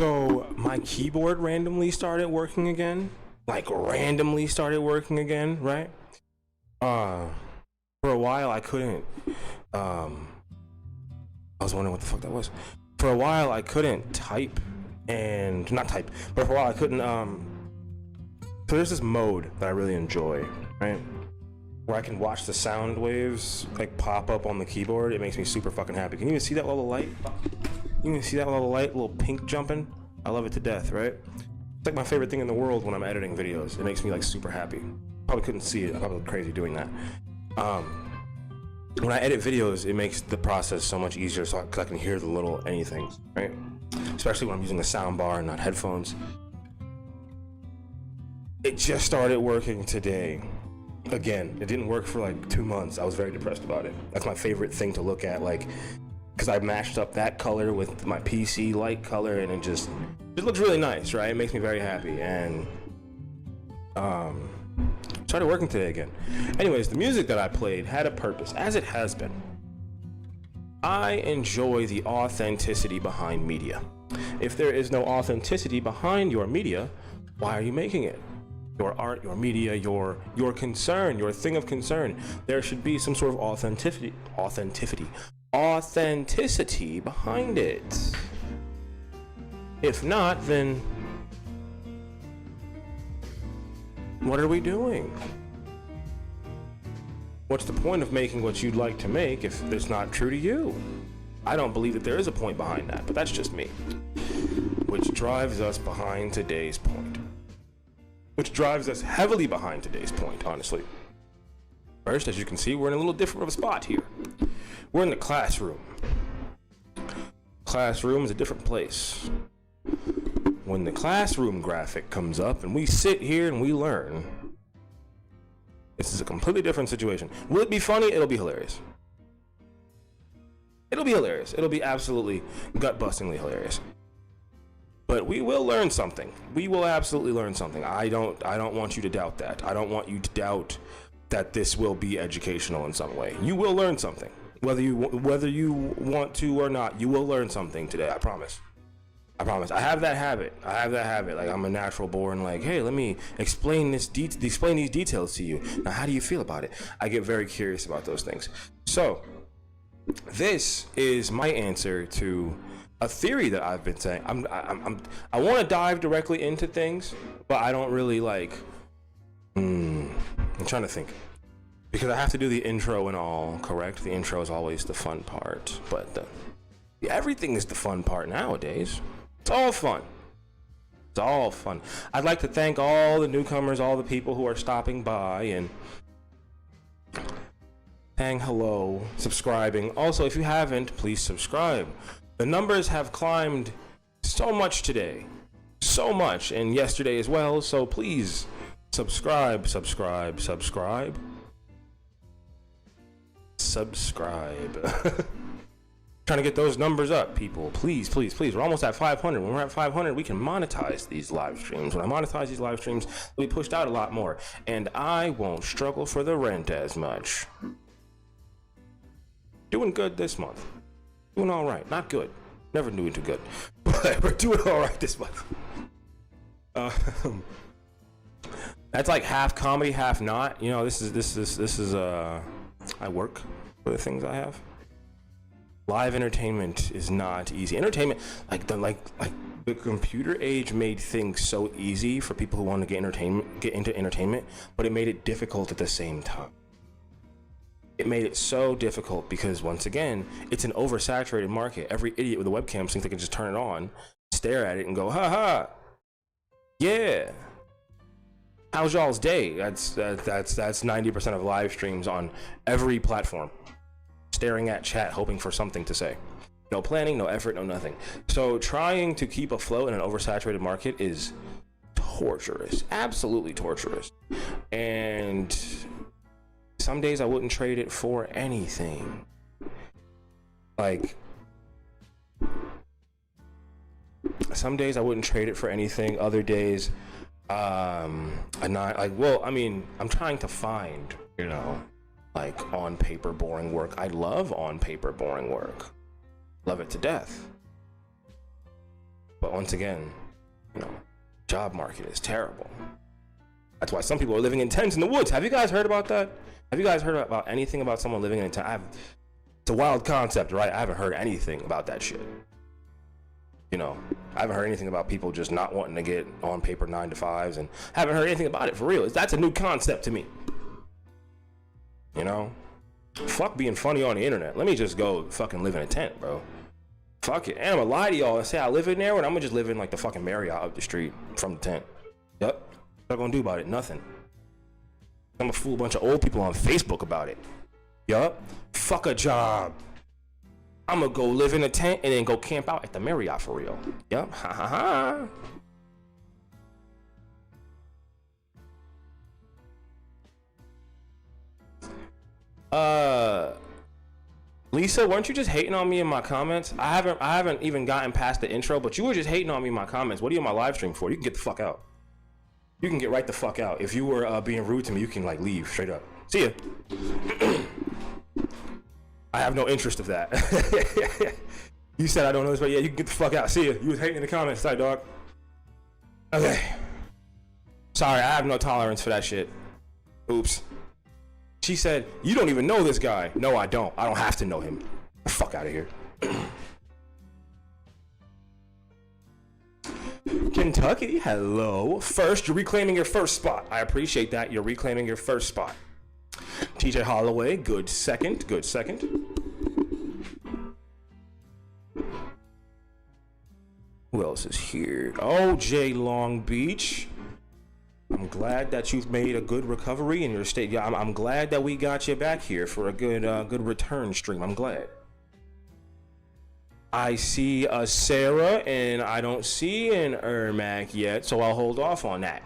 So my keyboard randomly started working again. Like randomly started working again, right? For a while I couldn't. I was wondering what the fuck that was. For a while I couldn't type and not type, but for a while I couldn't. So there's this mode that I really enjoy, right? Where I can watch the sound waves like pop up on the keyboard. It makes me super fucking happy. Can you even see that little light? You can see that little light, little pink jumping. I love it to death, right? It's like my favorite thing in the world when I'm editing videos. It makes me like super happy. Probably couldn't see it. I probably look crazy doing that. When I edit videos, it makes the process so much easier, so I can hear the little anything, right? Especially when I'm using the sound bar and not headphones. It just started working today. Again, it didn't work for like 2 months. I was very depressed about it. That's my favorite thing to look at, like, because I matched up that color with my PC light color, and it looks really nice, right? It makes me very happy, and started working today again. Anyways, the music that I played had a purpose, as it has been. I enjoy the authenticity behind media. If there is no authenticity behind your media, why are you making it? Your art, your media, your concern, your thing of concern. There should be some sort of authenticity behind it. If not, then what are we doing? What's the point of making what you'd like to make if it's not true to you? I don't believe that there is a point behind that, but that's just me. Which drives us behind today's point. Which drives us heavily behind today's point, honestly. First, as you can see, we're in a little different of a spot here. We're in the classroom. Classroom is a different place. When the classroom graphic comes up and we sit here and we learn, this is a completely different situation. Will it be funny? It'll be hilarious. It'll be hilarious. It'll be absolutely gut-bustingly hilarious. But we will learn something. We will absolutely learn something. I don't want you to doubt that. I don't want you to doubt that this will be educational in some way. You will learn something. Whether you want to or not, you will learn something today. I promise. I promise. I have that habit. Like, I'm a natural born, like, hey, let me explain these details to you. Now, how do you feel about it? I get very curious about those things. So, this is my answer to a theory that I've been saying. I want to dive directly into things, but I don't really like. I'm trying to think, because I have to do the intro and all. Correct. The intro is always the fun part, but everything is the fun part nowadays. It's all fun. It's all fun. I'd like to thank all the newcomers, all the people who are stopping by and saying hello, subscribing. Also, if you haven't, please subscribe. The numbers have climbed so much today, so much, and yesterday as well, so please subscribe. Trying to get those numbers up, people. Please. We're almost at 500. When we're at 500, we can monetize these live streams. When I monetize these live streams, they'll be pushed out a lot more, and I won't struggle for the rent as much. Doing good this month. Doing all right. Not good. Never doing too good. But we're doing all right this month. That's like half comedy, half not. You know, this is I work for the things I have. Live entertainment is not easy. Entertainment, like the computer age made things so easy for people who want to get into entertainment, but it made it difficult at the same time. It made it so difficult because, once again, it's an oversaturated market. Every idiot with a webcam thinks they can just turn it on, stare at it, and go, ha ha, yeah. How's y'all's day? That's 90% of live streams on every platform. Staring at chat, hoping for something to say. No planning, no effort, no nothing. So trying to keep afloat in an oversaturated market is torturous, absolutely torturous. And some days I wouldn't trade it for anything. Like, some days I wouldn't trade it for anything. Other days, I'm trying to find, like on paper boring work. I love on paper boring work. Love it to death. But once again, you know, job market is terrible. That's why some people are living in tents in the woods. Have you guys heard about that? Have you guys heard about anything about someone living in a tent? It's a wild concept, right? I haven't heard anything about that shit. You know, I haven't heard anything about people just not wanting to get on paper 9 to 5s, and haven't heard anything about it for real. That's a new concept to me. You know, fuck being funny on the internet. Let me just go fucking live in a tent, bro. Fuck it. And I'm gonna lie to y'all and say I live in there, and I'm gonna just live in like the fucking Marriott up the street from the tent. Yep. What am I gonna do about it? Nothing. I'm gonna fool a bunch of old people on Facebook about it. Yup. Fuck a job. I'm gonna go live in a tent and then go camp out at the Marriott for real. Yup. Ha ha ha. Lisa, weren't you just hating on me in my comments? I haven't even gotten past the intro, but you were just hating on me in my comments. What are you on my live stream for? You can get the fuck out. You can get right the fuck out. If you were being rude to me, you can like leave straight up. See ya. I have no interest of that. You said I don't know this, but yeah, you can get the fuck out. See ya. You was hating in the comments, sorry, dog. Okay. Sorry, I have no tolerance for that shit. Oops. She said, you don't even know this guy. No, I don't. I don't have to know him. Get the fuck out of here. Kentucky, hello. First, you're reclaiming your first spot. I appreciate that. You're reclaiming your first spot. TJ Holloway, good second. Good second. Who else is here? OJ Long Beach. I'm glad that you've made a good recovery in your state. Yeah, I'm glad that we got you back here for a good return stream. I'm glad. I see a Sarah and I don't see an Ermac yet, so I'll hold off on that.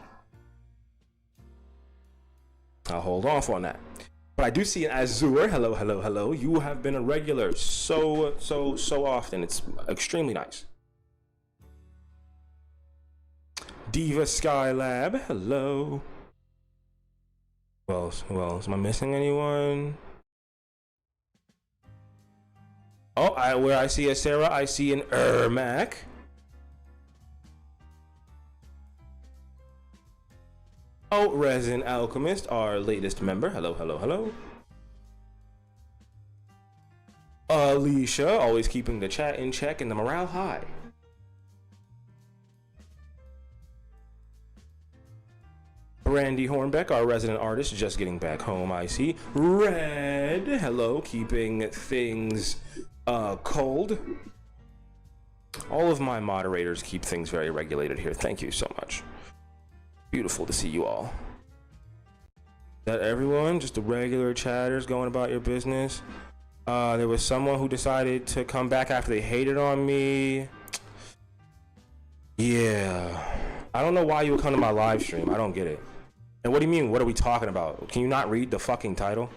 I'll hold off on that. But I do see an Azure. Hello, hello, hello. You have been a regular so often. It's extremely nice. Diva Skylab, hello. Who else? Am I missing anyone? Oh, where I see a Sarah, I see an Ermac. Oh, Resin Alchemist, our latest member. Hello, hello, hello. Alicia, always keeping the chat in check and the morale high. Randy Hornbeck, our resident artist, just getting back home, I see. Red, hello, keeping things cold. All of my moderators keep things very regulated here. Thank you so much. Beautiful to see you all. Is that everyone? Just the regular chatters going about your business? There was someone who decided to come back after they hated on me. Yeah. I don't know why you would come to my live stream. I don't get it. And what do you mean? What are we talking about? Can you not read the fucking title?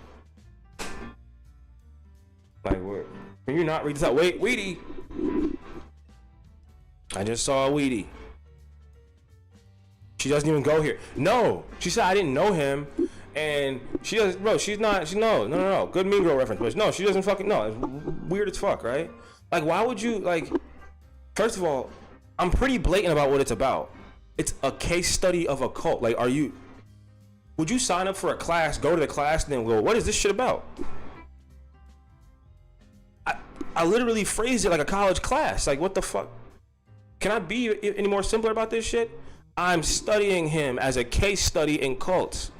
Like, what? Can you not read this out? Wait, Weedy! I just saw a Weedy. She doesn't even go here. No! She said I didn't know him. And she doesn't, bro, no. Good Mean Girl reference, but no, she doesn't fucking, no. It's weird as fuck, right? Like, why would you, like, first of all, I'm pretty blatant about what it's about. It's a case study of a cult. Like, would you sign up for a class, go to the class, and then go, what is this shit about? I literally phrased it like a college class. Like, what the fuck? Can I be any more simpler about this shit? I'm studying him as a case study in cults.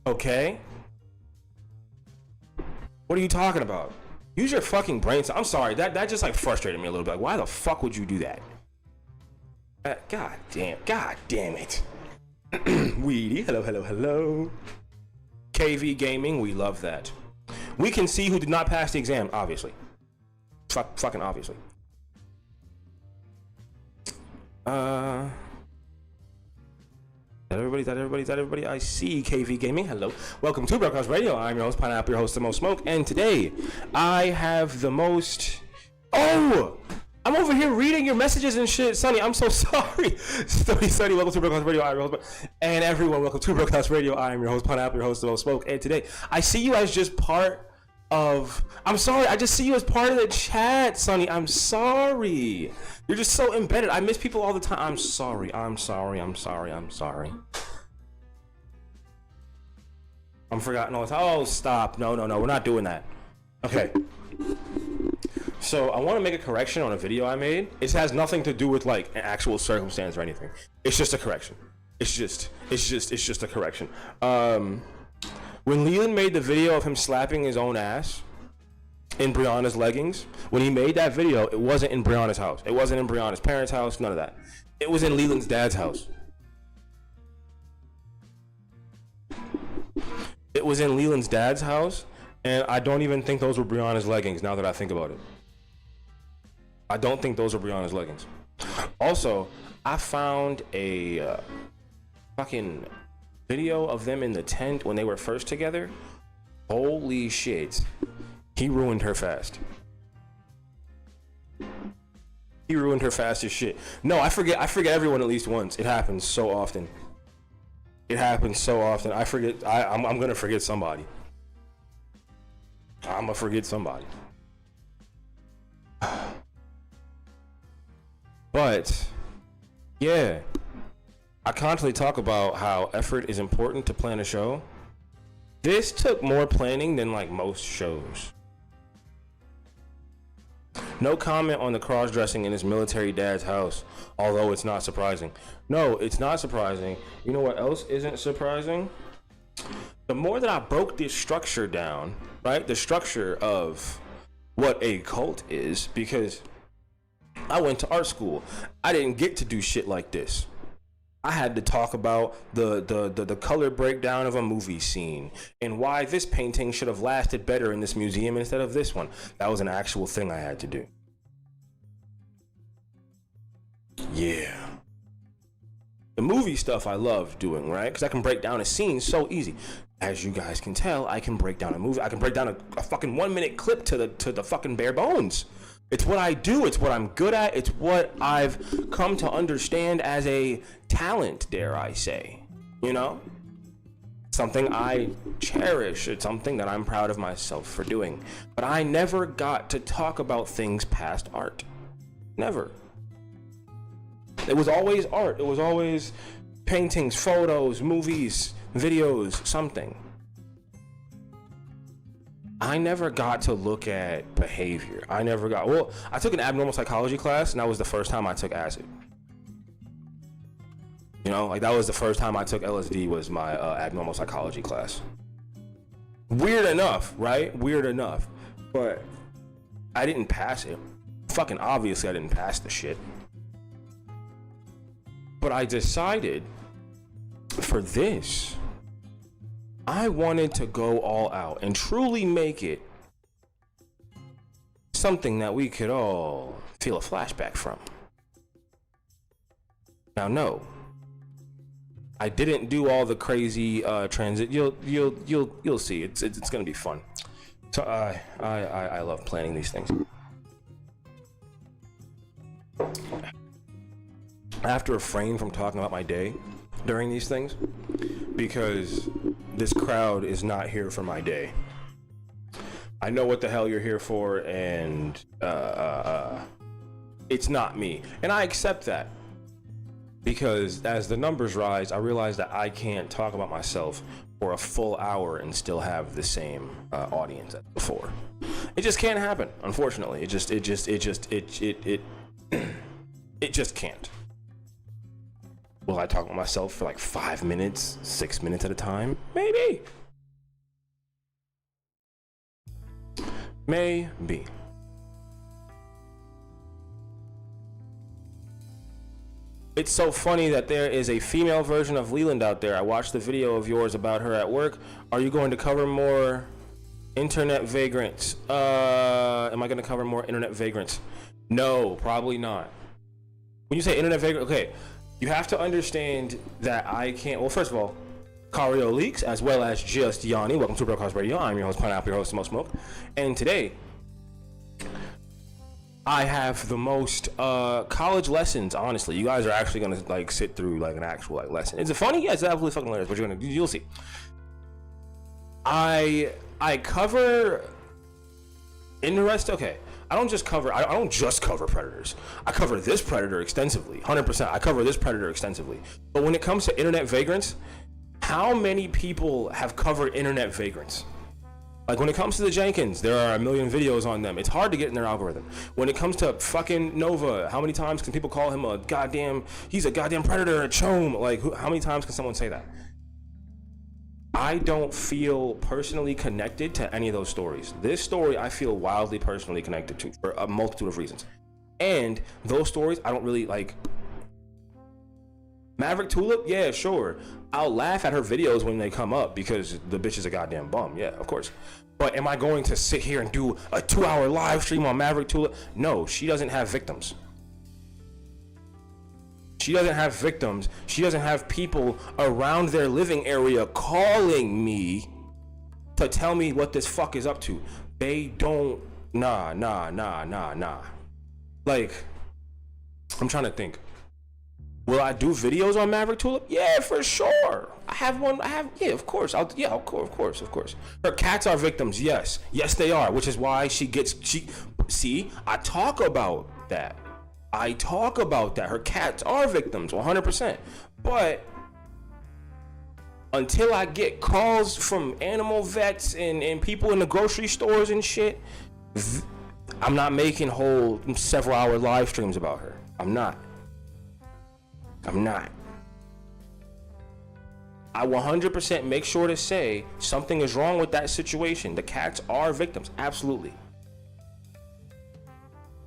Okay? What are you talking about? Use your fucking brain. I'm sorry, that just like frustrated me a little bit. Like, why the fuck would you do that? God damn it. Weedy, hello. KV Gaming, we love that. We can see who did not pass the exam, obviously. Fucking obviously. Is that everybody? I see KV Gaming. Hello. Welcome to Broadcast Radio. I'm your host, Pineapple, your host, The Most Smoke. And today, I have the most... Oh! I'm over here reading your messages and shit. Sonny, I'm so sorry. Sonny, welcome to Broadcast Radio. I'm your host. And everyone, welcome to Broadcast Radio. I'm your host, Pineapple, your host, The Most Smoke. And today, I see you as just part I'm sorry, I just see you as part of the chat, Sonny. I'm sorry. You're just so embedded. I miss people all the time. I'm sorry. I'm forgotten all the time. Oh, stop. No. We're not doing that. Okay. So I want to make a correction on a video I made. It has nothing to do with like an actual circumstance or anything. It's just a correction. It's just a correction. When Leland made the video of him slapping his own ass in Brianna's leggings, when he made that video, it wasn't in Brianna's house. It wasn't in Brianna's parents' house, none of that. It was in Leland's dad's house. It was in Leland's dad's house, and I don't even think those were Brianna's leggings now that I think about it. I don't think those were Brianna's leggings. Also, I found a fucking video of them in the tent when they were first together. Holy shit. He ruined her fast. He ruined her fast as shit. No, I forget everyone at least once. It happens so often. I forget. I'm gonna forget somebody. I'm gonna forget somebody. But yeah, I constantly talk about how effort is important to plan a show. This took more planning than like most shows. No comment on the cross-dressing in his military dad's house, although it's not surprising. No, it's not surprising. You know what else isn't surprising? The more that I broke this structure down, right? The structure of what a cult is, because I went to art school. I didn't get to do shit like this. I had to talk about the color breakdown of a movie scene and why this painting should have lasted better in this museum instead of this one. That was an actual thing I had to do. Yeah. The movie stuff I love doing, right? Because I can break down a scene so easy. As you guys can tell, I can break down a movie. I can break down a fucking 1 minute clip to the fucking bare bones. It's what I do. It's what I'm good at. It's what I've come to understand as a talent, dare I say. You know? Something I cherish. It's something that I'm proud of myself for doing. But I never got to talk about things past art. Never. It was always art. It was always paintings, photos, movies, videos, something. I never got to look at behavior. I took an abnormal psychology class, and that was the first time I took acid. You know, like that was the first time I took LSD, was my abnormal psychology class. Weird enough, right? Weird enough. But I didn't pass it. Fucking obviously I didn't pass the shit. But I decided for this, I wanted to go all out and truly make it something that we could all feel a flashback from. Now, no, I didn't do all the crazy transit. You'll see. It's gonna be fun. So I love planning these things. I have to refrain from talking about my day during these things because this crowd is not here for my day. I know what the hell you're here for, and it's not me. And I accept that, because as the numbers rise, I realize that I can't talk about myself for a full hour and still have the same audience as before. It just can't happen, unfortunately. It just can't. Will I talk about myself for like 5 minutes, 6 minutes at a time? Maybe. Maybe. It's so funny that there is a female version of Leland out there. I watched the video of yours about her at work. Are you going to cover more internet vagrants? Am I going to cover more internet vagrants? No, probably not. When you say internet vagrant, okay. You have to understand that I can't. Well, first of all, Cario Leaks, as well as Just Yanni. Welcome to Broadcast Radio. I'm your host, Pineapple, your host, Smoke Smoke. And today, I have the most college lessons. Honestly, you guys are actually gonna like sit through like an actual like lesson. Is it funny? Yeah, it's absolutely fucking hilarious. But you'll see. I cover interested, okay, I don't just cover predators. I cover this predator extensively, 100%. I cover this predator extensively. But when it comes to internet vagrants, how many people have covered internet vagrants? Like when it comes to the Jenkins, there are a million videos on them. It's hard to get in their algorithm. When it comes to fucking Nova, how many times can people call him he's a goddamn predator, a chome? Like how many times can someone say that? I don't feel personally connected to any of those stories. This story I feel wildly personally connected to for a multitude of reasons. And those stories I don't really like. Maverick Tulip, yeah, sure. I'll laugh at her videos when they come up because the bitch is a goddamn bum. Yeah, of course. But am I going to sit here and do a 2-hour live stream on Maverick Tulip? No, she doesn't have victims. She doesn't have victims. She doesn't have people around their living area calling me to tell me what this fuck is up to. They don't. Nah. Like, I'm trying to think. Will I do videos on Maverick Tulip? Yeah, for sure. Yeah, of course. Of course. Her cats are victims. Yes, they are. Which is why see, I talk about that. Her cats are victims, 100%. But until I get calls from animal vets and people in the grocery stores and shit, I'm not making whole several hour live streams about her. I'm not. I 100% make sure to say something is wrong with that situation. The cats are victims, absolutely.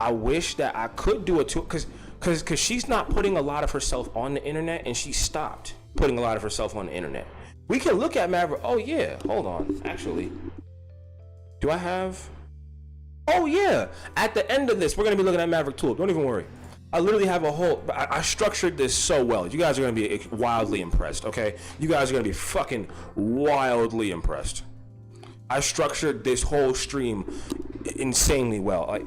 I wish that I could do it too, because she's not putting a lot of herself on the internet, and she stopped putting a lot of herself on the internet. We can look at Maverick. Oh yeah, hold on. Actually, do I have? Oh yeah. At the end of this, we're gonna be looking at Maverick Tulip. Don't even worry. I literally have a whole. I structured this so well. You guys are gonna be wildly impressed. Okay, you guys are gonna be fucking wildly impressed. I structured this whole stream insanely well. Like,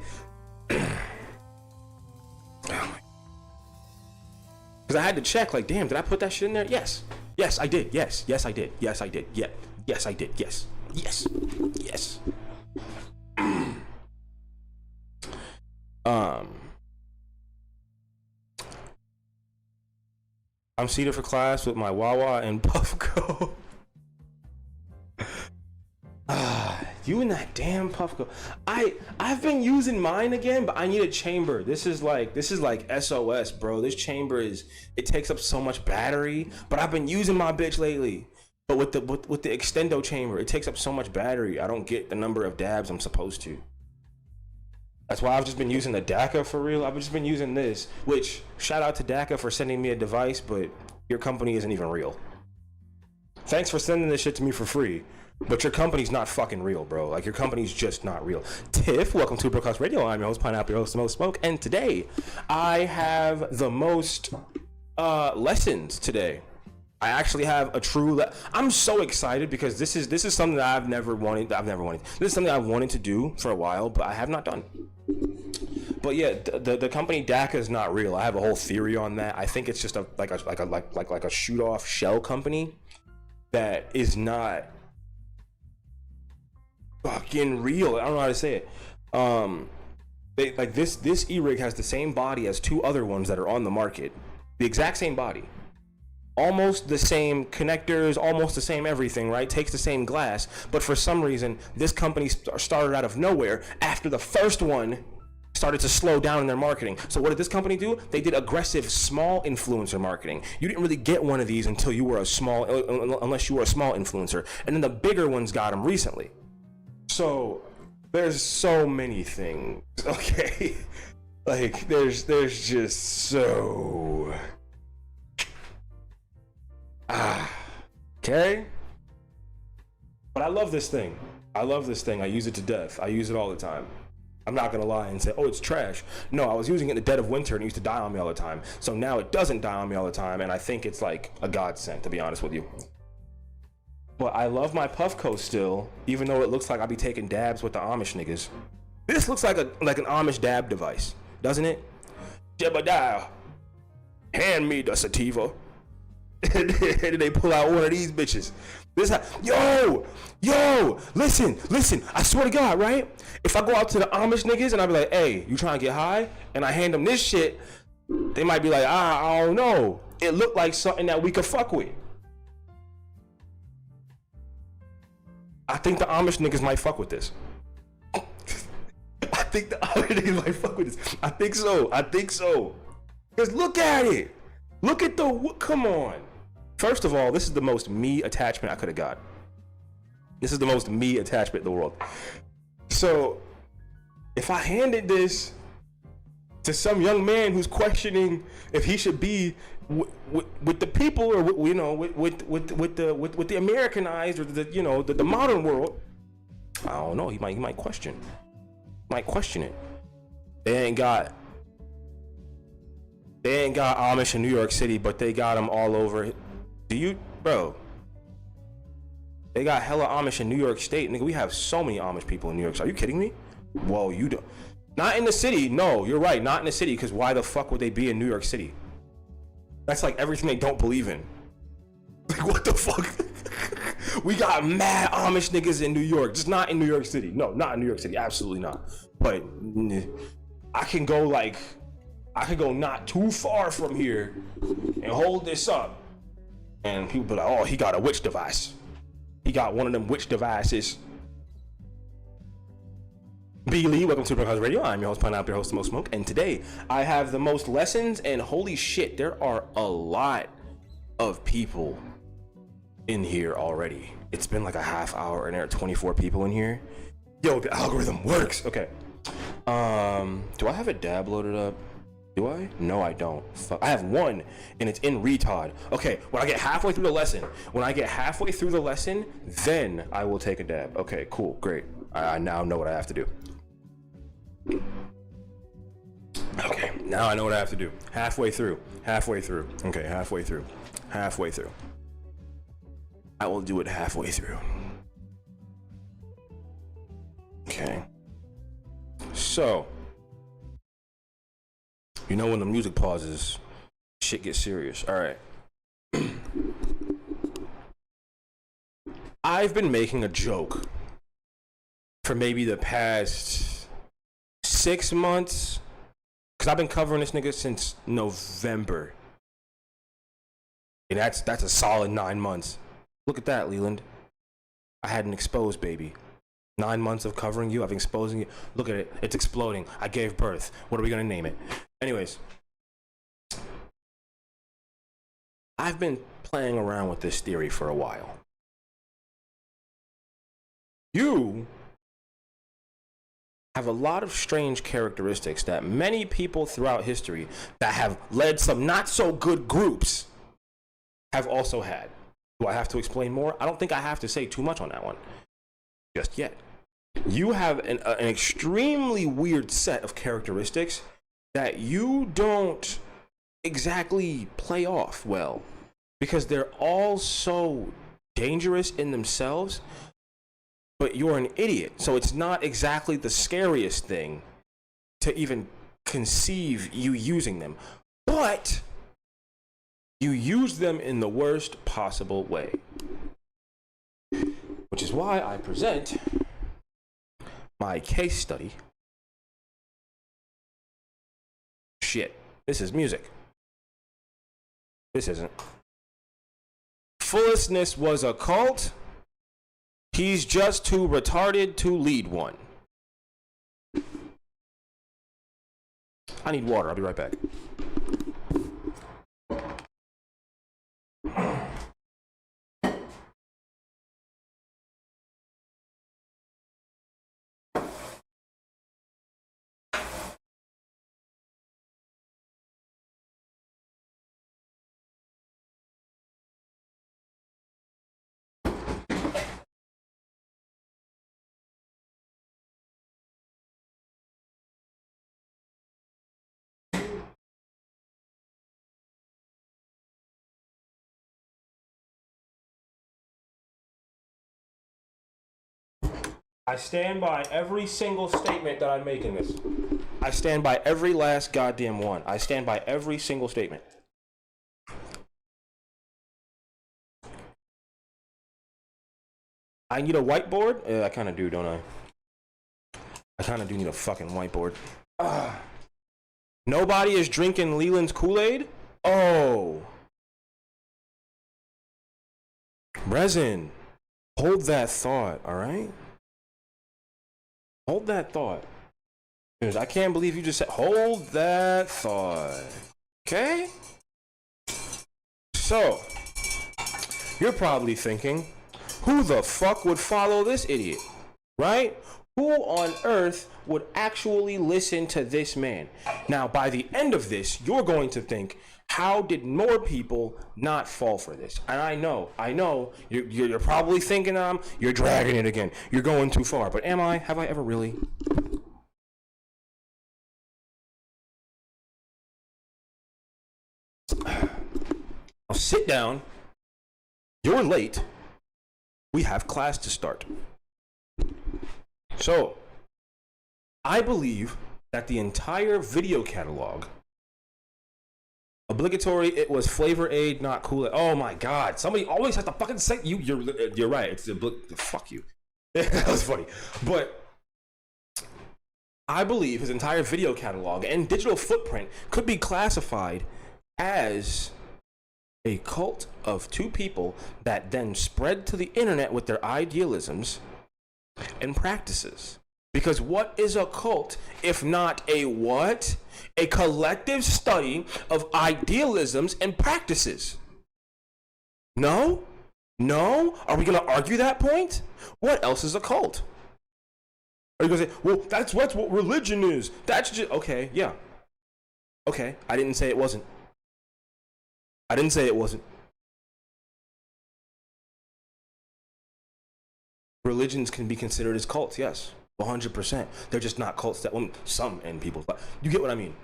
because I had to check. Like, damn, did I put that shit in there? Yes, I did. Yes, I did. Yes, I did. Yeah, yes, I did. Yes. I'm seated for class with my Wawa and Puffco. You and that damn Puffco. I've been using mine again, but I need a chamber. This is like SOS, bro. This chamber it takes up so much battery, but I've been using my bitch lately. But with the extendo chamber, it takes up so much battery. I don't get the number of dabs I'm supposed to. That's why I've just been using the DACA for real. I've just been using this, which shout out to DACA for sending me a device, but your company isn't even real. Thanks for sending this shit to me for free, but your company's not fucking real, bro. Like, your company's just not real. Tiff, welcome to Brookhouse Radio. I'm your host, Pineapple, your host, the most smoke, and today I have the most lessons today. I actually have a true. I'm so excited because this is something that I've never wanted. This is something I wanted to do for a while, but I have not done. But yeah, the company DACA is not real. I have a whole theory on that. I think it's just like a shoot off shell company that is not fucking real. I don't know how to say it. This e-rig has the same body as two other ones that are on the market. The exact same body. Almost the same connectors, almost the same everything, right? Takes the same glass, but for some reason, this company started out of nowhere after the first one started to slow down in their marketing. So what did this company do? They did aggressive small influencer marketing. You didn't really get one of these until you were unless you were a small influencer, and then the bigger ones got them recently. So there's so many things, okay? Like there's just so. Okay. But I love this thing. I use it to death. I use it all the time. I'm not gonna lie and say, oh, it's trash. No, I was using it in the dead of winter and it used to die on me all the time. So now it doesn't die on me all the time, and I think it's like a godsend, to be honest with you. But I love my Puffco still, even though it looks like I'll be taking dabs with the Amish niggas. This looks like an Amish dab device, doesn't it? Jebediah, hand me the sativa. And then they pull out one of these bitches. This how, listen. I swear to God, right? If I go out to the Amish niggas and I be like, hey, you trying to get high? And I hand them this shit, they might be like, I don't know. It looked like something that we could fuck with. I think the Amish niggas might fuck with this. I think the Amish niggas might fuck with this. I think so. Because look at it. Look at the, come on. First of all, this is the most me attachment I could have got. This is the most me attachment in the world. So, if I handed this to some young man who's questioning if he should be with the people or with the Americanized or the modern world, I don't know. He might question. It. They ain't got Amish in New York City, but they got them all over. Bro? They got hella Amish in New York State, nigga. We have so many Amish people in New York. Are you kidding me? Whoa, you don't. Not in the city. No, you're right. Not in the city, because why the fuck would they be in New York City? That's like everything they don't believe in. Like, what the fuck? We got mad Amish niggas in New York, just not in New York City. No, not in New York City. Absolutely not. But I can go not too far from here and hold this up. And people be like, oh, he got a witch device. He got one of them witch devices. B. Lee, welcome to Broadcast Radio. I'm your host, Pineapple, your host of Most Smoke. And today, I have the most lessons, and holy shit, there are a lot of people in here already. It's been like a half hour, and there are 24 people in here. Yo, the algorithm works. Okay. Do I have a dab loaded up? Do I? No, I don't. Fuck. I have one, and it's in retard. Okay, when I get halfway through the lesson, then I will take a dab. Okay, cool, great. I now know what I have to do. Okay, now I know what I have to do. Halfway through. Okay, halfway through. I will do it halfway through. Okay. So, you know when the music pauses, shit gets serious. All right. I've been making a joke for maybe the past 6 months, because I've been covering this nigga since November. And that's a solid 9 months. Look at that, Leland. I had an exposed baby. 9 months of covering you, I've been exposing you. Look at it, it's exploding. I gave birth. What are we gonna name it? Anyways, I've been playing around with this theory for a while. You have a lot of strange characteristics that many people throughout history that have led some not so good groups have also had. Do I have to explain more? I don't think I have to say too much on that one just yet. You have an extremely weird set of characteristics that you don't exactly play off well, because they're all so dangerous in themselves, but you're an idiot, so it's not exactly the scariest thing to even conceive you using them, but you use them in the worst possible way, which is why I present my case study. Shit, this is music. This isn't. Fullestness was a cult. He's just too retarded to lead one. I need water. I'll be right back. I stand by every single statement that I make in this. I stand by every last goddamn one. I stand by every single statement. I need a whiteboard? I kind of do, don't I? I kind of do need a fucking whiteboard. Nobody is drinking Leland's Kool-Aid? Oh. Resin, hold that thought, all right? Hold that thought. I can't believe you just said, hold that thought. Okay? So, you're probably thinking, who the fuck would follow this idiot? Right? Who on earth would actually listen to this man? Now, by the end of this, you're going to think, how did more people not fall for this? And I know, you're probably thinking, you're dragging it again. You're going too far. But am I? Have I ever really? Now sit down. You're late. We have class to start. So, I believe that the entire video catalog, obligatory, it was Flavor Aid, not Kool-Aid. Oh my God! Somebody always has to fucking say you're right. It's fuck you. That was funny, but I believe his entire video catalog and digital footprint could be classified as a cult of two people that then spread to the internet with their idealisms and practices. Because what is a cult if not a what? A collective study of idealisms and practices. No? No? Are we going to argue that point? What else is a cult? Are you going to say, well, that's what religion is. That's just, okay, yeah. Okay, I didn't say it wasn't. I didn't say it wasn't. Religions can be considered as cults, yes. 100%. They're just not cults that, well, some end people. But you get what I mean.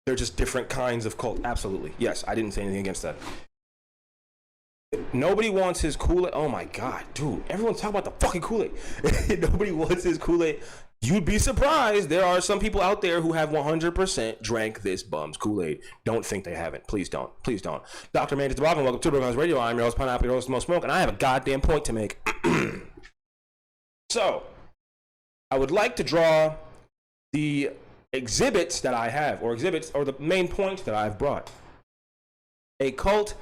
They're just different kinds of cult. Absolutely. Yes, I didn't say anything against that. Nobody wants his Kool-Aid. Oh my God, dude. Everyone's talking about the fucking Kool-Aid. Nobody wants his Kool-Aid. You'd be surprised. There are some people out there who have 100% drank this bum's Kool-Aid. Don't think they haven't. Please don't. Please don't. Dr. Mantis Tobacco, welcome to Brogan's Radio. I'm your host, Pineapple, your host, Most Smoke, and I have a goddamn point to make. So, I would like to draw the exhibits that I have, or the main points that I've brought. A cult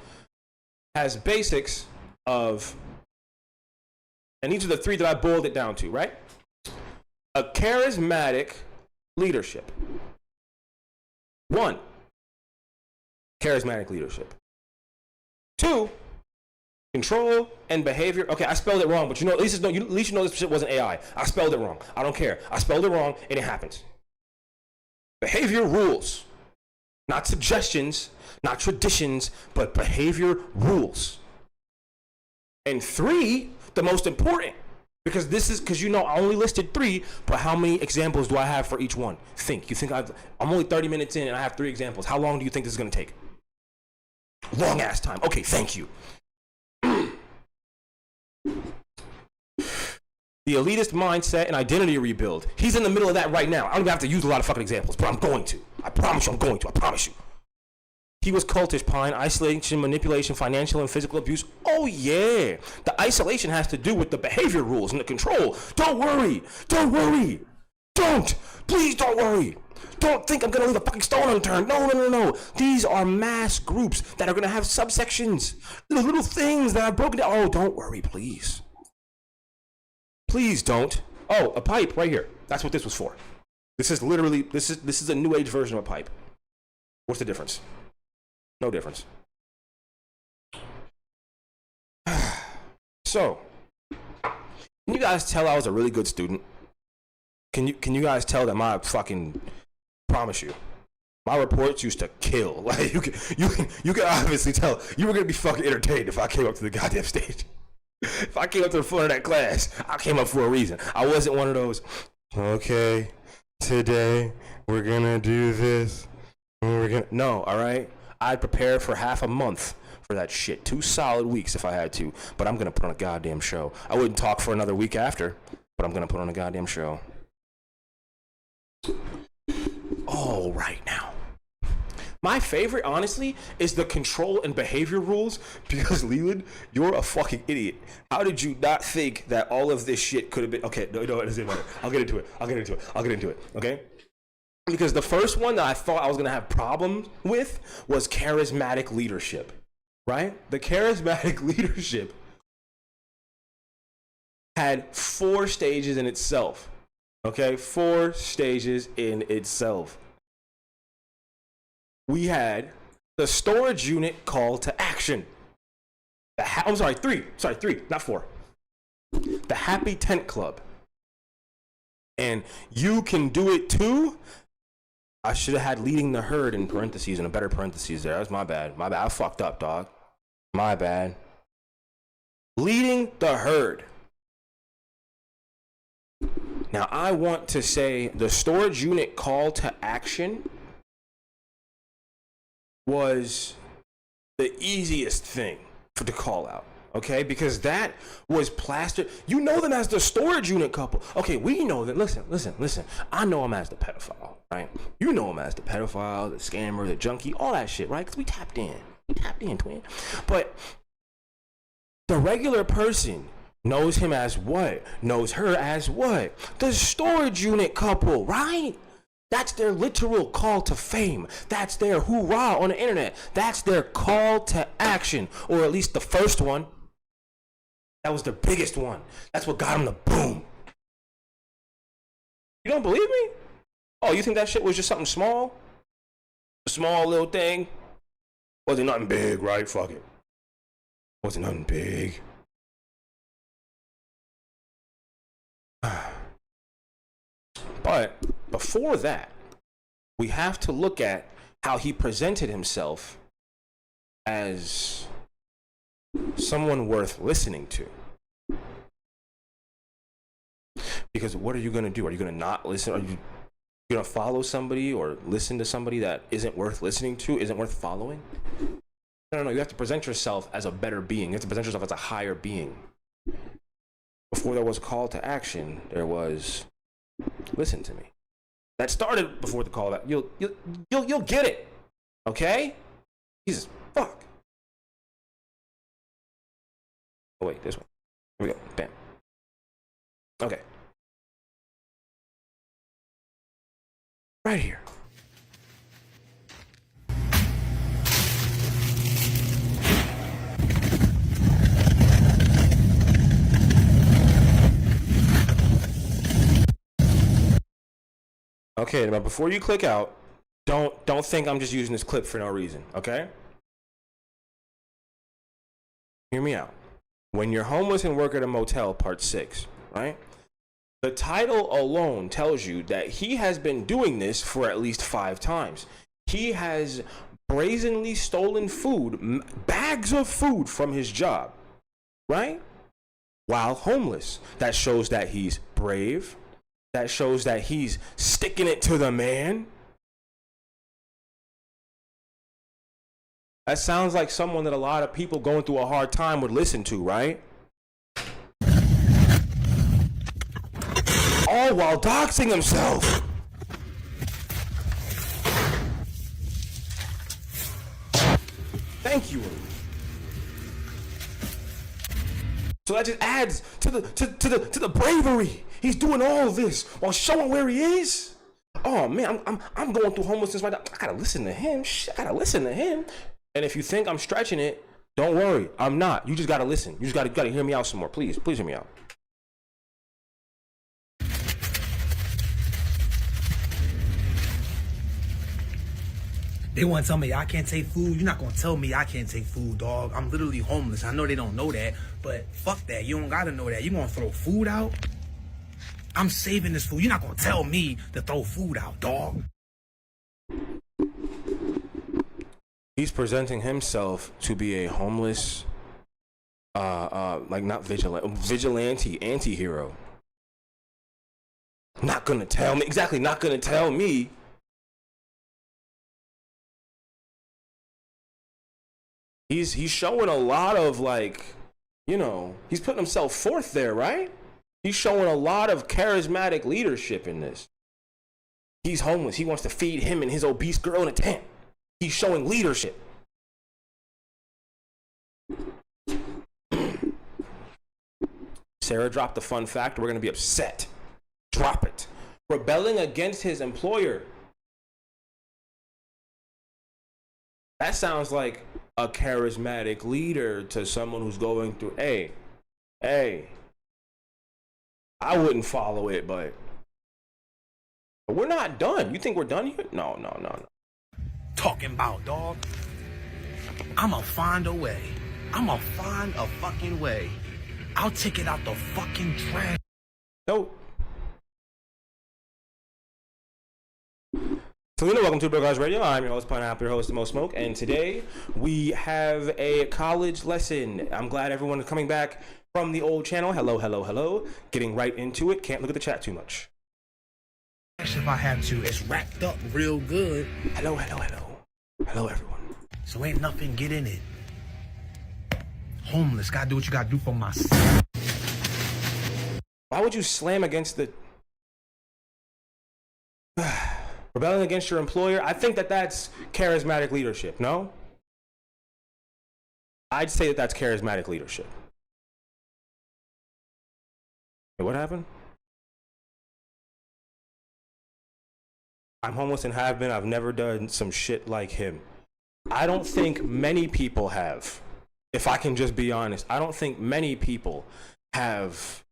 has basics of, and these are the three that I boiled it down to, right? A charismatic leadership. 1, charismatic leadership. 2, control and behavior. Okay, I spelled it wrong, but at least you know this shit wasn't AI. I spelled it wrong. I don't care. I spelled it wrong, and it happens. Behavior rules. Not suggestions, not traditions, but behavior rules. And 3, the most important, because I only listed 3, but how many examples do I have for each one? You think I'm only 30 minutes in and I have 3 examples. How long do you think this is going to take? Long ass time. Okay, thank you. The elitist mindset and identity rebuild. He's in the middle of that right now. I don't even have to use a lot of fucking examples, but I'm going to. I promise you I'm going to. I promise you. He was cultish, Pine. Isolation, manipulation, financial and physical abuse. Oh, yeah. The isolation has to do with the behavior rules and the control. Don't worry. Don't worry. Don't. Please don't worry. Don't think I'm going to leave a fucking stone unturned. No. These are mass groups that are going to have subsections. Little things that I've broken down. Oh, don't worry, please. Please don't. Oh, a pipe right here. That's what this was for. This is a new age version of a pipe. What's the difference? No difference. So, can you guys tell I was a really good student? Can you guys tell that my fucking, promise you, my reports used to kill. Like you can obviously tell you were gonna be fucking entertained if I came up to the goddamn stage. If I came up to the front of that class, I came up for a reason. I wasn't one of those, okay, today we're gonna do this. No, all right? I'd prepare for half a month for that shit. 2 solid weeks if I had to. But I'm going to put on a goddamn show. I wouldn't talk for another week after, but I'm going to put on a goddamn show. All right now. My favorite, honestly, is the control and behavior rules, because Leland, you're a fucking idiot. How did you not think that all of this shit could have been... Okay, no, it doesn't matter. I'll get into it, okay? Because the first one that I thought I was going to have problems with was charismatic leadership, right? The charismatic leadership had 4 stages in itself, okay? 4 stages in itself. We had the storage unit call to action. I'm sorry, 3, not 4. The Happy Tent Club. And you can do it too. I should have had leading the herd in parentheses, and a better parentheses there. That's my bad. I fucked up, dog. My bad. Leading the herd. Now, I want to say the storage unit call to action was the easiest thing to call out, okay? Because that was plastered. You know them as the storage unit couple. Okay, we know that. Listen. I know them as the pedophile, right? You know them as the pedophile, the scammer, the junkie, all that shit, right? Because we tapped in, twin. But the regular person knows him as what? Knows her as what? The storage unit couple, right? That's their literal call to fame. That's their hoorah on the internet. That's their call to action, or at least the first one. That was the biggest one. That's what got them the boom. You don't believe me? Oh, you think that shit was just something small? A small little thing? Wasn't nothing big, right? Fuck it. Wasn't nothing big. But before that, we have to look at how he presented himself as someone worth listening to. Because what are you going to do? Are you going to not listen? Are you going to follow somebody or listen to somebody that isn't worth listening to, isn't worth following? No. You have to present yourself as a better being. You have to present yourself as a higher being. Before there was a call to action, there was listen to me. That started before the call that you'll get it. Okay? Jesus fuck. Oh wait, this one. Here we go. Bam. Okay. Right here. Okay, but before you click out, don't think I'm just using this clip for no reason, okay? Hear me out. When you're homeless and work at a motel, part 6, right? The title alone tells you that he has been doing this for at least 5 times. He has brazenly stolen food, bags of food from his job, right? While homeless. That shows that he's brave. That shows that he's sticking it to the man. That sounds like someone that a lot of people going through a hard time would listen to, right? All while doxing himself. Thank you. So that just adds to the bravery. He's doing all this while showing where he is. Oh man, I'm going through homelessness right now. I gotta listen to him. Shit, I gotta listen to him. And if you think I'm stretching it, don't worry. I'm not. You just gotta listen. You just gotta hear me out some more. Please hear me out. They want to tell me I can't take food. You're not going to tell me I can't take food, dog. I'm literally homeless. I know they don't know that, but fuck that. You don't got to know that. You going to throw food out? I'm saving this food. You're not going to tell me to throw food out, dog. He's presenting himself to be a homeless, like not vigilante, anti-hero. Not going to tell me. Exactly, not going to tell me. He's showing a lot of, like, you know, he's putting himself forth there, right? He's showing a lot of charismatic leadership in this. He's homeless. He wants to feed him and his obese girl in a tent. He's showing leadership. Sarah dropped the fun fact. We're going to be upset. Drop it. Rebelling against his employer. That sounds like a charismatic leader to someone who's going through, hey, I wouldn't follow it, but we're not done. You think we're done here? No. Talking about, dog. I'ma find a way. I'ma find a fucking way. I'll take it out the fucking trash. No. Toledo, welcome to Bro Guys Radio. I'm your host, Pineapple, your host, The Most Smoke, and today we have a college lesson. I'm glad everyone is coming back from the old channel. Hello. Getting right into it. Can't look at the chat too much. If I had to, it's wrapped up real good. Hello, everyone. So ain't nothing get in it. Homeless, gotta do what you gotta do for myself. Why would you slam against the... Rebelling against your employer? I think that's charismatic leadership, no? I'd say that's charismatic leadership. Hey, what happened? I'm homeless and have been. I've never done some shit like him. I don't think many people have. If I can just be honest, I don't think many people have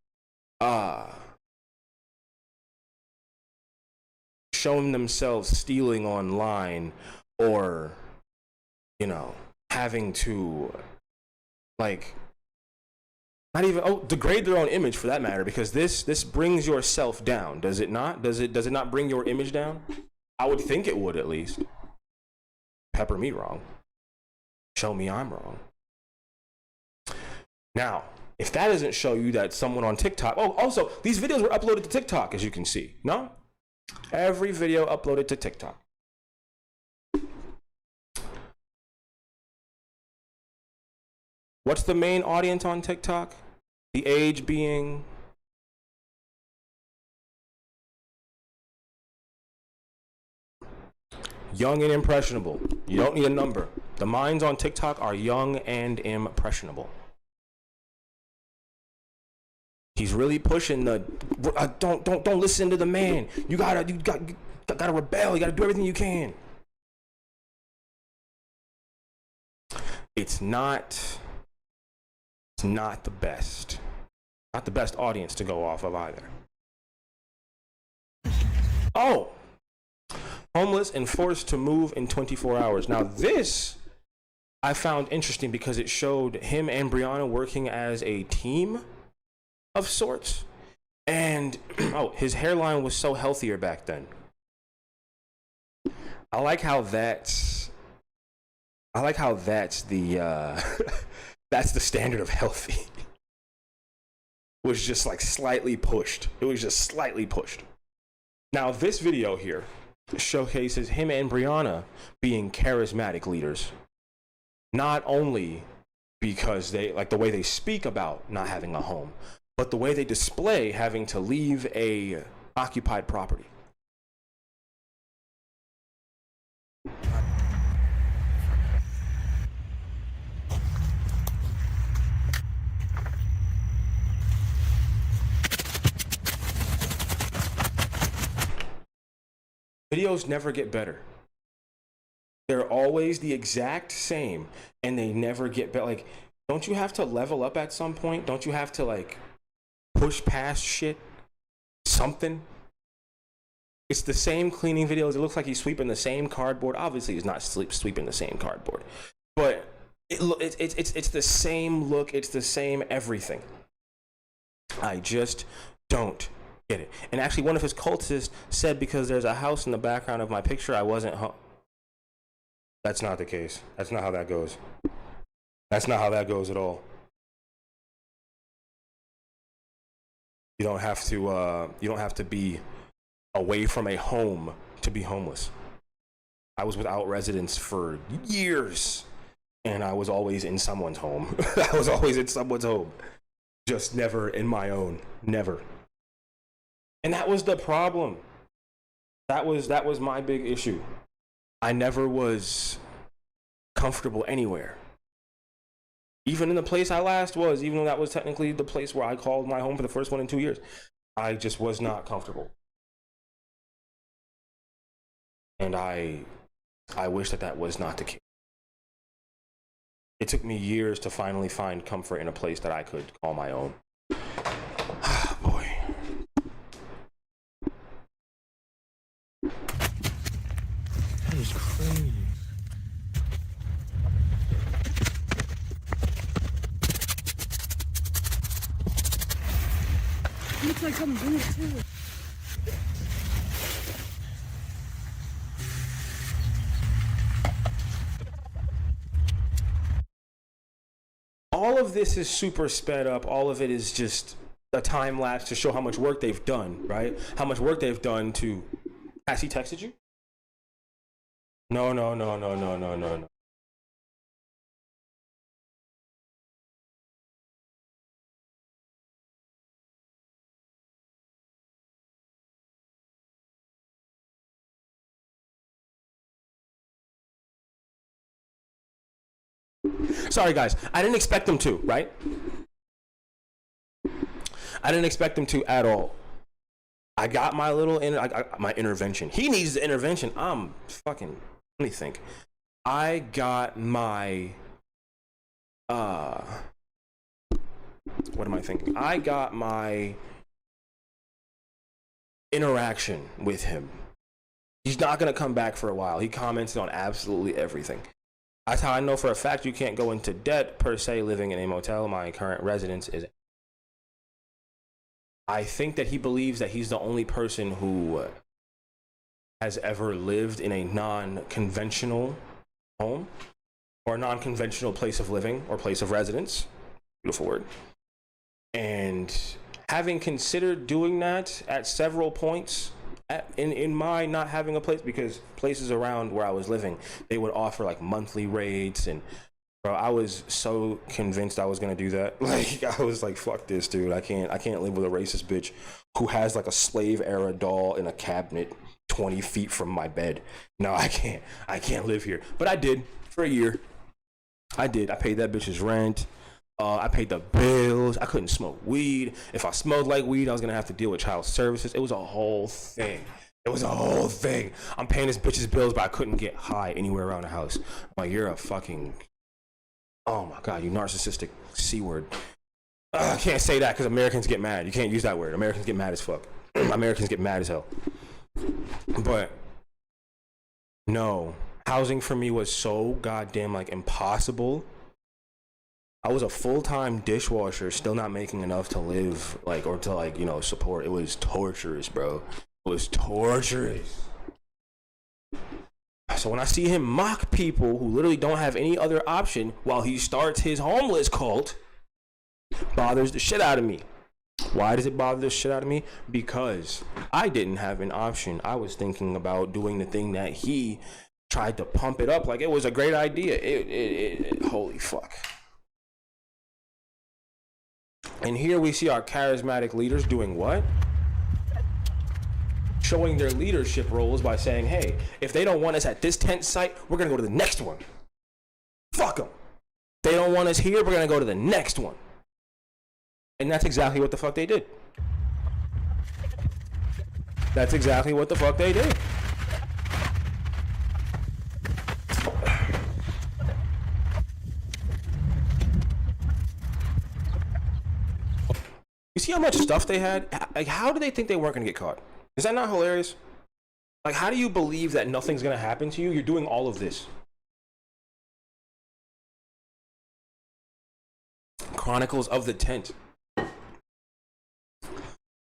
shown themselves stealing online or, having to, not even degrade their own image for that matter, because this brings yourself down, does it not? Does it not bring your image down? I would think it would, at least. Pepper me wrong. Show me I'm wrong. Now, if that doesn't show you that someone on TikTok... Oh, also, these videos were uploaded to TikTok, as you can see. No? Every video uploaded to TikTok. What's the main audience on TikTok? The age being... young and impressionable. You don't need a number. The minds on TikTok are young and impressionable. He's really pushing the don't listen to the man. You gotta rebel. You gotta do everything you can. It's not the best. Not the best audience to go off of either. Oh, homeless and forced to move in 24 hours. Now this I found interesting because it showed him and Brianna working as a team of sorts, and his hairline was so healthier back then. I like how that's the that's the standard of healthy. Was just like slightly pushed. It was just slightly pushed. Now this video here showcases him and Brianna being charismatic leaders, not only because they the way they speak about not having a home, but the way they display having to leave a occupied property. Videos never get better. They're always the exact same, and they never get better. Don't you have to level up at some point? Don't you have to push past shit? Something? It's the same cleaning videos. It looks like he's sweeping the same cardboard. Obviously, he's not sweeping the same cardboard, but it's the same look. It's the same everything. I just don't get it. And actually, one of his cultists said, because there's a house in the background of my picture, I wasn't home. That's not the case. That's not how that goes. That's not how that goes at all. You don't have to be away from a home to be homeless. I was without residence for years, and I was always in someone's home. I was always in someone's home, just never in my own. Never. And that was the problem. That was my big issue. I never was comfortable anywhere. Even in the place I last was, even though that was technically the place where I called my home for the first one in 2 years, I just was not comfortable. And I wish that was not the case. It took me years to finally find comfort in a place that I could call my own. Boy. That is crazy. Looks like something's in it too. All of this is super sped up. All of it is just a time lapse to show how much work they've done, right? How much work they've done to... Has he texted you? No. Sorry, guys. I didn't expect them to, right? I didn't expect them to at all. I got my little my intervention. He needs the intervention. I'm fucking... Let me think. I got my... What am I thinking? I got my interaction with him. He's not going to come back for a while. He commented on absolutely everything. That's how I know for a fact you can't go into debt per se living in a motel. My current residence is... I think that he believes that he's the only person who has ever lived in a non-conventional home or a non-conventional place of living or place of residence. Beautiful word. And having considered doing that at several points in my not having a place, because places around where I was living, they would offer like monthly rates, and bro, I was so convinced I was gonna do that. Like, I was like, fuck this, dude. I can't live with a racist bitch who has like a slave era doll in a cabinet 20 feet from my bed. No, I can't live here. But I did for a year. I did. I paid that bitch's rent. I paid the bills. I couldn't smoke weed. If I smelled like weed, I was gonna have to deal with child services. It was a whole thing. I'm paying this bitch's bills, but I couldn't get high anywhere around the house. I'm like, you're a fucking... Oh my God, you narcissistic C word. I can't say that because Americans get mad. You can't use that word. Americans get mad as fuck. Americans get mad as hell. But no, housing for me was so goddamn like impossible. I was a full-time dishwasher, still not making enough to live, like, or to like, you know, support. It was torturous, bro. It was torturous. So when I see him mock people who literally don't have any other option while he starts his homeless cult, bothers the shit out of me. Why does it bother the shit out of me? Because I didn't have an option. I was thinking about doing the thing that he tried to pump it up like it was a great idea. Holy fuck. And here we see our charismatic leaders doing what? Showing their leadership roles by saying, hey, if they don't want us at this tent site, we're going to go to the next one. Fuck them. They don't want us here, we're going to go to the next one. And that's exactly what the fuck they did. That's exactly what the fuck they did. You see how much stuff they had? Like, how do they think they weren't going to get caught? Is that not hilarious? Like, how do you believe that nothing's going to happen to you? You're doing all of this. Chronicles of the Tent.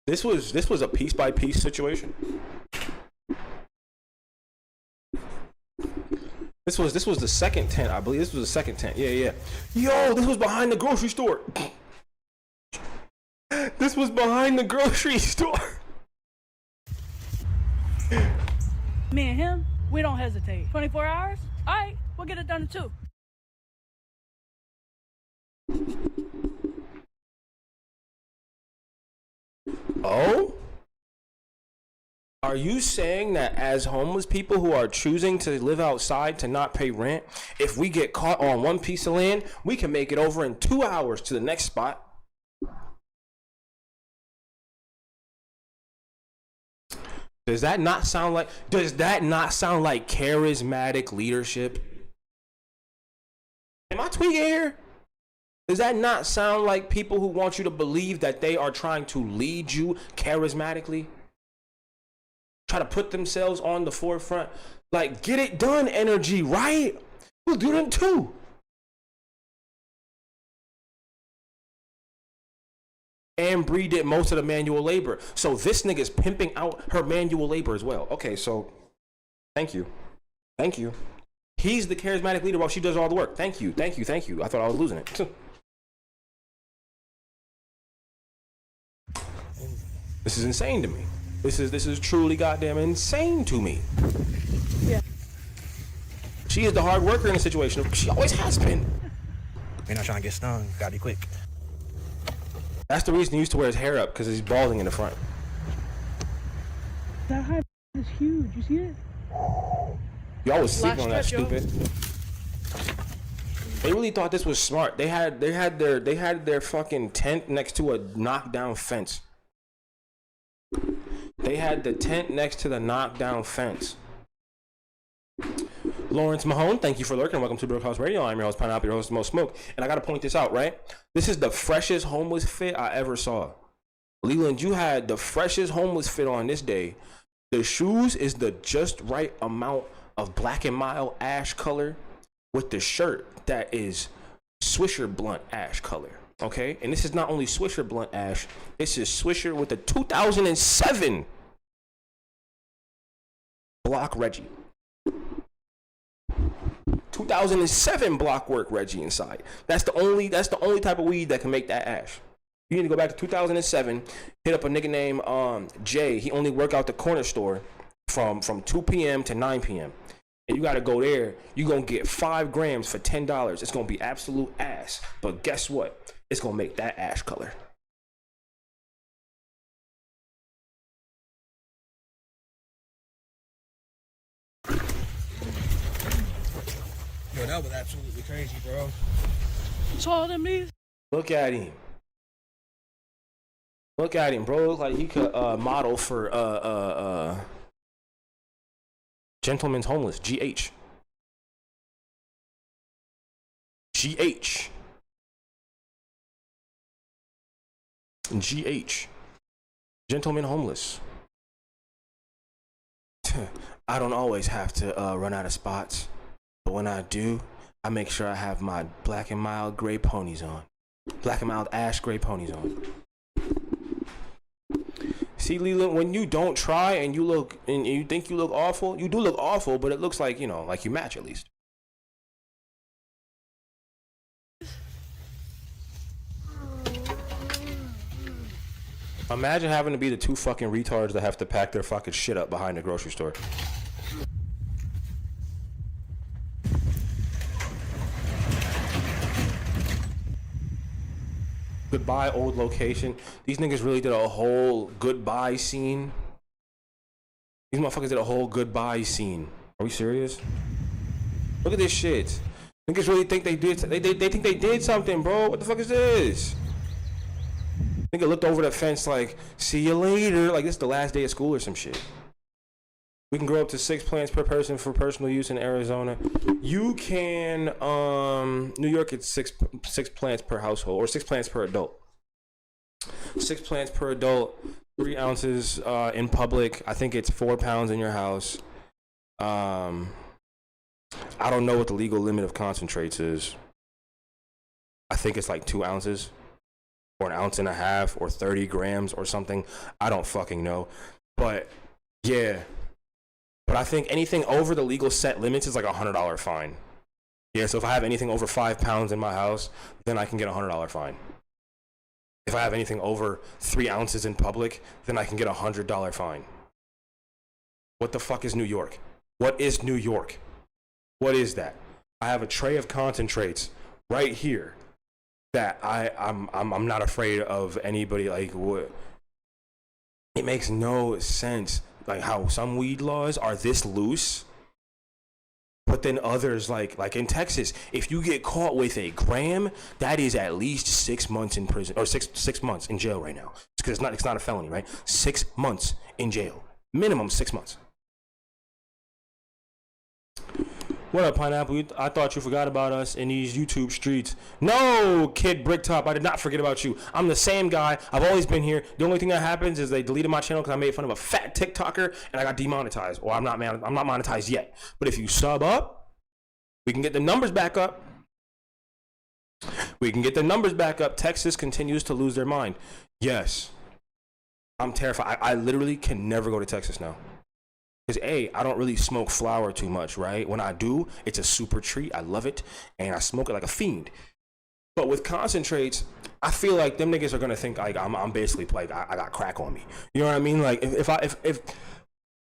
This was a piece by piece situation. This was the second tent, I believe. This was the second tent. Yeah. Yo, this was behind the grocery store. This was behind the grocery store. Me and him, we don't hesitate. 24 hours? All right, we'll get it done in 2. Oh? Are you saying that as homeless people who are choosing to live outside to not pay rent, if we get caught on one piece of land, we can make it over in 2 hours to the next spot? Does that not sound like charismatic leadership? Am I tweaking here? Does that not sound like people who want you to believe that they are trying to lead you charismatically? Try to put themselves on the forefront. Like, get it done energy, right? We'll do them too. And Bree did most of the manual labor. So this nigga's pimping out her manual labor as well. Okay, so thank you. Thank you. He's the charismatic leader while she does all the work. Thank you. Thank you. Thank you. I thought I was losing it. This is insane to me. This is truly goddamn insane to me. Yeah. She is the hard worker in the situation. She always has been. You're not trying to get stung. Gotta be quick. That's the reason he used to wear his hair up, because he's balding in the front. That high is huge. You see it? Y'all was sleeping on that Last trip, stupid. They really thought this was smart. They had their fucking tent next to a knockdown fence. They had the tent next to the knockdown fence. Lawrence Mahone, thank you for lurking. Welcome to Brook House Radio. I'm your host, Pineapple, your host, Most Smoke. And I got to point this out, right? This is the freshest homeless fit I ever saw. Leland, you had the freshest homeless fit on this day. The shoes is the just right amount of black and mild ash color with the shirt that is Swisher Blunt ash color. Okay? And this is not only Swisher Blunt ash, this is Swisher with the 2007 Block Reggie. 2007 block work Reggie inside. That's the only type of weed that can make that ash. You need to go back to 2007, hit up a nigga named Jay. He only work out the corner store from 2 p.m. to 9 p.m. And you gotta go there. You're gonna get 5 grams for $10. It's gonna be absolute ass. But guess what? It's gonna make that ash color. Yo, that was absolutely crazy, bro. Saw them these. Look at him. Look at him, bro. Like he could model for Gentleman's Homeless, GH. GH. GH. Gentleman Homeless. I don't always have to run out of spots. But when I do, I make sure I have my black and mild gray ponies on. Black and mild ash gray ponies on. See, Leland, when you don't try and you think you look awful, you do look awful, but it looks like, like you match at least. Imagine having to be the 2 fucking retards that have to pack their fucking shit up behind the grocery store. Goodbye, old location. These niggas really did a whole goodbye scene. These motherfuckers did a whole goodbye scene. Are we serious? Look at this shit. Niggas really think they did. They think they did something, bro. What the fuck is this? Nigga looked over the fence like, see you later. Like this is the last day of school or some shit. We can grow up to 6 plants per person for personal use in Arizona. You can, New York, it's six plants per household, or 6 plants per adult. 6 plants per adult, 3 ounces in public. I think it's 4 pounds in your house. I don't know what the legal limit of concentrates is. I think it's like 2 ounces, or 1.5 ounces, or 30 grams or something. I don't fucking know. But yeah. But I think anything over the legal set limits is like a $100 fine. Yeah, so if I have anything over 5 pounds in my house, then I can get a $100 fine. If I have anything over 3 ounces in public, then I can get a $100 fine. What the fuck is New York? What is New York? What is that? I have a tray of concentrates right here that I'm not afraid of anybody. Like what? It makes no sense. like how some weed laws are this loose, but then others like in Texas, if you get caught with a gram, that is at least 6 months in prison, or six months in jail right now. Because it's not a felony, right? 6 months in jail, minimum 6 months. What up, Pineapple? I thought you forgot about us in these YouTube streets. No, Kid Bricktop, I did not forget about you. I'm the same guy. I've always been here. The only thing that happens is they deleted my channel because I made fun of a fat TikToker and I got demonetized. Or I'm not monetized yet. But if you sub up, we can get the numbers back up. We can get the numbers back up. Texas continues to lose their mind. Yes. I'm terrified. I literally can never go to Texas now. Because I don't really smoke flower too much, right? When I do, it's a super treat. I love it, and I smoke it like a fiend. But with concentrates, I feel like them niggas are gonna think like I'm basically like I got crack on me. You know what I mean? Like if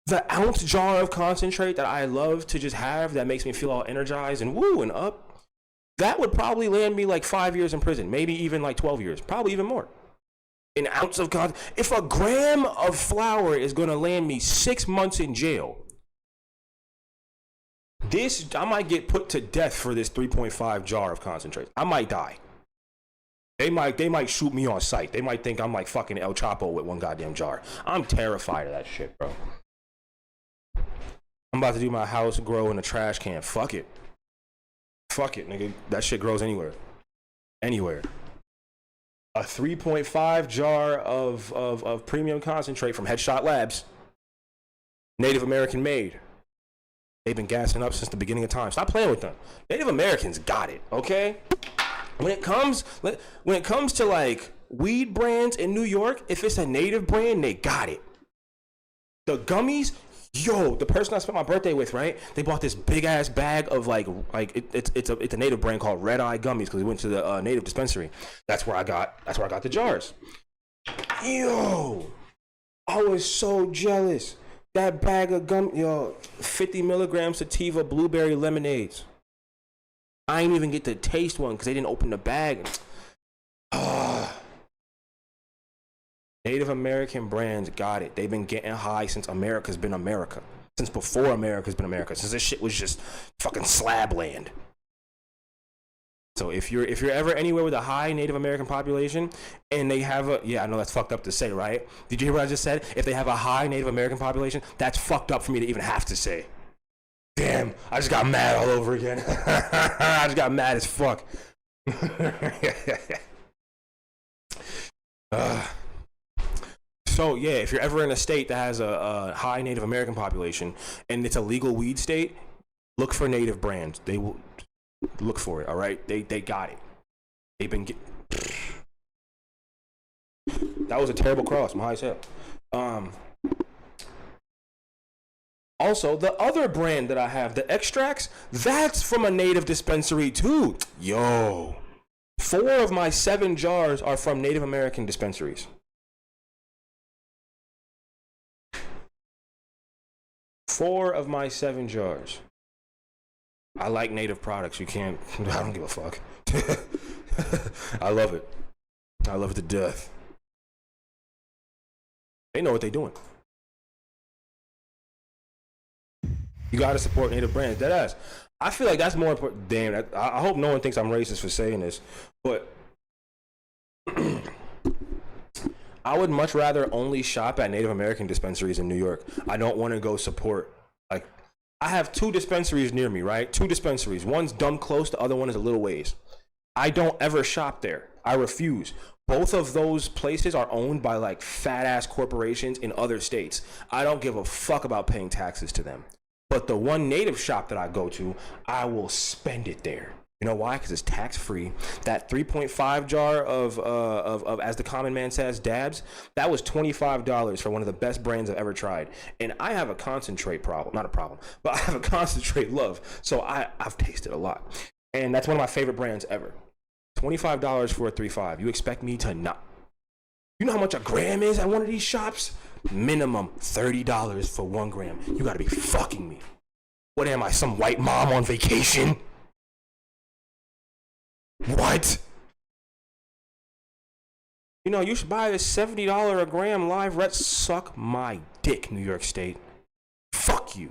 the ounce jar of concentrate that I love to just have that makes me feel all energized and woo and up, that would probably land me like 5 years in prison, maybe even like 12 years, probably even more. An ounce of if a gram of flour is gonna land me 6 months in jail, I might get put to death for this 3.5 jar of concentrate. I might die. They might shoot me on sight. They might think I'm like fucking El Chapo with one goddamn jar. I'm terrified of that shit, bro. I'm about to do my house grow in a trash can. Fuck it, nigga. That shit grows anywhere. A 3.5 jar of premium concentrate from Headshot Labs. Native American made. They've been gassing up since the beginning of time. Stop playing with them. Native Americans got it, okay? When it comes to like weed brands in New York, if it's a native brand, they got it. The gummies, yo, the person I spent my birthday with, right? They bought this big ass bag of it's a native brand called Red Eye Gummies because we went to the native dispensary. That's where I got the jars. Yo, I was so jealous. That bag of gum, 50 milligrams sativa blueberry lemonades. I ain't even get to taste one because they didn't open the bag. Native American brands got it. They've been getting high since America's been America. Since before America's been America. Since this shit was just fucking slab land. So if you're ever anywhere with a high Native American population and they have I know that's fucked up to say, right? Did you hear what I just said? If they have a high Native American population, that's fucked up for me to even have to say. Damn, I just got mad all over again. I just got mad as fuck. So yeah, if you're ever in a state that has a high Native American population and it's a legal weed state, look for native brands. They will look for it. All right, they got it. They've been that was a terrible cross. I'm high as hell. Also, the other brand that I have, the extracts, that's from a native dispensary too. Yo, 4 of my 7 jars are from Native American dispensaries. 4 of my 7 jars. I like native products. I don't give a fuck. I love it. I love it to death. They know what they're doing. You gotta support native brands. Deadass. I feel like that's more important. Damn, I hope no one thinks I'm racist for saying this, but I would much rather only shop at Native American dispensaries in New York. I don't want to go support. Like, I have 2 dispensaries near me, right? 2 dispensaries. One's dumb close, the other one is a little ways. I don't ever shop there. I refuse. Both of those places are owned by like fat ass corporations in other states. I don't give a fuck about paying taxes to them. But the one native shop that I go to, I will spend it there. You know why? Because it's tax free. That 3.5 jar of as the common man says, dabs, that was $25 for one of the best brands I've ever tried. And I have a concentrate problem, not a problem, but I have a concentrate love. So I've tasted a lot. And that's one of my favorite brands ever. $25 for a 3.5. You expect me to not? You know how much a gram is at one of these shops? Minimum $30 for 1 gram. You gotta be fucking me. What am I, some white mom on vacation? What? You know, you should buy this $70 a gram live ret. Suck my dick, New York State. Fuck you.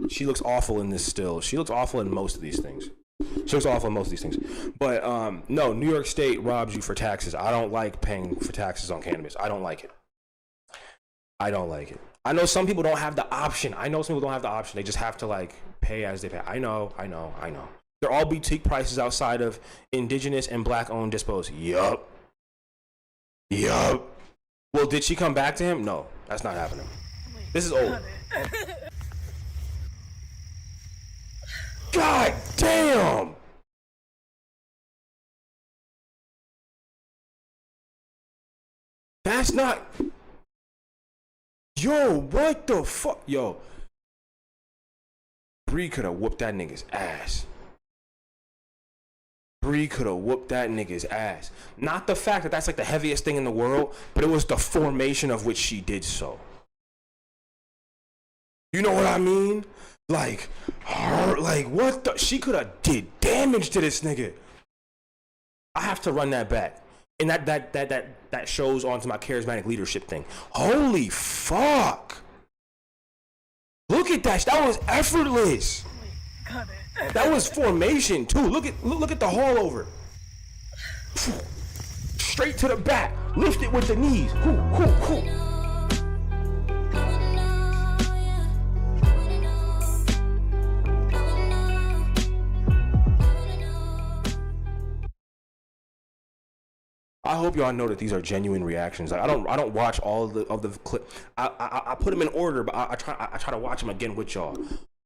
She looks awful in this still. She looks awful in most of these things. But no, New York State robs you for taxes. I don't like paying for taxes on cannabis. I don't like it. I know some people don't have the option. They just have to like pay as they pay. I know. They're all boutique prices outside of indigenous and black owned dispos. Yup. Well, did she come back to him? No, that's not happening. This is old. God damn! That's not... Yo, what the fuck? Yo. Bree could have whooped that nigga's ass. Not the fact that that's like the heaviest thing in the world, but it was the formation of which she did so. You know what I mean? Like, what the? She could have did damage to this nigga. I have to run that back. And that shows onto my charismatic leadership thing. Holy fuck. Look at that. That was effortless. That was formation too. Look at the haul over. Straight to the back. Lift it with the knees. I hope y'all know that these are genuine reactions. Like, I don't watch all of the clip. I put them in order, but I try to watch them again with y'all.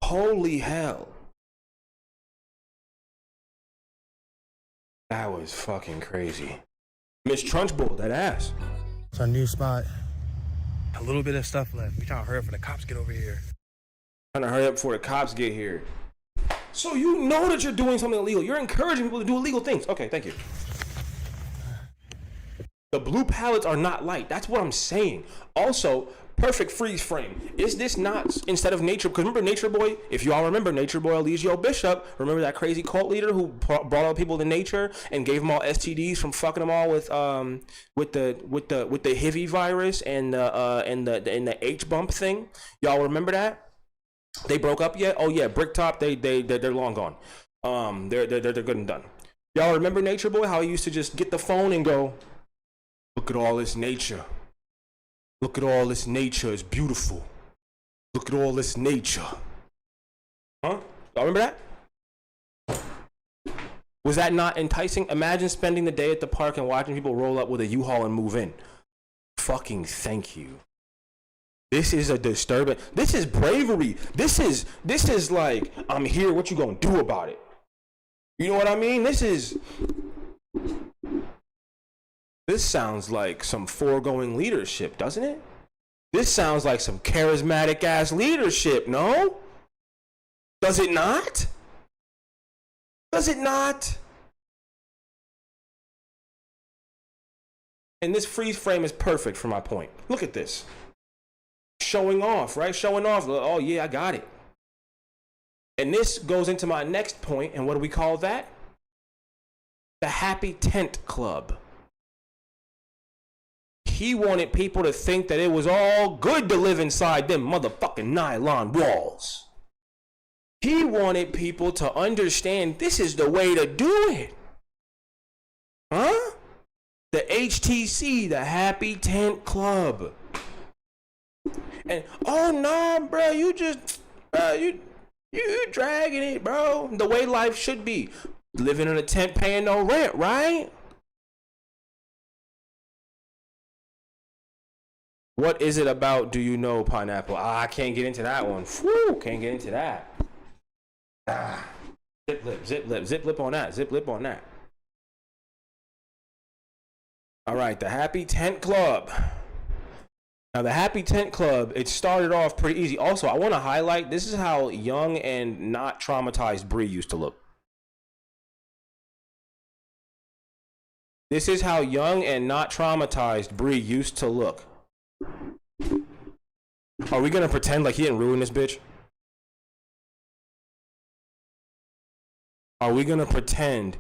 Holy hell. That was fucking crazy. Miss Trunchbull, that ass. It's our new spot. A little bit of stuff left. We trying to hurry up for the cops get over here. Trying to hurry up before the cops get here. So you know that you're doing something illegal. You're encouraging people to do illegal things. Okay, thank you. The blue pallets are not light. That's what I'm saying. Also, perfect freeze frame. Is this not instead of Nature? Because remember Nature Boy? If you all remember Nature Boy Eligio Bishop, remember that crazy cult leader who brought all people to nature and gave them all STDs from fucking them all with the HIV virus and the H bump thing. Y'all remember that? They broke up yet? Oh yeah, Bricktop. They're long gone. They're good and done. Y'all remember Nature Boy? How he used to just get the phone and go, look at all this nature. Look at all this nature. It's beautiful. Look at all this nature. Huh? Y'all remember that? Was that not enticing? Imagine spending the day at the park and watching people roll up with a U-Haul and move in. Fucking thank you. This is a disturbance. This is bravery. This is like, I'm here. What you gonna do about it? You know what I mean? This sounds like some foregoing leadership, doesn't it? This sounds like some charismatic ass leadership, no? Does it not? Does it not? And this freeze frame is perfect for my point. Look at this. Showing off, right? Showing off. Oh, yeah, I got it. And this goes into my next point, and what do we call that? The Happy Tent Club. He wanted people to think that it was all good to live inside them motherfucking nylon walls. He wanted people to understand this is the way to do it. Huh? The HTC, the Happy Tent Club. And, oh, nah, bro, you dragging it, bro. The way life should be. Living in a tent, paying no rent, right? What is it about, do you know, Pineapple? I can't get into that one. Whew, can't get into that. Zip lip on that. All right, the Happy Tent Club. Now, the Happy Tent Club, it started off pretty easy. Also, I want to highlight, this is how young and not traumatized Bree used to look. This is how young and not traumatized Bree used to look. Are we gonna pretend like he didn't ruin this bitch? Are we gonna pretend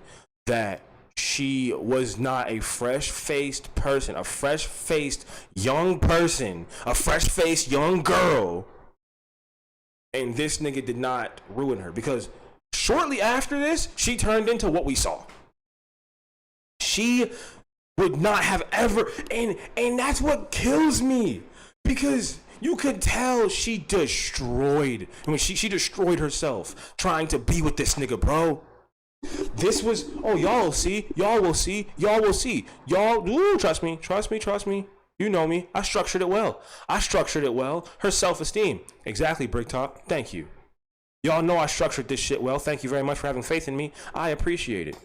that she was not a fresh-faced person, a fresh-faced young person, a fresh-faced young girl, and this nigga did not ruin her, because shortly after this, she turned into what we saw. She would not have ever, and that's what kills me, because you could tell she destroyed, she destroyed herself trying to be with this nigga, bro. This was, oh, y'all will see, ooh, trust me. You know me. I structured it well. Her self-esteem. Exactly, Bricktop. Thank you. Y'all know I structured this shit well. Thank you very much for having faith in me. I appreciate it.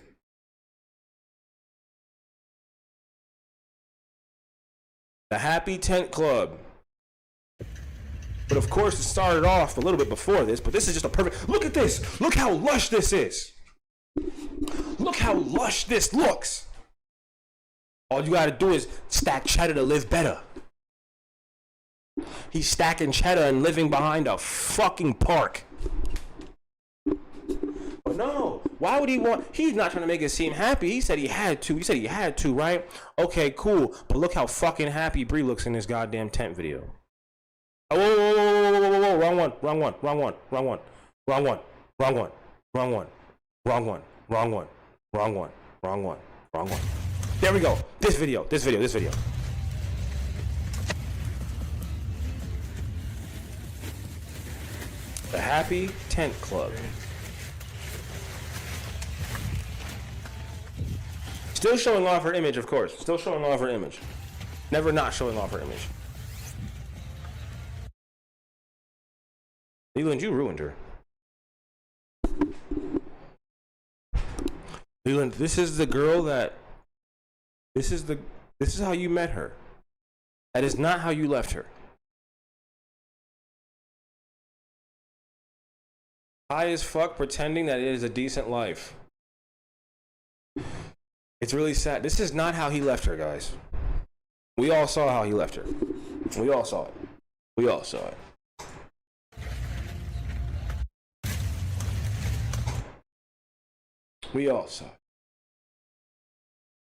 The Happy Tent Club. But of course, it started off a little bit before this, but this is just a perfect, look at this. Look how lush this is. Look how lush this looks. All you gotta do is stack cheddar to live better. He's stacking cheddar and living behind a fucking park. But no, why would he want, he's not trying to make it seem happy. He said he had to, right? Okay, cool. But look how fucking happy Bree looks in this goddamn tent video. Oh, whoa, wrong one. There we go. This video. The Happy Tent Club. Still showing off her image, of course. Never not showing off her image. Leland, you ruined her. Leland, this is the girl that, this is how you met her. That is not how you left her. High as fuck, pretending that it is a decent life. It's really sad. This is not how he left her, guys. We all saw how he left her. We all saw it.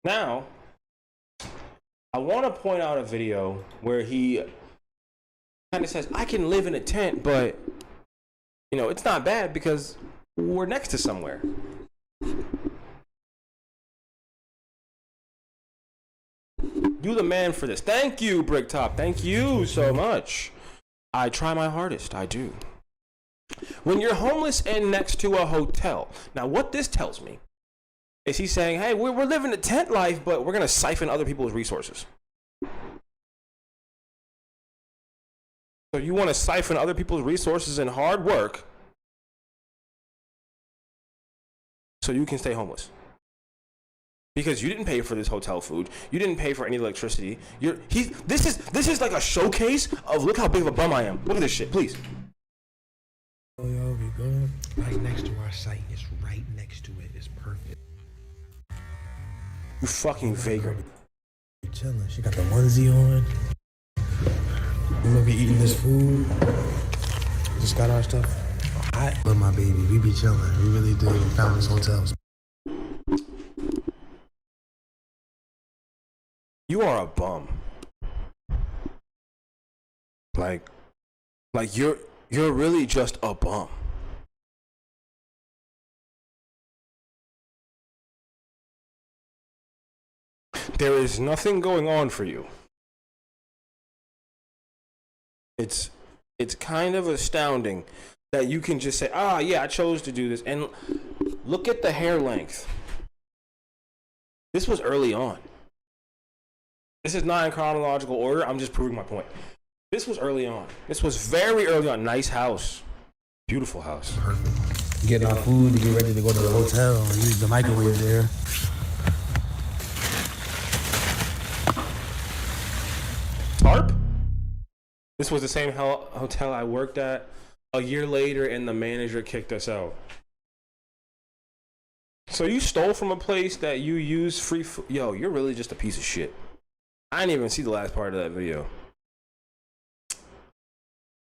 Now, I want to point out a video where he kind of says, I can live in a tent, but, you know, it's not bad because we're next to somewhere. You the man for this. Thank you, Bricktop. Thank you so much. I try my hardest. I do. When you're homeless and next to a hotel. Now, what this tells me is he's saying, hey, we're living a tent life, but we're going to siphon other people's resources. So you want to siphon other people's resources and hard work so you can stay homeless. Because you didn't pay for this hotel food. You didn't pay for any electricity. This is like a showcase of look how big of a bum I am. Look at this shit, please. Oh, yo, we going right next to our site. It's right next to it. It's perfect. You fucking vagrant. You chilling. She got the onesie on. We gonna be eating this food. Just got our stuff. I love my baby. We be chilling. We really do. Found this hotels. You are a bum. Like you're really just a bum. There is nothing going on for you. It's kind of astounding that you can just say, yeah, I chose to do this. And look at the hair length. This was early on. This is not in chronological order. I'm just proving my point. This was early on. This was very early on. Nice house. Beautiful house. Perfect. Getting our food to get ready to go to the hotel. Use the microwave there. Tarp? This was the same hotel I worked at a year later, and the manager kicked us out. So you stole from a place that you use free food? Yo, you're really just a piece of shit. I didn't even see the last part of that video.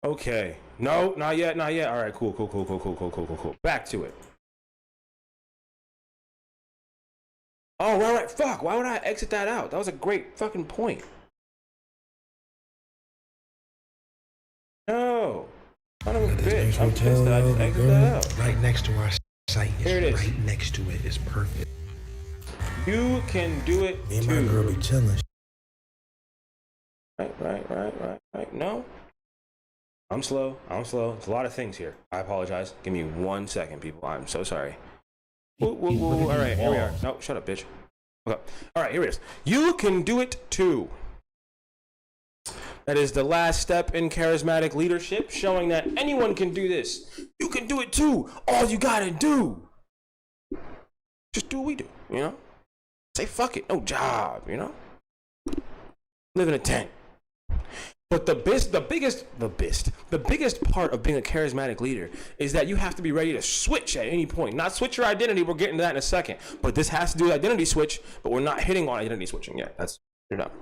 Okay. No, not yet. All right, cool. Back to it. Oh, right. Fuck. Why would I exit that out? That was a great fucking point. No. Son of a bitch. I'm pissed that I just exited that out. Right next to our site. Here it is. Right next to it. It's perfect. You can do it Me and too. my girl be chilling. Right. No. I'm slow. There's a lot of things here. I apologize. Give me 1 second, people. I'm so sorry. Whoa. All right, here we are. No, shut up, bitch. Okay. All right, here it is. You can do it too. That is the last step in charismatic leadership, showing that anyone can do this. You can do it too. All you gotta do, just do what we do, you know? Say fuck it, no job, you know? Live in a tent. But the biggest part of being a charismatic leader is that you have to be ready to switch at any point. Not switch your identity, we're getting to that in a second. But this has to do with identity switch, but we're not hitting on identity switching yet. That's, you're not.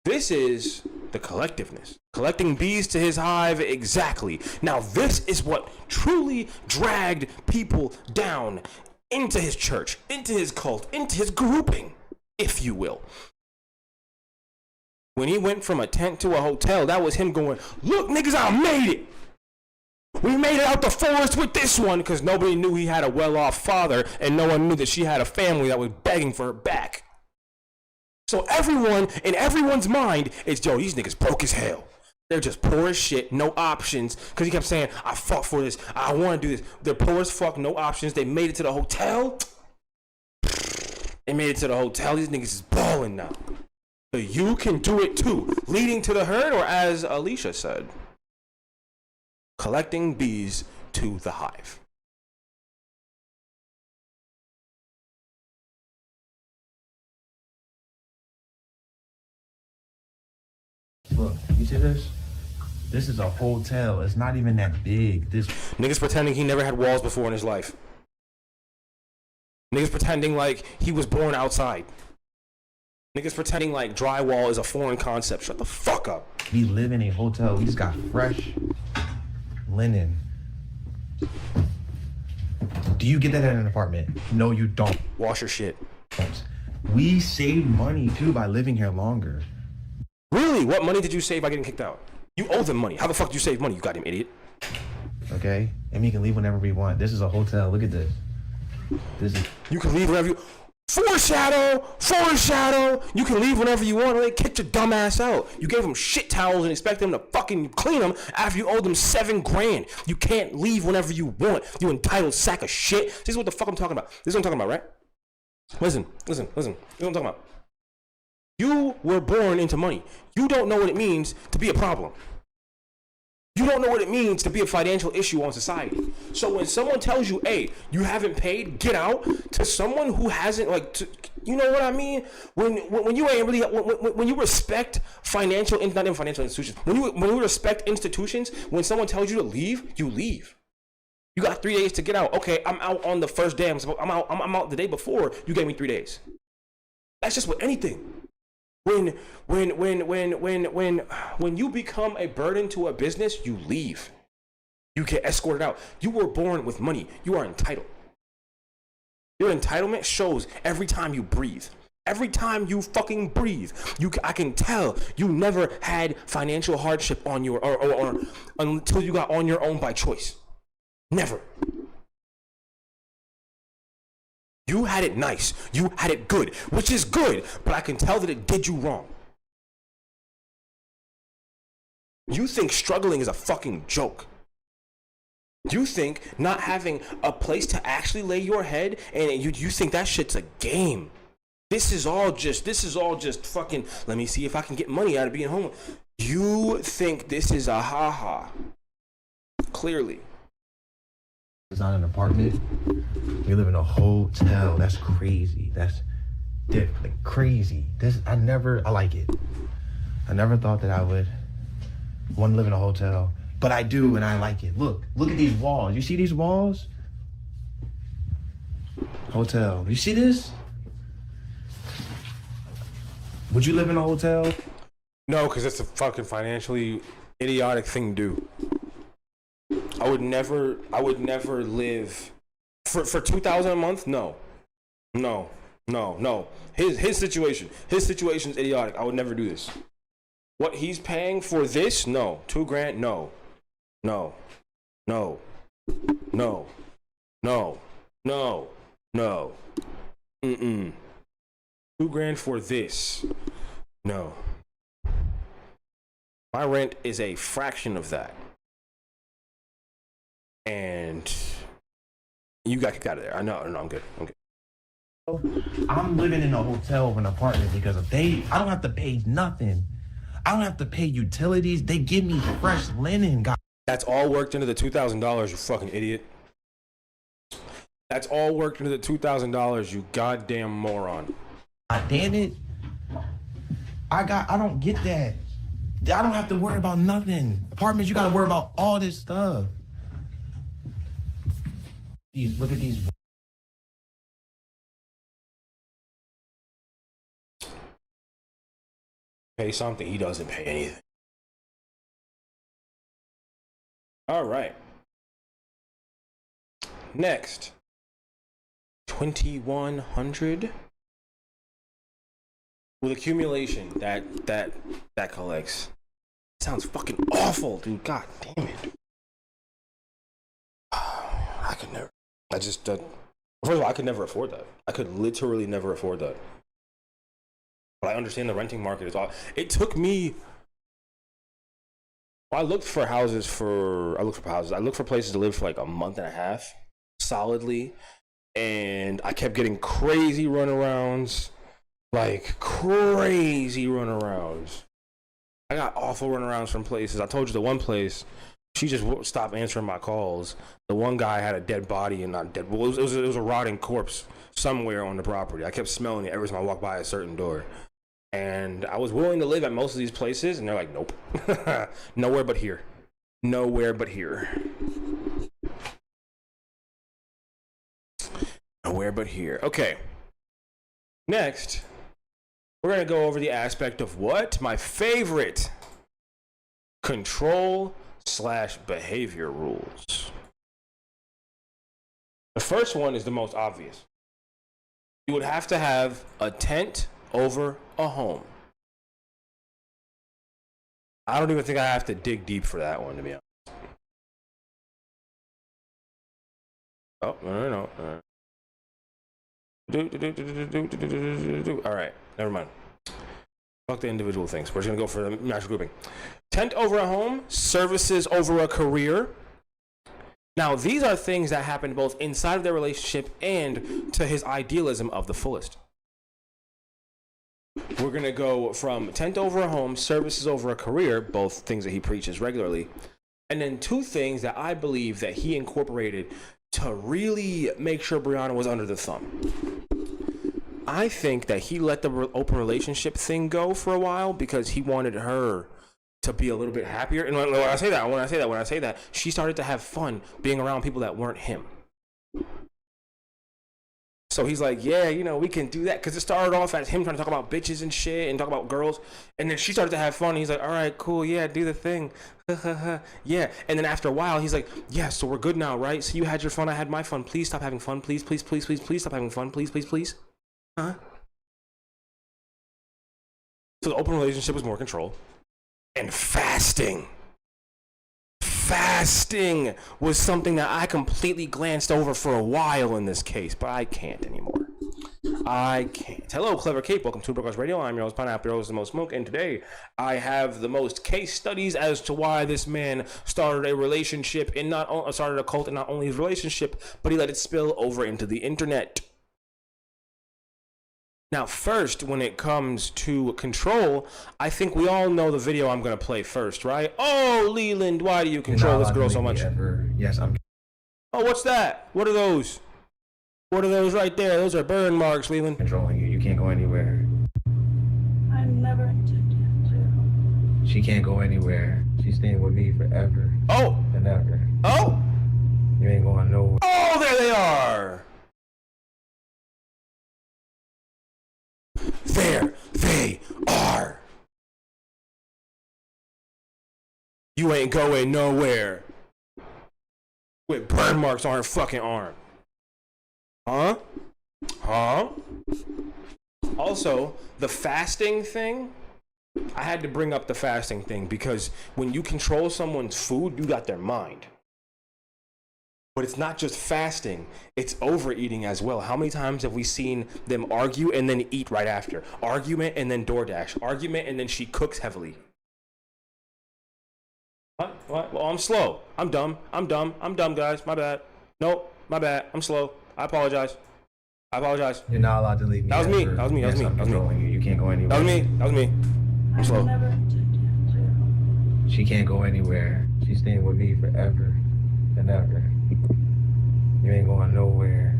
This is the collectiveness. Collecting bees to his hive, exactly. Now this is what truly dragged people down into his church, into his cult, into his grouping, if you will. When he went from a tent to a hotel, that was him going, look niggas, I made it. We made it out the forest with this one, because nobody knew he had a well-off father and no one knew that she had a family that was begging for her back. So everyone, in everyone's mind, is, yo, these niggas broke as hell. They're just poor as shit, no options. Because he kept saying, I fought for this, I want to do this. They're poor as fuck, no options. They made it to the hotel. They made it to the hotel. These niggas is balling now. So you can do it too. Leading to the herd, or as Alicia said, collecting bees to the hive. Look, you see this? This is a hotel. It's not even that big. This Niggas pretending he never had walls before in his life. Niggas pretending like he was born outside. Niggas pretending like drywall is a foreign concept. Shut the fuck up. we live in a hotel. We just got fresh linen. Do you get that at an apartment? No, you don't. Wash your shit. We save money too by living here longer. Really? What money did you save by getting kicked out? You owe them money. How the fuck do you save money, you goddamn idiot? Okay? And we can leave whenever we want. This is a hotel. Look at this. This is... You can leave whenever you... Foreshadow! You can leave whenever you want, or they kicked your dumb ass out. You gave them shit towels and expect them to fucking clean them after you owe them $7 grand. You can't leave whenever you want, you entitled sack of shit. This is what the fuck I'm talking about. This is what I'm talking about, right? Listen. This is what I'm talking about. You were born into money. You don't know what it means to be a problem. You don't know what it means to be a financial issue on society. So when someone tells you, hey, you haven't paid, get out, to someone who hasn't, you know what I mean? When you ain't really, when you respect financial, not even financial institutions, when you respect institutions, when someone tells you to leave, you leave. You got 3 days to get out. Okay, I'm out on the first day. I'm out the day before. You gave me 3 days. That's just with anything. When you become a burden to a business, you leave. You get escorted out. You were born with money. You are entitled. Your entitlement shows every time you breathe. Every time you fucking breathe, I can tell you never had financial hardship on your or until you got on your own by choice. Never. You had it nice. You had it good, which is good, but I can tell that it did you wrong. You think struggling is a fucking joke. You think not having a place to actually lay your head, and you think that shit's a game. This is all just fucking, let me see if I can get money out of being homeless. You think this is a ha-ha. Clearly. It's not an apartment. We live in a hotel. That's crazy. That's different. Crazy. I like it. I never thought that I would want to live in a hotel, but I do, and I like it. Look at these walls. You see these walls? Hotel. You see this? Would you live in a hotel? No, because it's a fucking financially idiotic thing to do. I would never live for $2,000 a month. No, No. His situation's idiotic. I would never do this. What he's paying for this? No. $2,000? No. No. No. No. No. No. No. Mm-mm. $2,000 for this? No. My rent is a fraction of that. And you got kicked out of there. I know. No, I'm good. I'm living in a hotel or an apartment because I don't have to pay nothing. I don't have to pay utilities. They give me fresh linen, guys. That's all worked into the $2,000, you fucking idiot. That's all worked into the $2,000, you goddamn moron. God damn it. I don't get that. I don't have to worry about nothing. Apartments, you gotta worry about all this stuff. Look at these. Pay something, he doesn't pay anything. All right. Next. 2,100 with accumulation that collects. Sounds fucking awful, dude. God damn it. I could never. First of all, I could never afford that. I could literally never afford that. But I understand the renting market is all. It took me. Well, I looked for places to live for like a month and a half, solidly, and I kept getting crazy runarounds, like crazy runarounds. I got awful runarounds from places. I told you the one place, she just won't stop answering my calls. The one guy had a dead body and not dead. Well, it was a rotting corpse somewhere on the property. I kept smelling it every time I walked by a certain door. And I was willing to live at most of these places, and they're like, nope. Nowhere but here. Nowhere but here. Nowhere but here. Okay. Next, we're going to go over the aspect of what? My favorite. Control/behavior rules. The first one is the most obvious. You would have to have a tent over a home. I don't even think I have to dig deep for that one, to be honest. Oh, no. All right, never mind. Fuck the individual things. We're just gonna go for the natural grouping. Tent over a home, services over a career. Now, these are things that happen both inside of their relationship and to his idealism of the fullest. We're going to go from tent over a home, services over a career, both things that he preaches regularly, and then two things that I believe that he incorporated to really make sure Brianna was under the thumb. I think that he let the open relationship thing go for a while because he wanted her to be a little bit happier. And when I say that, she started to have fun being around people that weren't him. So he's like, yeah, we can do that. Because it started off as him trying to talk about bitches and shit and talk about girls. And then she started to have fun. And he's like, all right, cool. Yeah, do the thing. Yeah. And then after a while, he's like, yeah, so we're good now, right? So you had your fun. I had my fun. Please stop having fun. Please stop having fun. Please. Huh? So the open relationship was more control. And fasting. Fasting was something that I completely glanced over for a while in this case, but I can't anymore. I can't. Hello, Clever Cape. Welcome to Broadcast Radio. I'm your host, Pineapple Rose, the most smoke, and today I have the most case studies as to why this man started a relationship and started a cult in not only his relationship, but he let it spill over into the internet. Now, first, when it comes to control, I think we all know the video I'm going to play first, right? Oh, Leland, why do you control this girl so much? Yes, I'm. Oh, what's that? What are those? What are those right there? Those are burn marks, Leland. Controlling you. You can't go anywhere. I never intended to. She can't go anywhere. She's staying with me forever. Oh! And ever. Oh! You ain't going nowhere. Oh, there they are! There they are. You ain't going nowhere. With burn marks on her fucking arm. Huh? Also, the fasting thing, I had to bring up the fasting thing because when you control someone's food, you got their mind. But it's not just fasting, it's overeating as well. How many times have we seen them argue and then eat right after? Argument and then DoorDash. Argument and then she cooks heavily. What? Well, I'm slow. I'm dumb, guys. My bad. Nope, my bad. I'm slow. I apologize. You're not allowed to leave me. That was me. ever. That was me. Yes, I'm controlling you. You can't go anywhere. That was me. I'm slow. She can't go anywhere. She's staying with me forever and ever. You ain't going nowhere.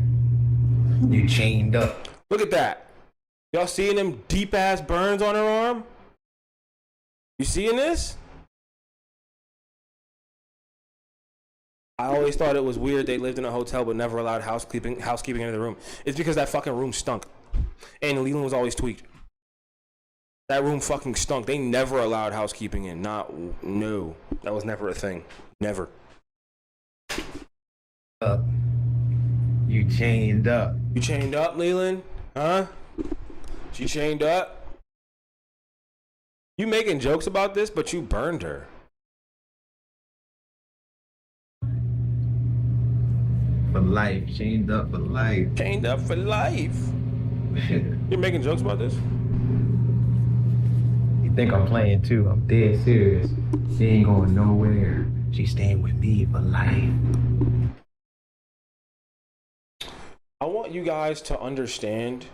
You chained up. Look at that. Y'all seeing them deep ass burns on her arm? You seeing this? I always thought it was weird they lived in a hotel but never allowed housekeeping into the room. It's because that fucking room stunk. And Leland was always tweaked. That room fucking stunk. They never allowed housekeeping in. No. That was never a thing. Never. You chained up. You chained up, Leland? Huh? She chained up? You making jokes about this, but you burned her. For life. Chained up for life. Chained up for life. You're making jokes about this? You think I'm playing too? I'm dead serious. She ain't going nowhere. She's staying with me for life. I want you guys to understand,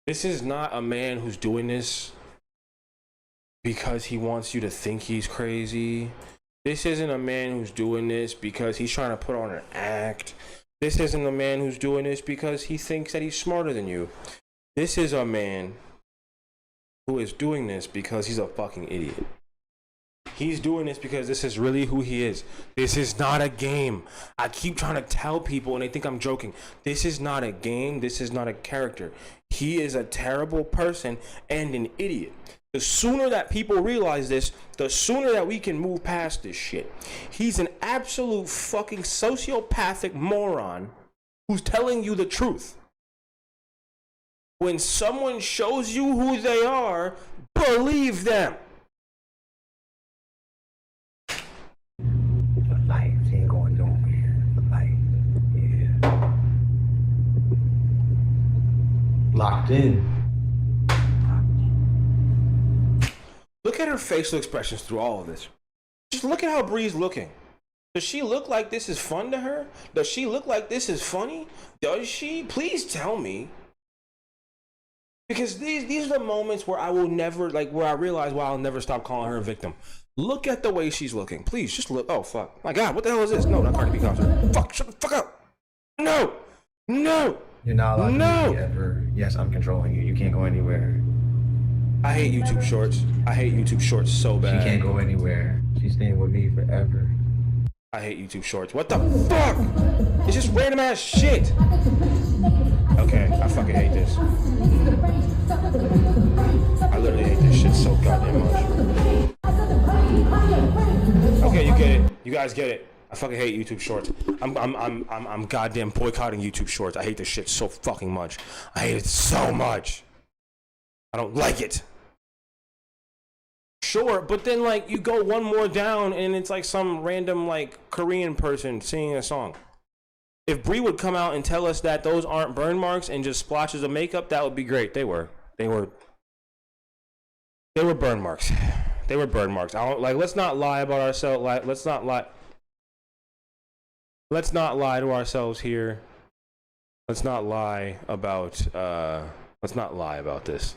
this is not a man who's doing this because he wants you to think he's crazy. This isn't a man who's doing this because he's trying to put on an act. This isn't a man who's doing this because he thinks that he's smarter than you. This is a man who is doing this because he's a fucking idiot. He's doing this because this is really who he is. This is not a game. I keep trying to tell people and they think I'm joking. This is not a game. This is not a character. He is a terrible person and an idiot. The sooner that people realize this, the sooner that we can move past this shit. He's an absolute fucking sociopathic moron who's telling you the truth. When someone shows you who they are, believe them. For life. She ain't going nowhere. For life. Yeah. Locked in. Look at her facial expressions through all of this. Just look at how Bree's looking. Does she look like this is fun to her? Does she look like this is funny? Does she? Please tell me. Because these are the moments where I will never, where I realize why I'll never stop calling her a victim. Look at the way she's looking. Please, just look. Oh, fuck. My God, what the hell is this? No, not Cardi B concert. Fuck, shut the fuck up. No. You're not allowed to leave me ever. Yes, I'm controlling you. You can't go anywhere. I hate YouTube Shorts. I hate YouTube Shorts so bad. She can't go anywhere. She's staying with me forever. I hate YouTube Shorts. What the fuck? It's just random ass shit. Okay, I fucking hate this. I literally hate this shit so goddamn much. Okay, you get it. You guys get it. I fucking hate YouTube Shorts. I'm goddamn boycotting YouTube Shorts. I hate this shit so fucking much. I hate it so much. I don't like it. Sure, but then you go one more down and it's like some random Korean person singing a song. If Bree would come out and tell us that those aren't burn marks and just splotches of makeup, that would be great. They were burn marks. They were burn marks. I don't let's not lie about ourselves. Let's not lie to ourselves here. Let's not lie about this.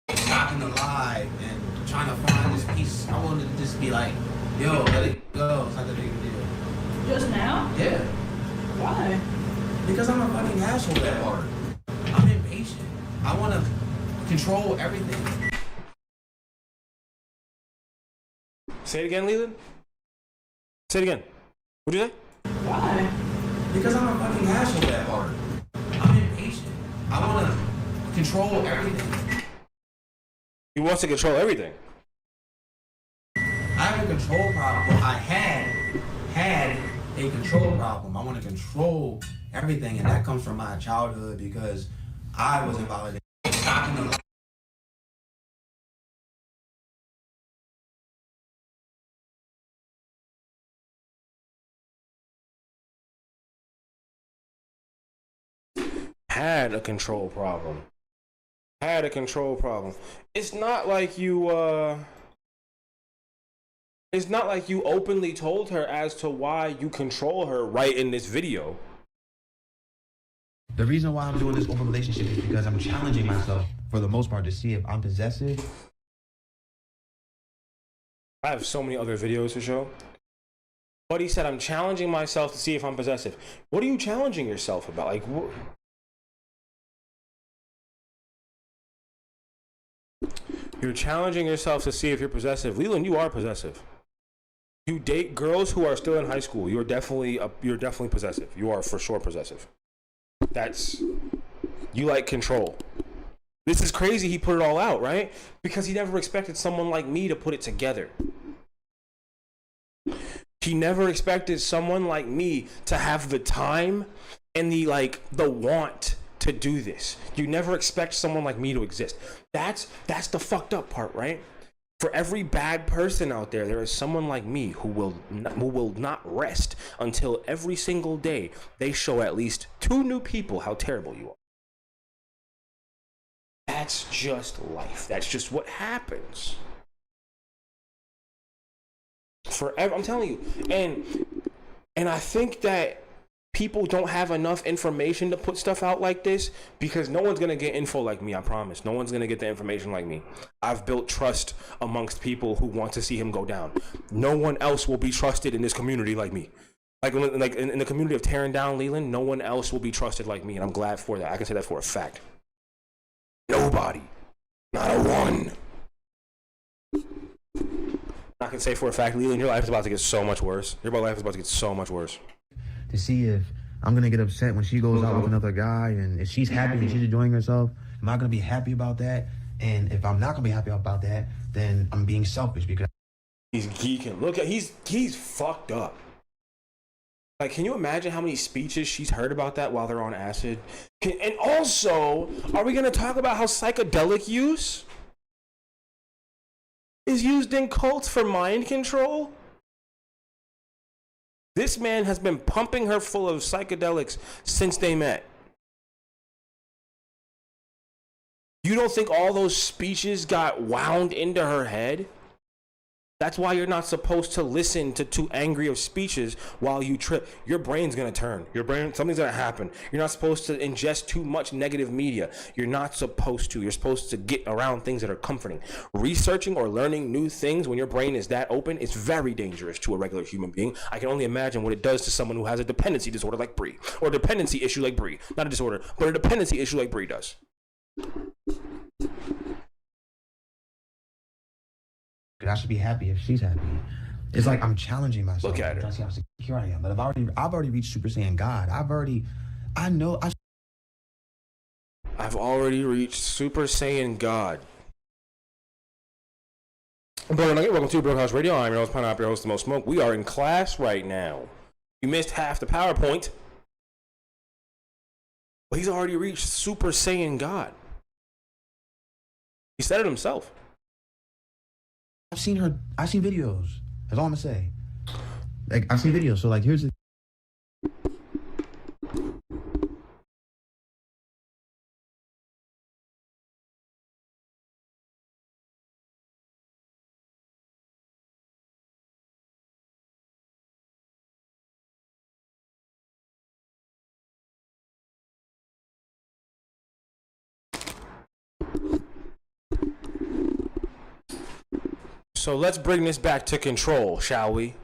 Talking alive and trying to find this piece. I wanted to just be like, yo, let it go. It's not that big a deal. Just now? Yeah. Why? Because I'm a fucking asshole that hard. I'm impatient. I want to control everything. Say it again, Leland. Say it again. What'd you say? Why? Because I'm a fucking asshole that hard. I'm impatient. I want to control everything. He wants to control everything. I have a control problem. Well, I had a control problem. I want to control everything, and that comes from my childhood because I was invalidated. Had a control problem. Had a control problem. It's not like you it's not like you openly told her as to why you control her right in this video. The reason why I'm doing this open relationship is because I'm challenging myself for the most part to see if I'm possessive. I have so many other videos to show. But he said, I'm challenging myself to see if I'm possessive. What are you challenging yourself about? Like, you're challenging yourself to see if you're possessive. Leland, you are possessive. You date girls who are still in high school. You're definitely possessive. You are for sure possessive. You like control. This is crazy. He put it all out, right? Because he never expected someone like me to put it together. He never expected someone like me to have the time and the want to do this. You never expect someone like me to exist. That's the fucked up part, right? For every bad person out there, there is someone like me who will not rest until every single day they show at least 2 new people how terrible you are. That's just life. That's just what happens. Forever, I'm telling you. And I think that people don't have enough information to put stuff out like this because no one's gonna get info like me. I promise. No one's gonna get the information like me. I've built trust amongst people who want to see him go down. No one else will be trusted in this community like me. Like in the community of tearing down Leland, no one else will be trusted like me, and I'm glad for that. I can say that for a fact. Nobody, not a one. I can say for a fact, Leland, your life is about to get so much worse. Your life is about to get so much worse. To see if I'm going to get upset when she goes out with another guy, and if she's happy and she's enjoying herself, am I going to be happy about that? And if I'm not going to be happy about that, then I'm being selfish because he's geeking. Look at he's fucked up. Like, can you imagine how many speeches she's heard about that while they're on acid? And also, are we going to talk about how psychedelic use is used in cults for mind control? This man has been pumping her full of psychedelics since they met. You don't think all those speeches got wound into her head? That's why you're not supposed to listen to too angry of speeches while you trip. Your brain's gonna turn. Something's gonna happen. You're not supposed to ingest too much negative media. You're not supposed to. You're supposed to get around things that are comforting. Researching or learning new things when your brain is that open is very dangerous to a regular human being. I can only imagine what it does to someone who has a dependency disorder like Bree, or a dependency issue like Bree. Not a disorder, but a dependency issue like Bree does. I should be happy if she's happy. It's like I'm challenging myself. Look at her. I'm trying to see how secure I am. But I've already reached Super Saiyan God. I've already reached Super Saiyan God. Welcome to Broke House Radio. I'm your host, Pineapple, your host, The Most Smoke. We are in class right now. You missed half the PowerPoint. But he's already reached Super Saiyan God. He said it himself. I've seen videos. That's all I'm gonna say. Like, I've seen videos. So, like, here's the. So let's bring this back to control, shall we?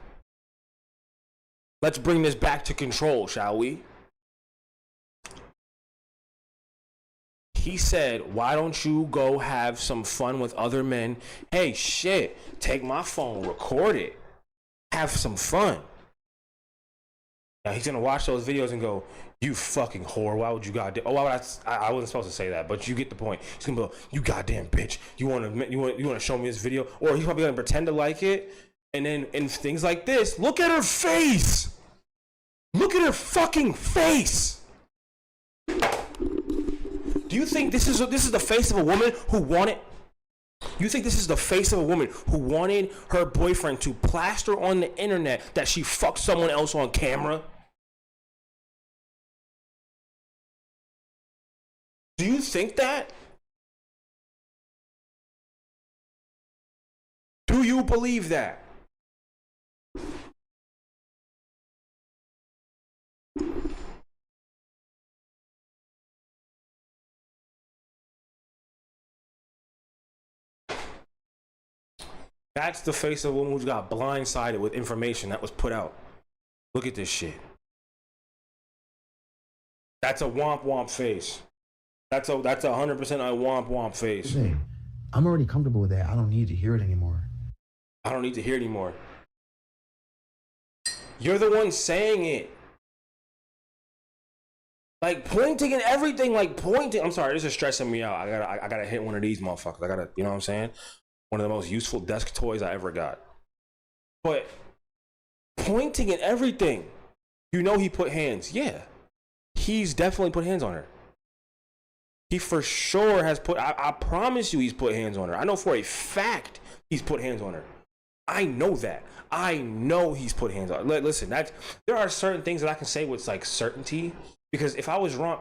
Let's bring this back to control, shall we? He said, why don't you go have some fun with other men? Hey, shit, take my phone, record it. Have some fun. Now he's going to watch those videos and go, you fucking whore, why would you goddamn... Oh, I wasn't supposed to say that, but you get the point. He's going to go, you goddamn bitch. You want to show me this video? Or he's probably going to pretend to like it. And then in things like this, look at her face. Look at her fucking face. Do you think this is the face of a woman who wanted? You think this is the face of a woman who wanted her boyfriend to plaster on the internet that she fucked someone else on camera? Do you think that? Do you believe that? That's the face of a woman who got blindsided with information that was put out. Look at this shit. That's a womp womp face. That's a 100% a womp womp face. Hey, I'm already comfortable with that. I don't need to hear it anymore. I don't need to hear it anymore. You're the one saying it. Like pointing and everything, like pointing. I'm sorry, this is stressing me out. I gotta hit one of these motherfuckers. I gotta, you know what I'm saying? One of the most useful desk toys I ever got. But pointing and everything. You know he put hands. Yeah. He's definitely put hands on her. He for sure has put, I promise you he's put hands on her. I know for a fact he's put hands on her. I know that. I know he's put hands on her. Listen, there are certain things that I can say with like certainty. Because if I was wrong,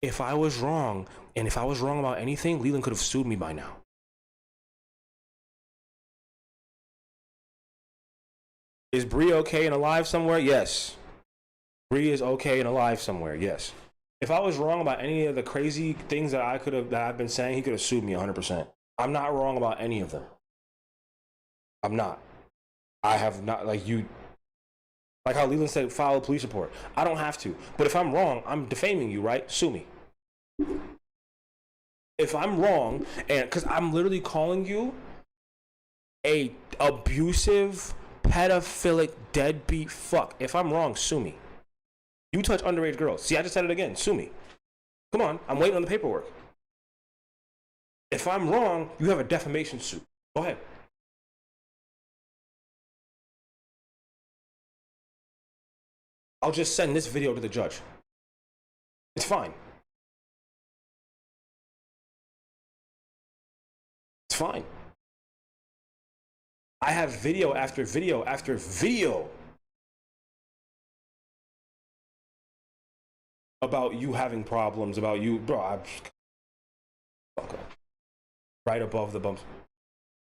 and if I was wrong about anything, Leland could have sued me by now. Is Bree okay and alive somewhere? Yes. Bree is okay and alive somewhere. Yes. If I was wrong about any of the crazy things that I've been saying, he could have sued me 100%. I'm not wrong about any of them. I'm not. I have not, like how Leland said, file a police report. I don't have to. But if I'm wrong, I'm defaming you, right? Sue me. If I'm wrong, and because I'm literally calling you a abusive, pedophilic, deadbeat fuck. If I'm wrong, sue me. You touch underage girls. See, I just said it again. Sue me. Come on. I'm waiting on the paperwork. If I'm wrong, you have a defamation suit. Go ahead. I'll just send this video to the judge. It's fine. It's fine. I have video after video after video about you having problems, about you, bro. Okay. Right above the bumps.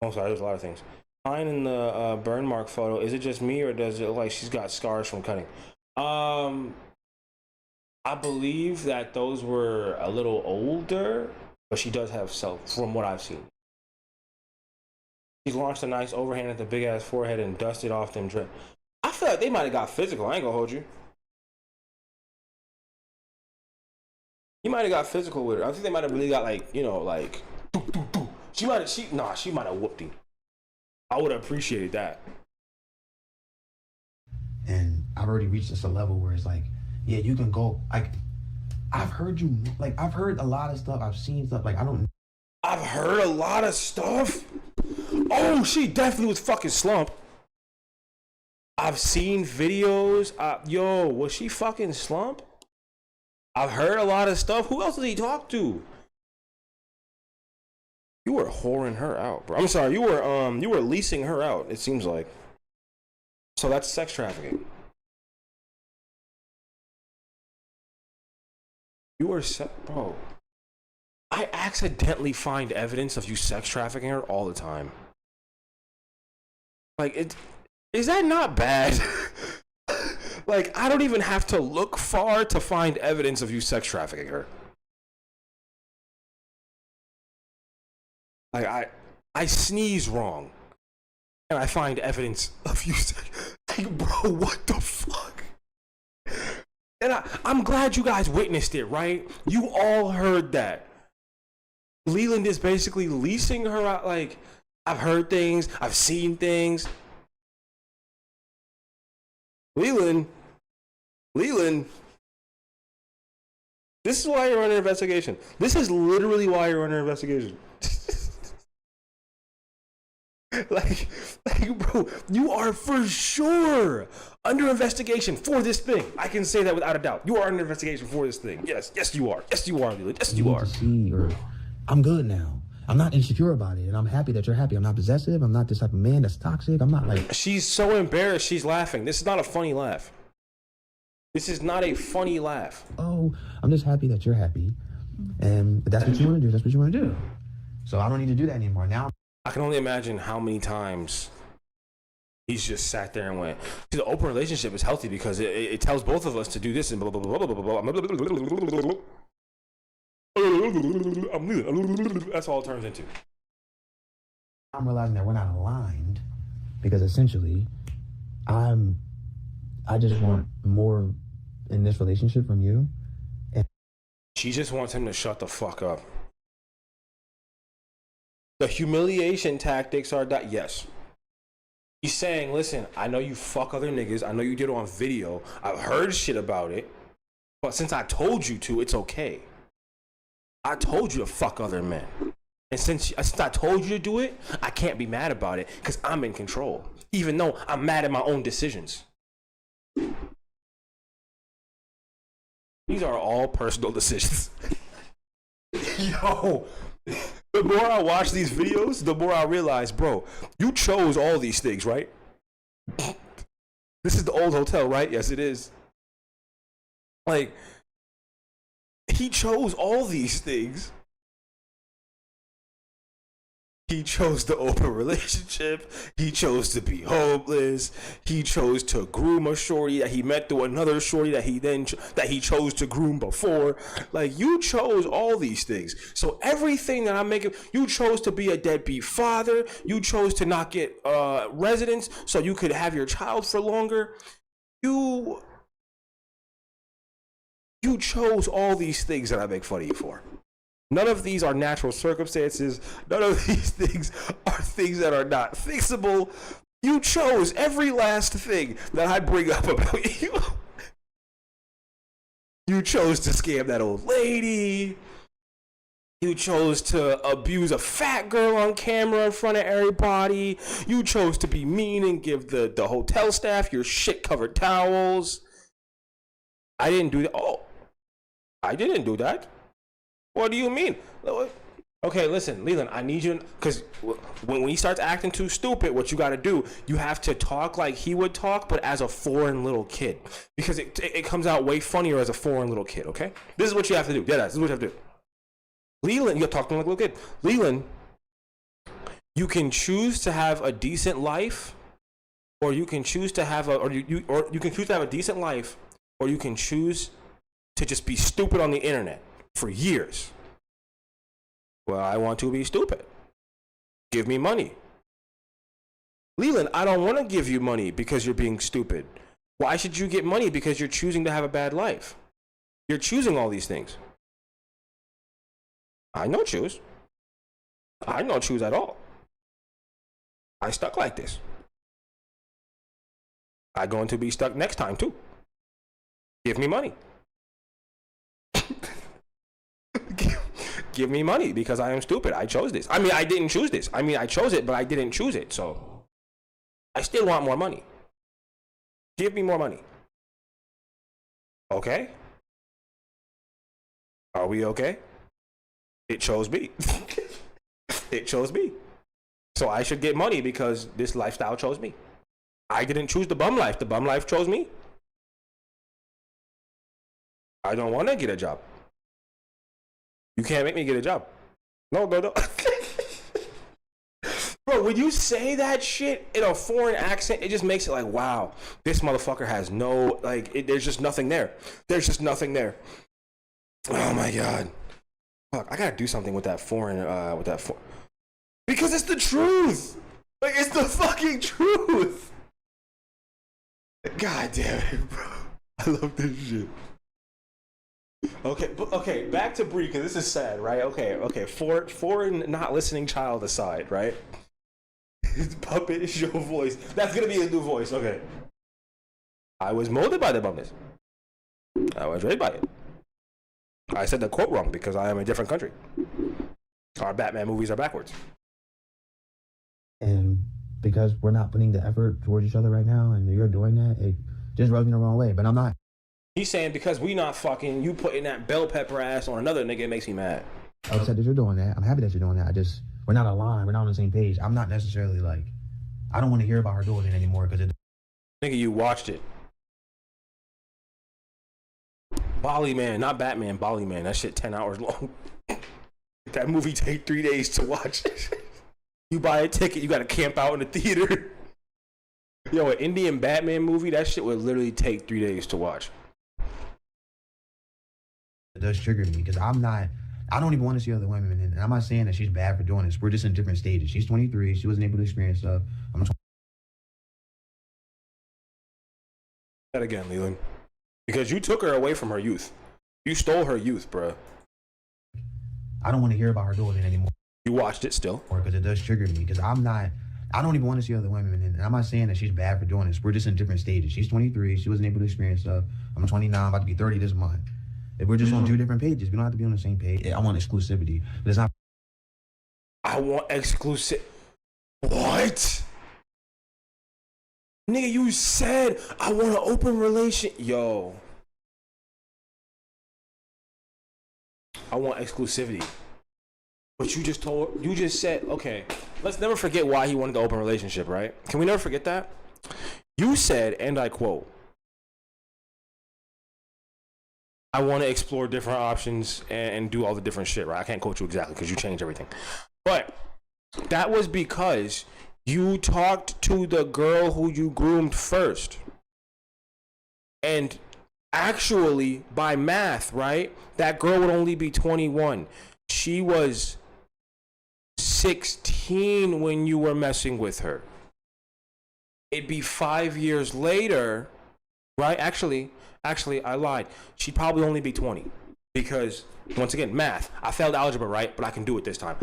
Oh, sorry, there's a lot of things. Mine in the burn mark photo, is it just me or does it look like she's got scars from cutting? I believe that those were a little older, but she does have from what I've seen. She launched a nice overhand at the big ass forehead and dusted off them drip. I feel like they might have got physical. I ain't gonna hold you. He might have got physical with her. I think they might have really got like, you know, like she might have whooped him. I would have appreciated that. And I've already reached this a level where it's like, yeah, you can go. Like, I've heard a lot of stuff. I've seen stuff. Like, I've heard a lot of stuff. Oh, she definitely was fucking slump. I've seen videos. Yo, was she fucking slump? I've heard a lot of stuff. Who else did he talk to? You were whoring her out, bro. I'm sorry. You were leasing her out. It seems like. So that's sex trafficking. You were bro. I accidentally find evidence of you sex trafficking her all the time. Like, is that not bad? Like, I don't even have to look far to find evidence of you sex trafficking her. Like, I sneeze wrong, and I find evidence of you. Like, bro, what the fuck? And I'm glad you guys witnessed it, right? You all heard that. Leland is basically leasing her out. Like, I've heard things. I've seen things. Leland. This is why you're under investigation. This is literally why you're under investigation. like, bro, you are for sure under investigation for this thing. I can say that without a doubt. You are under investigation for this thing. Yes, you are. Yes, you are, Leland. Yes, you are. To see, or I'm good now. I'm not insecure about it, and I'm happy that you're happy. I'm not possessive. I'm not this type of man that's toxic. I'm not like... She's so embarrassed, she's laughing. This is not a funny laugh. This is not a funny laugh. Oh, I'm just happy that you're happy. And if that's what you want to do, that's what you want to do. So I don't need to do that anymore. Now, I can only imagine how many times he's just sat there and went, see, the open relationship is healthy because it tells both of us to do this and blah, blah, blah, blah, blah, blah. That's all it turns into. I'm realizing that we're not aligned because essentially I just want more in this relationship from you. And she just wants him to shut the fuck up. The humiliation tactics are that, yes. He's saying, listen, I know you fuck other niggas. I know you did it on video. I've heard shit about it. But since I told you to, it's okay. I told you to fuck other men. And since I told you to do it, I can't be mad about it because I'm in control. Even though I'm mad at my own decisions. These are all personal decisions. Yo, the more I watch these videos, the more I realize, bro, you chose all these things, right? This is the old hotel, right? Yes, it is. Like, he chose all these things. He chose the open relationship. He chose to be homeless. He chose to groom a shorty that he met through another shorty that he chose to groom before. Like, you chose all these things. So everything that I'm making, you chose to be a deadbeat father. You chose to not get residence so you could have your child for longer. You chose all these things that I make fun of you for. None of these are natural circumstances. None of these things are things that are not fixable. You chose every last thing that I bring up about you. You chose to scam that old lady. You chose to abuse a fat girl on camera in front of everybody. You chose to be mean and give the hotel staff your shit-covered towels. I didn't do that. Oh, I didn't do that. What do you mean? Okay, listen, Leland, I need you, because when he starts acting too stupid, what you got to do, you have to talk like he would talk, but as a foreign little kid. Because it comes out way funnier as a foreign little kid, okay? This is what you have to do. Yeah, this is what you have to do. Leland, you talk to him like a little kid. Leland, you can choose to have a decent life, or you can choose to have you can choose to have a decent life, or you can choose to just be stupid on the internet for years. Well, I want to be stupid. Give me money. Leland, I don't want to give you money because you're being stupid. Why should you get money? Because you're choosing to have a bad life. You're choosing all these things. I don't choose. I don't choose at all. I stuck like this. I'm going to be stuck next time too. Give me money. Give me money because I am stupid. I chose this. I mean, I didn't choose this. I mean, I chose it, but I didn't choose it. So I still want more money. Give me more money. Okay? Are we okay? It chose me. It chose me. So I should get money because this lifestyle chose me. I didn't choose the bum life. The bum life chose me. I don't want to get a job. You can't make me get a job. No. Bro, when you say that shit in a foreign accent, it just makes it like, wow, this motherfucker has no, like, there's just nothing there. There's just nothing there. Oh my God. Fuck, I gotta do something with that foreign, because it's the truth. Like, it's the fucking truth. God damn it, bro. I love this shit. Okay, back to Bree, because this is sad, right? Okay, foreign not listening child aside, right? Puppet is your voice. That's gonna be a new voice, okay. I was molded by the bumness. I was raised by it. I said the quote wrong because I am in a different country. Our Batman movies are backwards. And because we're not putting the effort towards each other right now, and you're doing that, it just rubs me the wrong way. But I'm not. He's saying because we not fucking, you putting that bell pepper ass on another nigga, it makes me mad. I'm upset that you're doing that. I'm happy that you're doing that. We're not aligned. We're not on the same page. I'm not necessarily like, I don't want to hear about her doing it anymore because it. Nigga, you watched it. Bali Man, not Batman, Bali Man. That shit 10 hours long. That movie take 3 days to watch. You buy a ticket, you gotta camp out in the theater. Yo, an Indian Batman movie, that shit would literally take 3 days to watch. It does trigger me because I don't even want to see other women. And I'm not saying that she's bad for doing this. We're just in different stages. She's 23. She wasn't able to experience stuff. I'm 20. That again, Leland. Because you took her away from her youth. You stole her youth, bruh. I don't want to hear about her doing it anymore. You watched it still? Because it does trigger me because I don't even want to see other women. And I'm not saying that she's bad for doing this. We're just in different stages. She's 23. She wasn't able to experience stuff. I'm 29, about to be 30 this month. If we're just on two different pages, we don't have to be on the same page. I want exclusivity, but it's not. I want exclusive. What? Nigga, you said I want an open relation. Yo. I want exclusivity. But you just said, okay, let's never forget why he wanted the open relationship, right? Can we never forget that? You said, and I quote, I want to explore different options and do all the different shit, right? I can't quote you exactly because you changed everything. But that was because you talked to the girl who you groomed first. And actually, by math, right? That girl would only be 21. She was 16 when you were messing with her. It'd be 5 years later, right? Actually, I lied. She'd probably only be 20. Because, once again, math. I failed algebra, right? But I can do it this time.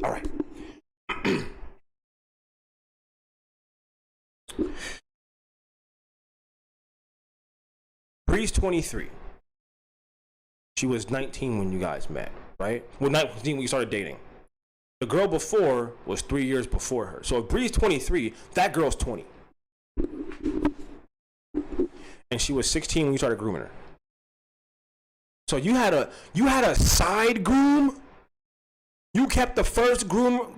All right. Bree's 23. She was 19 when you guys met, right? Well, 19 when you started dating. The girl before was 3 years before her. So if Bree's 23, that girl's 20. And she was 16 when you started grooming her. So you had a side groom? You kept the first groom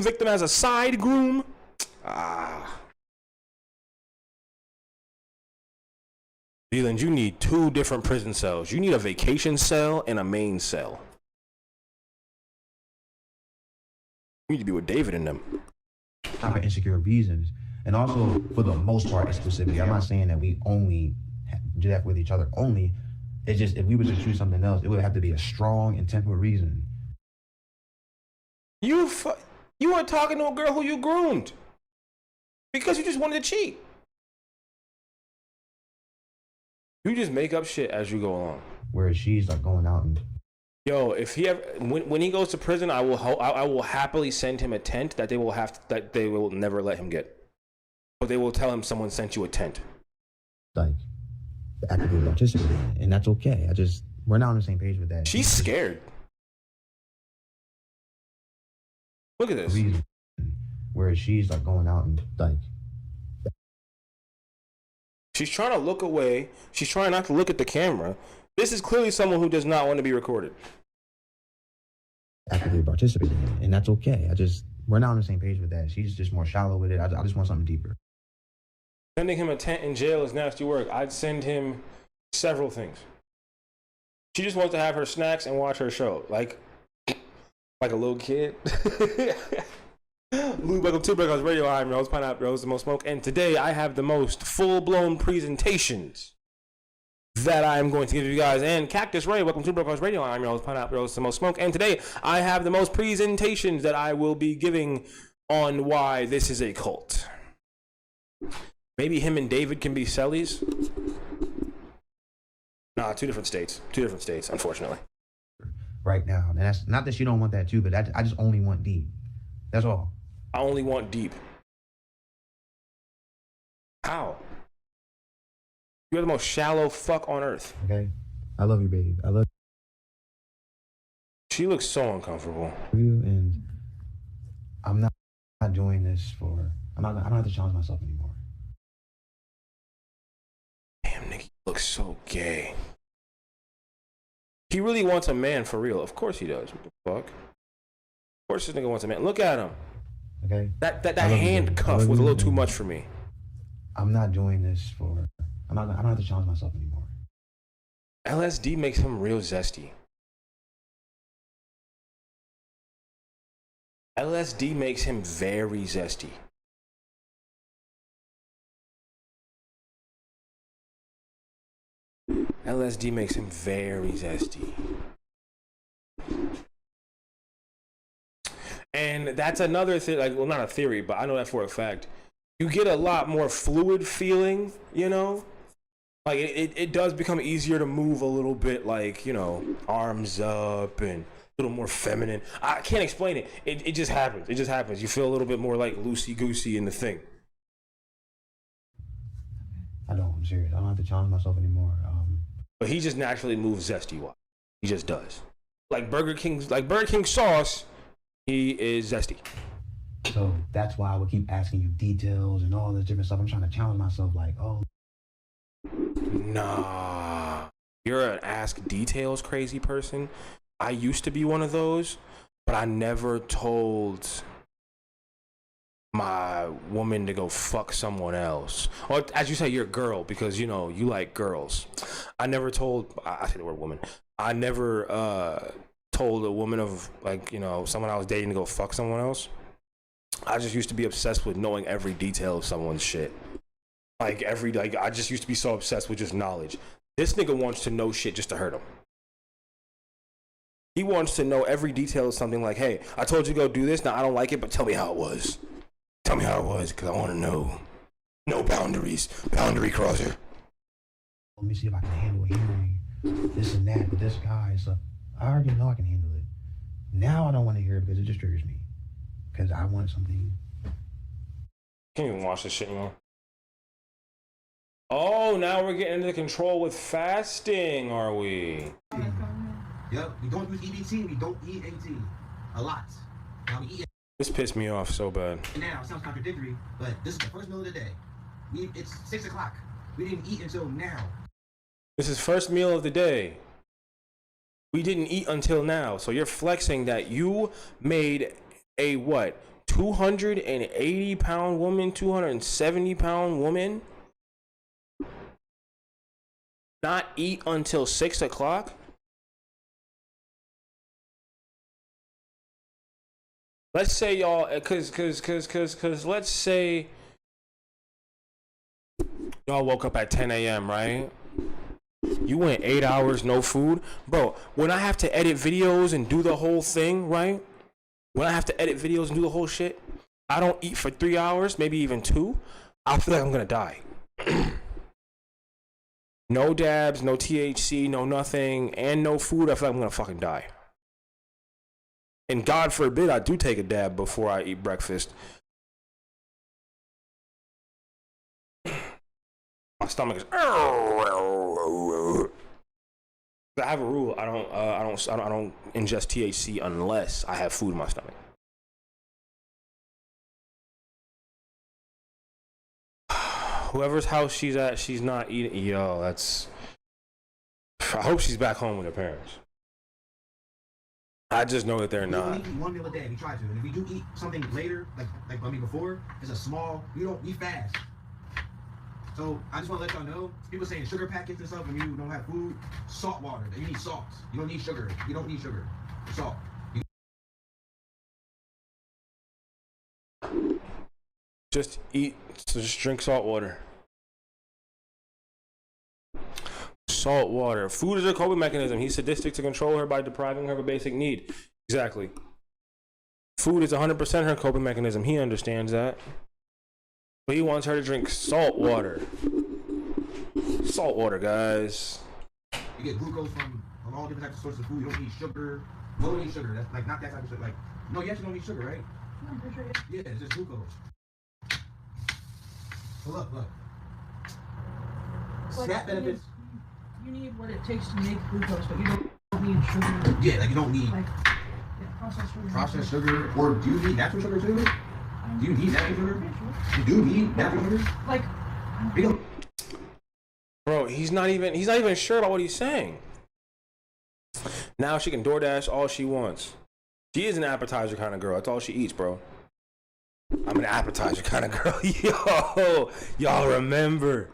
victim as a side groom? Leland, you need 2 different prison cells. You need a vacation cell and a main cell. You need to be with David in them. Not for insecure reasons. And also, for the most part, exclusivity. I'm not saying that we only do that with each other only. It's just, if we were to choose something else, it would have to be a strong and temporary reason. You were talking to a girl who you groomed. Because you just wanted to cheat. You just make up shit as you go along. Whereas she's like going out and. Yo, if he ever when he goes to prison, I will happily send him a tent that they will never let him get. But they will tell him someone sent you a tent. Like, actively participating in it, and that's okay. We're not on the same page with that. She's scared. Look at this. Whereas she's like going out and like. She's trying to look away. She's trying not to look at the camera. This is clearly someone who does not want to be recorded. Actively participating in it, and that's okay. We're not on the same page with that. She's just more shallow with it. I just want something deeper. Sending him a tent in jail is nasty work. I'd send him several things. She just wants to have her snacks and watch her show. Like a little kid. Welcome to Breakhouse Radio. I'm your host, Pineapple Rose, the most smoke. And today I have the most full-blown presentations that I'm going to give you guys. And Cactus Ray, welcome to Breakhouse Radio. I'm your host, Pineapple Rose, the most smoke. And today I have the most presentations that I will be giving on why this is a cult. Maybe him and David can be cellies. Nah, two different states, unfortunately. Right now. And that's not that you don't want that too, but I just only want deep. That's all. I only want deep. How? You're the most shallow fuck on earth. Okay? I love you, babe. I love She looks so uncomfortable. you, and I'm not doing this. this for. I don't have to challenge myself anymore. Damn, Nick, he looks so gay. He really wants a man for real. Of course he does. What the fuck? Of course this nigga wants a man. Look at him. Okay. That handcuff was a little too much for me. I'm not doing this for. I don't have to challenge myself anymore. LSD makes him real zesty. LSD makes him very zesty. LSD makes him very zesty. And that's another thing, like, well, not a theory, but I know that for a fact. You get a lot more fluid feeling, you know? Like, it does become easier to move a little bit, like, you know, arms up and a little more feminine. I can't explain it. It just happens. It just happens. You feel a little bit more, like, loosey-goosey in the thing. I don't. I'm serious. I don't have to challenge myself anymore. But he just naturally moves zesty-wise. He just does. Like Burger King sauce, he is zesty. So that's why I would keep asking you details and all this different stuff. I'm trying to challenge myself, like, oh. Nah. You're an ask details crazy person. I used to be one of those, but I never told my woman to go fuck someone else. Or as you say, you're a girl because, you know, you like girls. I never told, I say the word woman. I never told a woman of, like, you know, someone I was dating to go fuck someone else. I just used to be obsessed with knowing every detail of someone's shit. Like I just used to be so obsessed with just knowledge. This nigga wants to know shit just to hurt him. He wants to know every detail of something, like, hey, I told you to go do this. Now I don't like it, but tell me how it was. Tell me how it was, because I want to know. No boundaries. Boundary crosser. Let me see if I can handle hearing this and that with this guy. So I already know I can handle it. Now I don't want to hear it because it just triggers me. Because I want something. Can't even watch this shit anymore. Oh, now we're getting into control with fasting, are we? Yep, we don't use EBT, we don't eat AT. A lot. Now we eat. This pissed me off so bad. Now, it sounds contradictory, but this is the first meal of the day. It's 6 o'clock. We didn't eat until now. This is first meal of the day. We didn't eat until now. So you're flexing that you made a what? 280-pound woman, 270-pound woman not eat until 6 o'clock? Let's say y'all, cause let's say y'all woke up at 10 a.m., right? You went 8 hours, no food. Bro, when I have to edit videos and do the whole thing, right? When I have to edit videos and do the whole shit, I don't eat for 3 hours, maybe even 2. I feel like I'm gonna die. No dabs, no THC, no nothing, and no food. I feel like I'm gonna fucking die. And God forbid I do take a dab before I eat breakfast. My stomach is. I have a rule. I don't ingest THC unless I have food in my stomach. Whoever's house she's at, she's not eating. Yo, that's. I hope she's back home with her parents. I just know that they're not. We eat 1 meal a day. We try to, and if we do eat something later, before, it's a small. We fast. So I just want to let y'all know, people saying sugar packets and stuff when you don't have food, salt water. You need salt. You don't need sugar. You don't need sugar. Salt. Just eat. So just drink salt water. Salt water. Food is a coping mechanism. He's sadistic to control her by depriving her of a basic need. Exactly. Food is 100% her coping mechanism. He understands that. But he wants her to drink salt water. Salt water, guys. You get glucose from all different types of sources of food. You don't need sugar. You don't need sugar. That's like not that type of sugar. Like, no, you actually don't need sugar, right? I'm pretty sure. Yeah, it's just glucose. So look. SNAP benefits. You need what it takes to make glucose, but you don't need sugar. Yeah, like you don't need Like, processed sugar. processed sugar. Or do you need natural sugar too? Do you need natural sugar? You do need natural sugar? Like, Bro, he's not even sure about what he's saying. Now she can DoorDash all she wants. She is an appetizer kind of girl. That's all she eats, bro. I'm an appetizer kind of girl. Yo, y'all remember.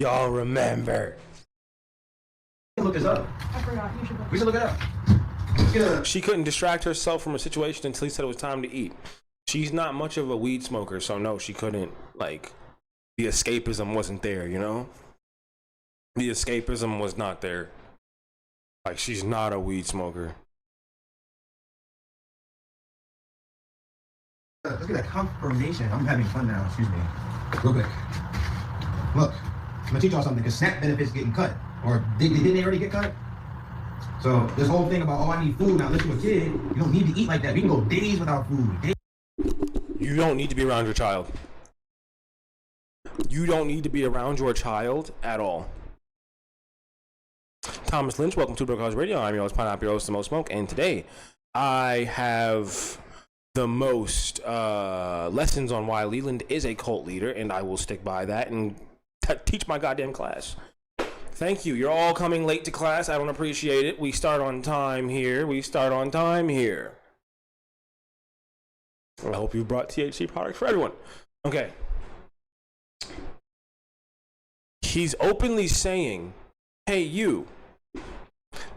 Y'all remember. Look this up. I forgot. You should look. We should look it up. She couldn't distract herself from a situation until he said it was time to eat. She's not much of a weed smoker, so no, she couldn't, like, the escapism wasn't there, you know? The escapism was not there. Like, she's not a weed smoker. Let's get a confirmation. I'm having fun now, excuse me. Real quick. Look, I'm gonna teach y'all something, because SNAP benefits getting cut. Or didn't they already get cut? So this whole thing about, oh, I need food, now listen to a kid, you don't need to eat like that. We can go days without food. You don't need to be around your child. You don't need to be around your child at all. Thomas Lynch, welcome to Broadcast Radio. I'm your host, Pineapple, your host, the most smoke, and today I have the most lessons on why Leland is a cult leader, and I will stick by that and teach my goddamn class. Thank you. You're all coming late to class. I don't appreciate it. We start on time here. I hope you brought THC products for everyone. Okay. He's openly saying, hey, you,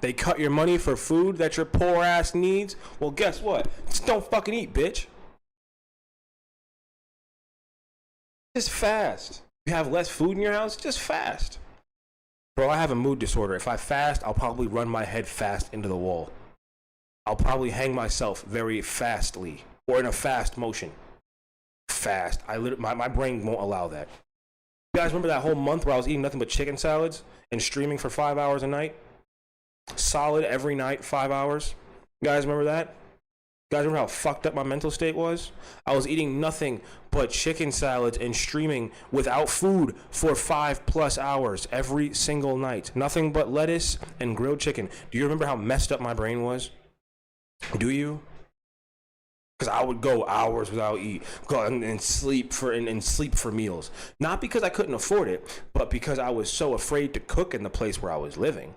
they cut your money for food that your poor ass needs? Well, guess what? Just don't fucking eat, bitch. Just fast. You have less food in your house? Just fast. Bro, I have a mood disorder. If I fast, I'll probably run my head fast into the wall. I'll probably hang myself very fastly. Or in a fast motion. Fast. My brain won't allow that. You guys remember that whole month where I was eating nothing but chicken salads and streaming for 5 hours a night? Solid every night, 5 hours. You guys remember that? You guys remember how fucked up my mental state was? I was eating nothing but chicken salads and streaming without food for 5+ hours every single night. Nothing but lettuce and grilled chicken. Do you remember how messed up my brain was? Do you? Because I would go hours without eat, go and sleep for meals. Not because I couldn't afford it, but because I was so afraid to cook in the place where I was living.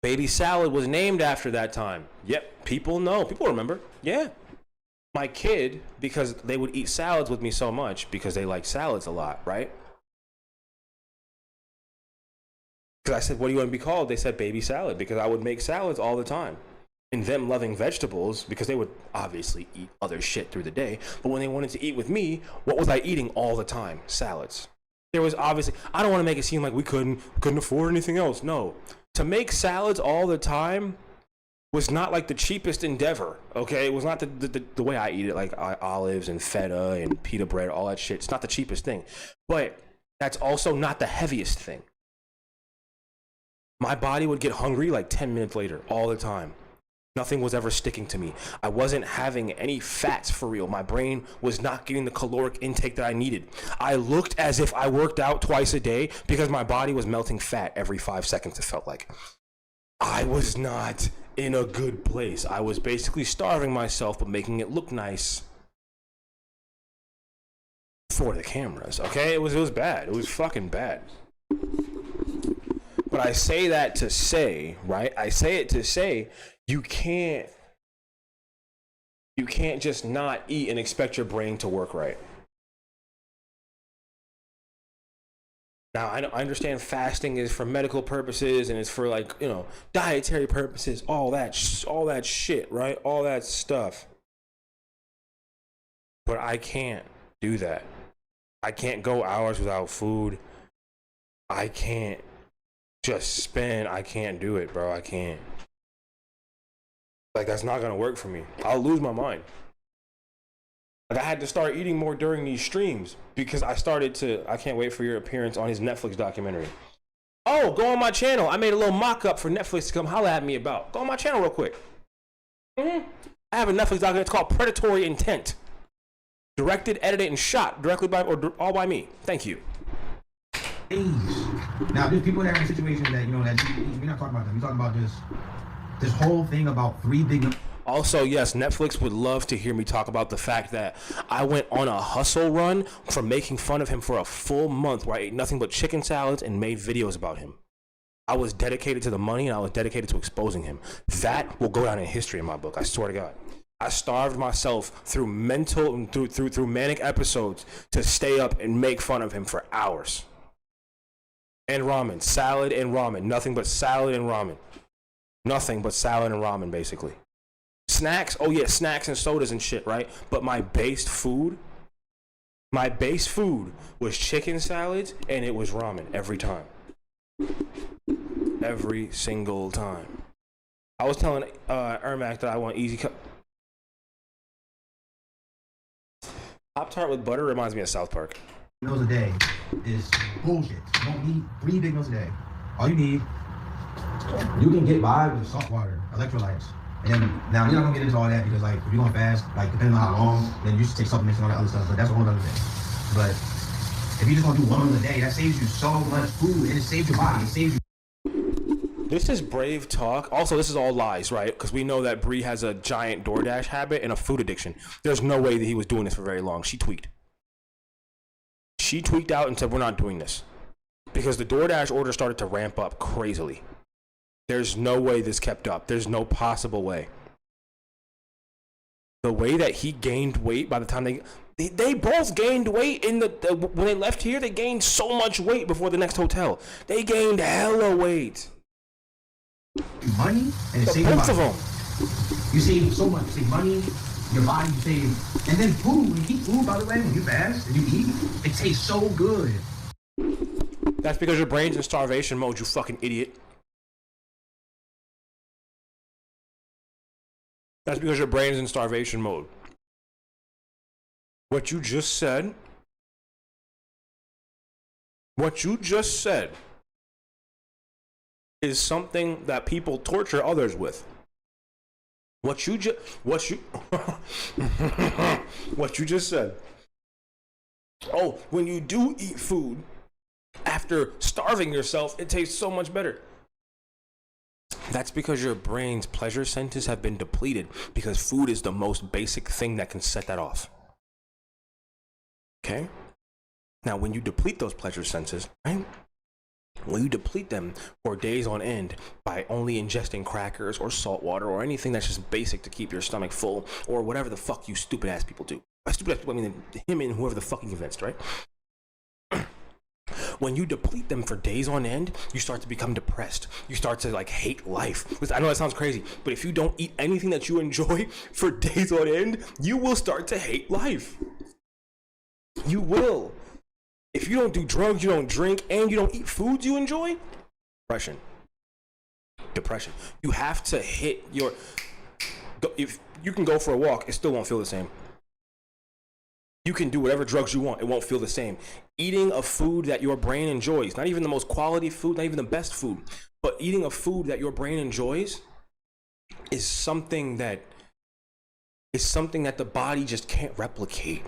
Baby salad was named after that time. Yep, people know. People remember. Yeah. My kid, because they would eat salads with me so much, because they like salads a lot, right? Because I said, what do you want to be called? They said baby salad, because I would make salads all the time. And them loving vegetables, because they would obviously eat other shit through the day. But when they wanted to eat with me, what was I eating all the time? Salads. There was obviously, I don't want to make it seem like we couldn't afford anything else. No. To make salads all the time was not like the cheapest endeavor, okay? It was not the way I eat it, like olives and feta and pita bread, all that shit. It's not the cheapest thing. But that's also not the heaviest thing. My body would get hungry like 10 minutes later, all the time. Nothing was ever sticking to me. I wasn't having any fats for real. My brain was not getting the caloric intake that I needed. I looked as if I worked out twice a day because my body was melting fat every 5 seconds, it felt like. I was not in a good place. I was basically starving myself, but making it look nice for the cameras, okay? It was bad. It was fucking bad. But I say that to say, right? I say it to say, you can't just not eat and expect your brain to work right. Now, I understand fasting is for medical purposes and it's for, like, you know, dietary purposes, all that shit, right? All that stuff. But I can't do that. I can't go hours without food. I can't just I can't do it, bro. I can't. Like, that's not gonna work for me. I'll lose my mind. Like, I had to start eating more during these streams because I can't wait for your appearance on his Netflix documentary. Oh, go on my channel. I made a little mock-up for Netflix to come holler at me about. Go on my channel real quick. I have a Netflix documentary. It's called Predatory Intent. Directed, edited, and shot directly by, or all by me. Thank you. Now, there's people that are in situations that, you know, that we're not talking about them. We're talking about this whole thing about 3 big... Also, yes, Netflix would love to hear me talk about the fact that I went on a hustle run from making fun of him for a full month where I ate nothing but chicken salads and made videos about him. I was dedicated to the money and I was dedicated to exposing him. That will go down in history in my book, I swear to God. I starved myself through through manic episodes to stay up and make fun of him for hours. And ramen, salad and ramen, nothing but salad and ramen. Nothing but salad and ramen, basically. Snacks, oh yeah, snacks and sodas and shit, right? But my base food was chicken salads and it was ramen every time. Every single time. I was telling Ermac that I want easy cut. Pop-Tart with butter reminds me of South Park. Meals a day is bullshit. You don't need 3 big meals a day. All you need, you can get by with salt water, electrolytes. And then, now we're not gonna get into all that because like if you're going fast, like depending on how long, then you should take supplements and all that other stuff, but that's a whole other thing. But if you just want to do 1 meal a day, that saves you so much food and it saves your body, it saves you. This is brave talk. Also, this is all lies, right? Because we know that Bree has a giant DoorDash habit and a food addiction. There's no way that he was doing this for very long. She tweaked. She tweaked out and said, we're not doing this. Because the DoorDash order started to ramp up crazily. There's no way this kept up. There's no possible way. The way that he gained weight by the time they both gained weight in when they left here, they gained so much weight before the next hotel. They gained hella weight. Money and it saves your Both body. of them. You save so much. You save money, your body, you save. And then food. When you eat food, by the way, when you fast and you eat, it tastes so good. That's because your brain's in starvation mode, you fucking idiot. That's because your brain's in starvation mode. What you just said is something that people torture others with. What you just said. Oh, when you do eat food after starving yourself, it tastes so much better. That's because your brain's pleasure centers have been depleted because food is the most basic thing that can set that off. Okay? Now, when you deplete those pleasure centers, right? When you deplete them for days on end by only ingesting crackers or salt water or anything that's just basic to keep your stomach full or whatever the fuck you stupid ass people do. By stupid ass people, I mean him and whoever the fuck he convinced, right? When you deplete them for days on end, you start to become depressed. You start to like hate life. I know that sounds crazy, but if you don't eat anything that you enjoy for days on end, you will start to hate life. You will. If you don't do drugs, you don't drink, and you don't eat foods you enjoy, depression. You have to hit your, if you can go for a walk, it still won't feel the same. You can do whatever drugs you want, it won't feel the same. Eating a food that your brain enjoys, not even the most quality food, not even the best food, but eating a food that your brain enjoys is something that the body just can't replicate.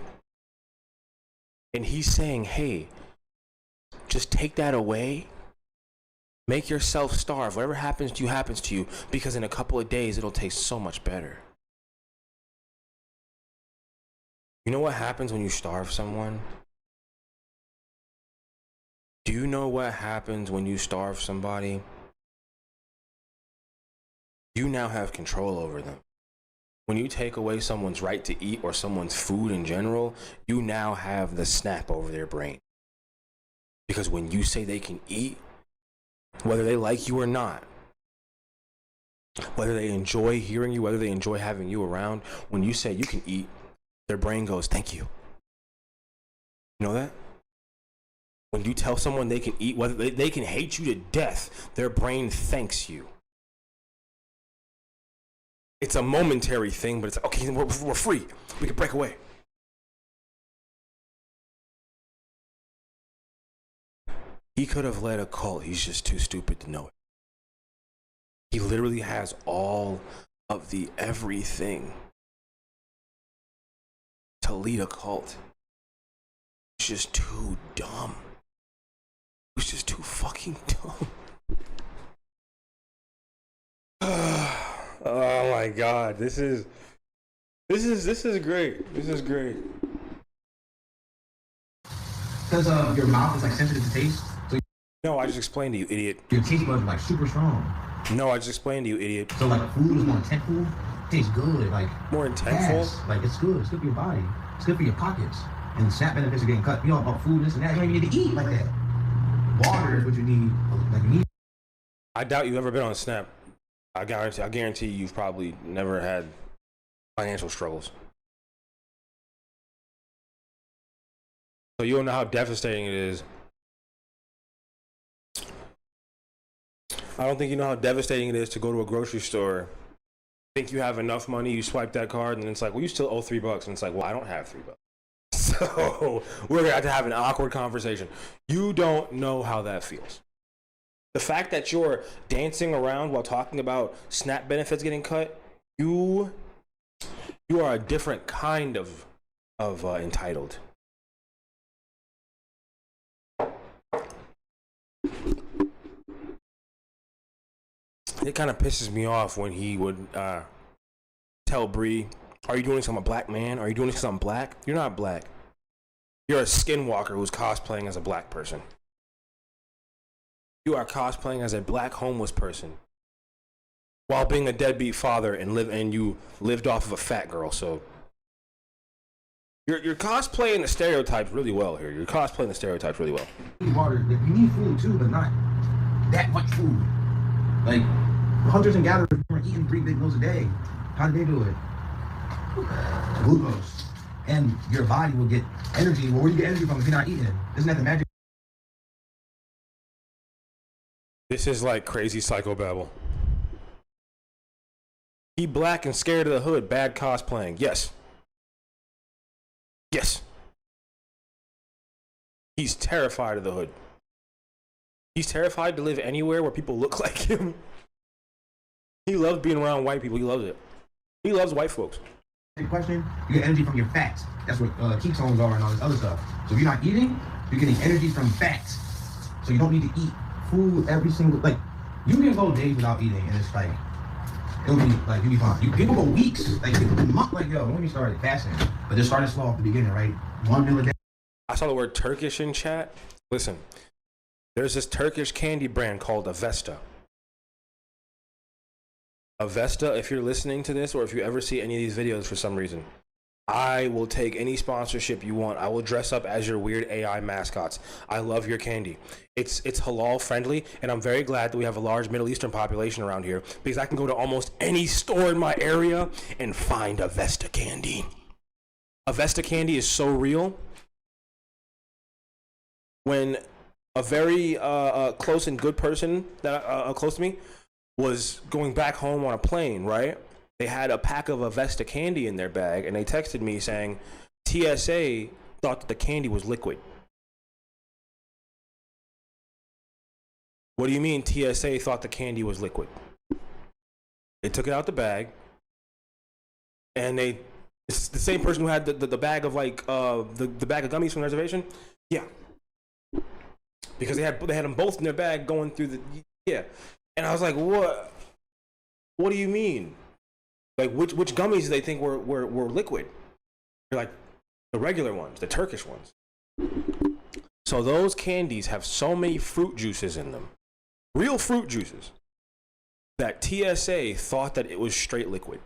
And he's saying, hey, just take that away. Make yourself starve. Whatever happens to you, because in a couple of days, it'll taste so much better. You know what happens when you starve someone? Do you know what happens when you starve somebody? You now have control over them. When you take away someone's right to eat or someone's food in general, you now have the snap over their brain. Because when you say they can eat, whether they like you or not, whether they enjoy hearing you, whether they enjoy having you around, when you say you can eat, their brain goes, thank you. You know that? When you tell someone they can eat, whether they can hate you to death, their brain thanks you. It's a momentary thing, but it's like, okay, we're free. We can break away. He could have led a cult. He's just too stupid to know it. He literally has all of the everything to lead a cult. He's just too dumb. He's just too fucking dumb. Oh my God, this is great. This is great. Because your mouth is like sensitive to taste. So No, I just explained to you, idiot. your taste buds are like super strong. No, I just explained to you, idiot. So like food is more intentful. Tastes good. Like More intentful? fast. Like it's good. It's good for your body. It's good for your pockets. And SNAP benefits are getting cut. You know about food, this and that. You don't even need to eat like that. Water is what you need. Like you need. I doubt you've ever been on Snap. I guarantee you've probably never had financial struggles. So you don't know how devastating it is. I don't think you know how devastating it is to go to a grocery store, think you have enough money, you swipe that card, and it's like, well, you still owe $3. And it's like, well, I don't have $3. So we're going to have to have an awkward conversation. You don't know how that feels. The fact that you're dancing around while talking about SNAP benefits getting cut, you are a different kind of entitled. It kind of pisses me off when he would tell Bree, "Are you doing this? I'm a black man. Are you doing this because I'm black? You're not black. You're a skinwalker who's cosplaying as a black person. You are cosplaying as a black homeless person while being a deadbeat father and you lived off of a fat girl. So you're cosplaying the stereotypes really well here. You're cosplaying the stereotypes really well. Water. Like, you need food too, but not that much food. Like hunters and gatherers were eating 3 big meals a day. How did they do it? Glucose. And your body will get energy. Well, where do you get energy from if you're not eating? Isn't that the magic? This is like crazy psychobabble. He black and scared of the hood. Bad cosplaying. Yes. Yes. He's terrified of the hood. He's terrified to live anywhere where people look like him. He loves being around white people. He loves it. He loves white folks. Question, you get energy from your fats. That's what ketones are and all this other stuff. So if you're not eating, you're getting energy from fats. So you don't need to eat food every single, like, you can go days without eating and it's like, it'll be like, you'll be fine. People go weeks, like people go months, like, yo, when we started fasting, but just started slow off the beginning, right? 1 meal a day. I saw the word Turkish in chat. Listen, there's this Turkish candy brand called Avesta. Avesta, if you're listening to this or if you ever see any of these videos for some reason, I will take any sponsorship you want. I will dress up as your weird AI mascots. I love your candy. It's halal friendly, and I'm very glad that we have a large Middle Eastern population around here because I can go to almost any store in my area and find Avesta candy. Avesta candy is so real. When a very close and good person that close to me was going back home on a plane, right? They had a pack of Avesta candy in their bag, and they texted me saying TSA thought that the candy was liquid. What do you mean TSA thought the candy was liquid? They took it out the bag, and it's the same person who had the bag of like the bag of gummies from the reservation. Yeah, because they had them both in their bag going through the and I was like, what do you mean? Like, which gummies do they think were liquid? They're like, the regular ones, the Turkish ones. So those candies have so many fruit juices in them, real fruit juices, that TSA thought that it was straight liquid.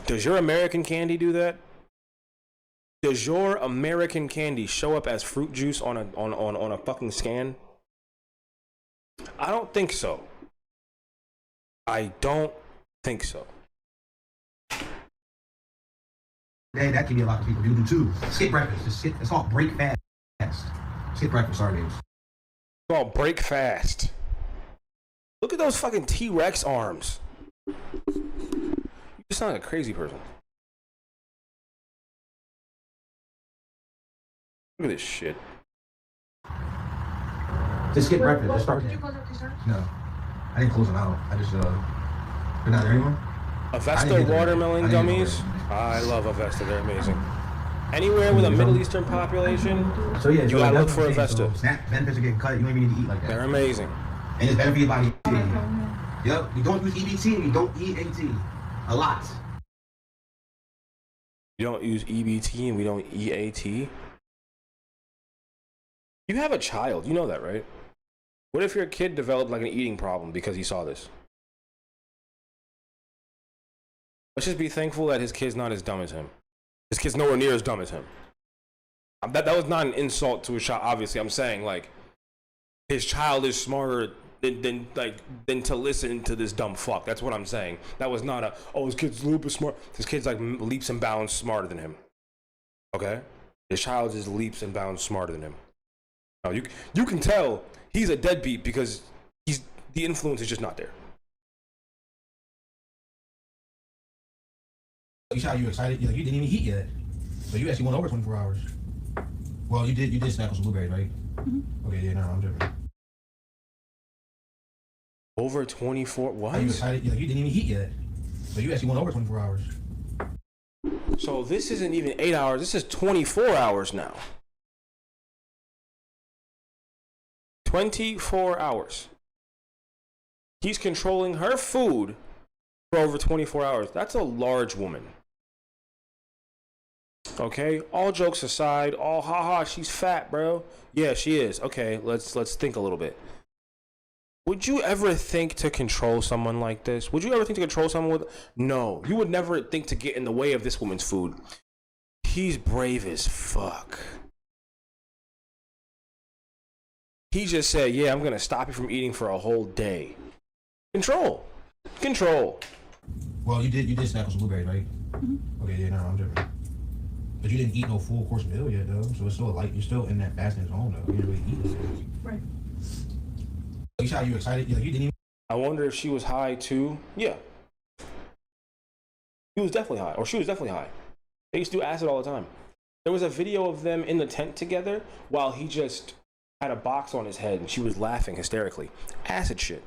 Does your American candy do that? Does your American candy show up as fruit juice on a fucking scan? I don't think so. I don't think so. Hey, that can be a lot of people do them too. Skip breakfast. It's called break fast. Skip breakfast, sorry, It's called break fast. Look at those fucking T-Rex arms. You just sound like a crazy person. Look at this shit. Just skip breakfast. Just start. Did you close up the No, I didn't close them out. I just they're not there anymore. Avesta watermelon gummies. I love Avesta. They're amazing. Anywhere with a Middle Eastern population, so yeah, you gotta look for Avesta. So SNAP benefits are getting cut. You don't even need to eat like that. They're amazing. And it's better for your body. Yep, you don't use EBT and you don't eat AT. A lot. You don't use EBT and we don't EAT? You have a child, you know that, right? What if your kid developed like an eating problem because he saw this? Let's just be thankful that his kid's not as dumb as him. His kid's nowhere near as dumb as him. That was not an insult to his child, obviously. I'm saying, like, his child is smarter than to listen to this dumb fuck. That's what I'm saying. That was not his kid's a little bit smart. His kid's like leaps and bounds smarter than him. Okay? His child is leaps and bounds smarter than him. No, you can tell he's a deadbeat because the influence is just not there. You said you excited? You didn't even eat yet. So you actually went over 24 hours. Well, you did snack on some blueberries, right? Mm-hmm. Okay, yeah, no, I'm joking. Over 24? What? Are you excited? You didn't even eat yet. So you actually went over 24 hours. So this isn't even 8 hours. This is 24 hours now. 24 hours. He's controlling her food for over 24 hours. That's a large woman. Okay, all jokes aside, all haha, she's fat, bro. Yeah, she is. Okay, let's think a little bit. Would you ever think to control someone like this? Would you ever think to control someone with? No, you would never think to get in the way of this woman's food. He's brave as fuck. He just said, yeah, I'm gonna stop you from eating for a whole day. Control. Well, you did snack on some blueberries, right? Mm-hmm. Okay, yeah, no, I'm joking. But you didn't eat no full course meal yet, though. So it's still like you're still in that fasting zone, though. You didn't really eat anything. Right. You said you excited? You didn't even. I wonder if she was high too. Yeah. He was definitely high, or she was definitely high. They used to do acid all the time. There was a video of them in the tent together while he just had a box on his head and she was laughing hysterically. Acid shit.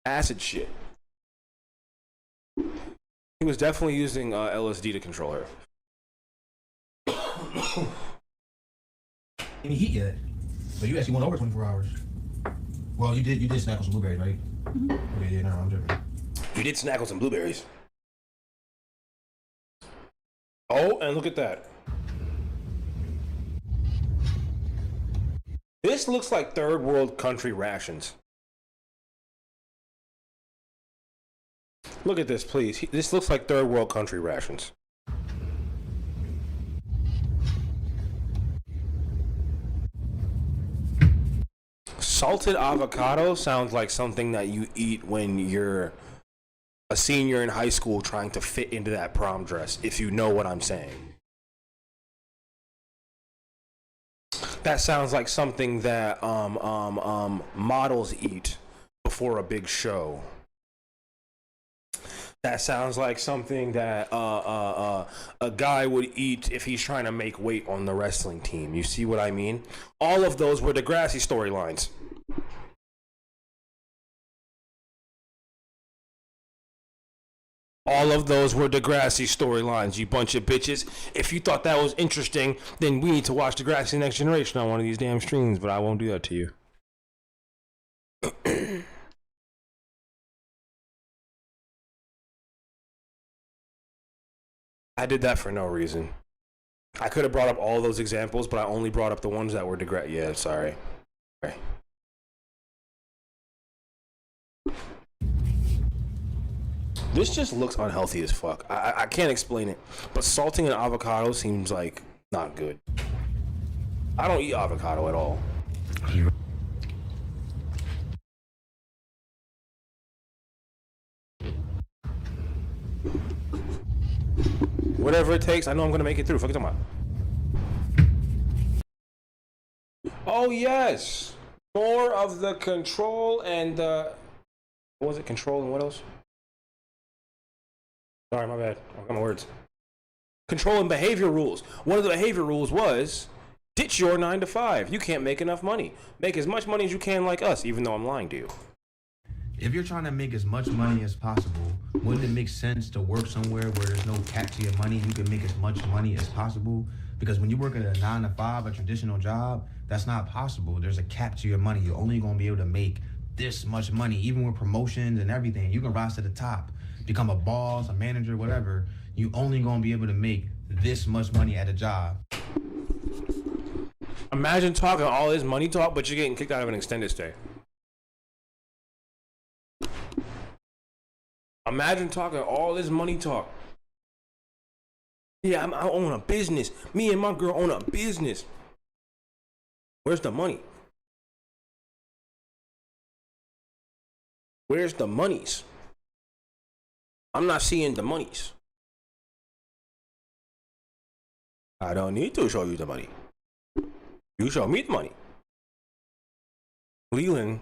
Acid shit. He was definitely using LSD to control her. Didn't eat yet. So you actually went over 24 hours. Well, you did snack on some blueberries, right? Mm-hmm. Okay, yeah, no, I'm joking. You did snack on some blueberries. Oh, and look at that. This looks like third world country rations. Look at this, please. This looks like third world country rations. Salted avocado sounds like something that you eat when you're a senior in high school trying to fit into that prom dress, if you know what I'm saying. That sounds like something that models eat before a big show. That sounds like something that a guy would eat if he's trying to make weight on the wrestling team. You see what I mean? All of those were Degrassi storylines. All of those were Degrassi storylines, you bunch of bitches. If you thought that was interesting, then we need to watch Degrassi Next Generation on one of these damn streams, but I won't do that to you. I did that for no reason. I could have brought up all those examples, but I only brought up the ones that were Degrassi. Yeah, sorry. Okay. This just looks unhealthy as fuck. I can't explain it, but salting an avocado seems like not good. I don't eat avocado at all. Whatever it takes, I know I'm gonna make it through. Fuck it, talking about. Oh yes, more of the control and what was it? Control and what else? Sorry, my bad. I got my words. Control and behavior rules. One of the behavior rules was ditch your 9 to 5. You can't make enough money. Make as much money as you can like us, even though I'm lying to you. If you're trying to make as much money as possible, wouldn't it make sense to work somewhere where there's no cap to your money? You can make as much money as possible Because when you work at a 9 to 5, a traditional job, that's not possible. There's a cap to your money. You're only gonna be able to make this much money, even with promotions and everything. You can rise to the top, become a boss, a manager, whatever. You only gonna be able to make this much money at a job. Imagine talking all this money talk, but you're getting kicked out of an extended stay. Imagine talking all this money talk. Yeah, I own a business. Me and my girl own a business. Where's the money? Where's the monies? I'm not seeing the monies. I don't need to show you the money. You show me the money. Leland.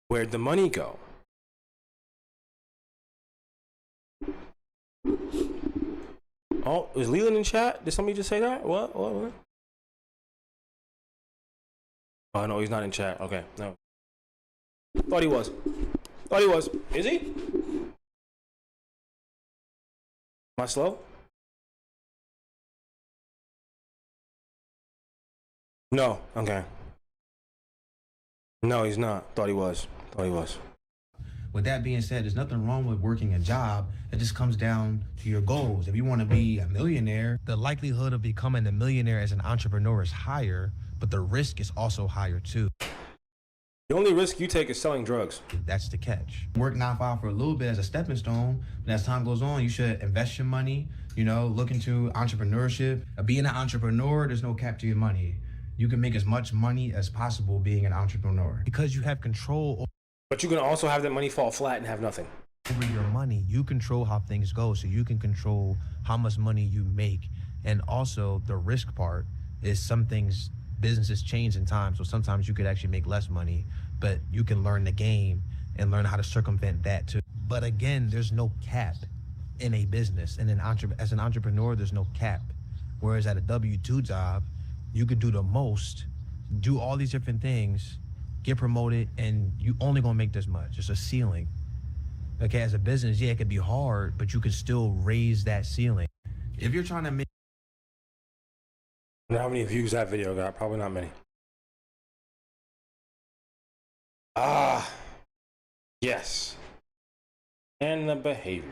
Where'd the money go? Oh, is Leland in chat? Did somebody just say that? What? Oh, no, he's not in chat. Okay, no. Thought he was. Is he? Am I slow? No. Okay. No, he's not. Thought he was. With that being said, there's nothing wrong with working a job. It just comes down to your goals. If you want to be a millionaire, the likelihood of becoming a millionaire as an entrepreneur is higher, but the risk is also higher too. The only risk you take is selling drugs. That's the catch. Work 9 to 5 for a little bit as a stepping stone, but as time goes on, you should invest your money, look into entrepreneurship. Being an entrepreneur, there's no cap to your money. You can make as much money as possible being an entrepreneur. Because you have control. But you can also have that money fall flat and have nothing. Over your money, you control how things go, so you can control how much money you make. And also the risk part is some things, businesses change in time, so sometimes you could actually make less money, but you can learn the game and learn how to circumvent that too. But again, there's no cap in a business, and as an entrepreneur, there's no cap. Whereas at a W-2 job, you could do the most, do all these different things, get promoted, and you only gonna make this much. It's a ceiling. Okay, as a business, yeah, it could be hard, but you can still raise that ceiling. If you're trying to make... I wonder how many views that video got. Probably not many. Yes. And the behavior.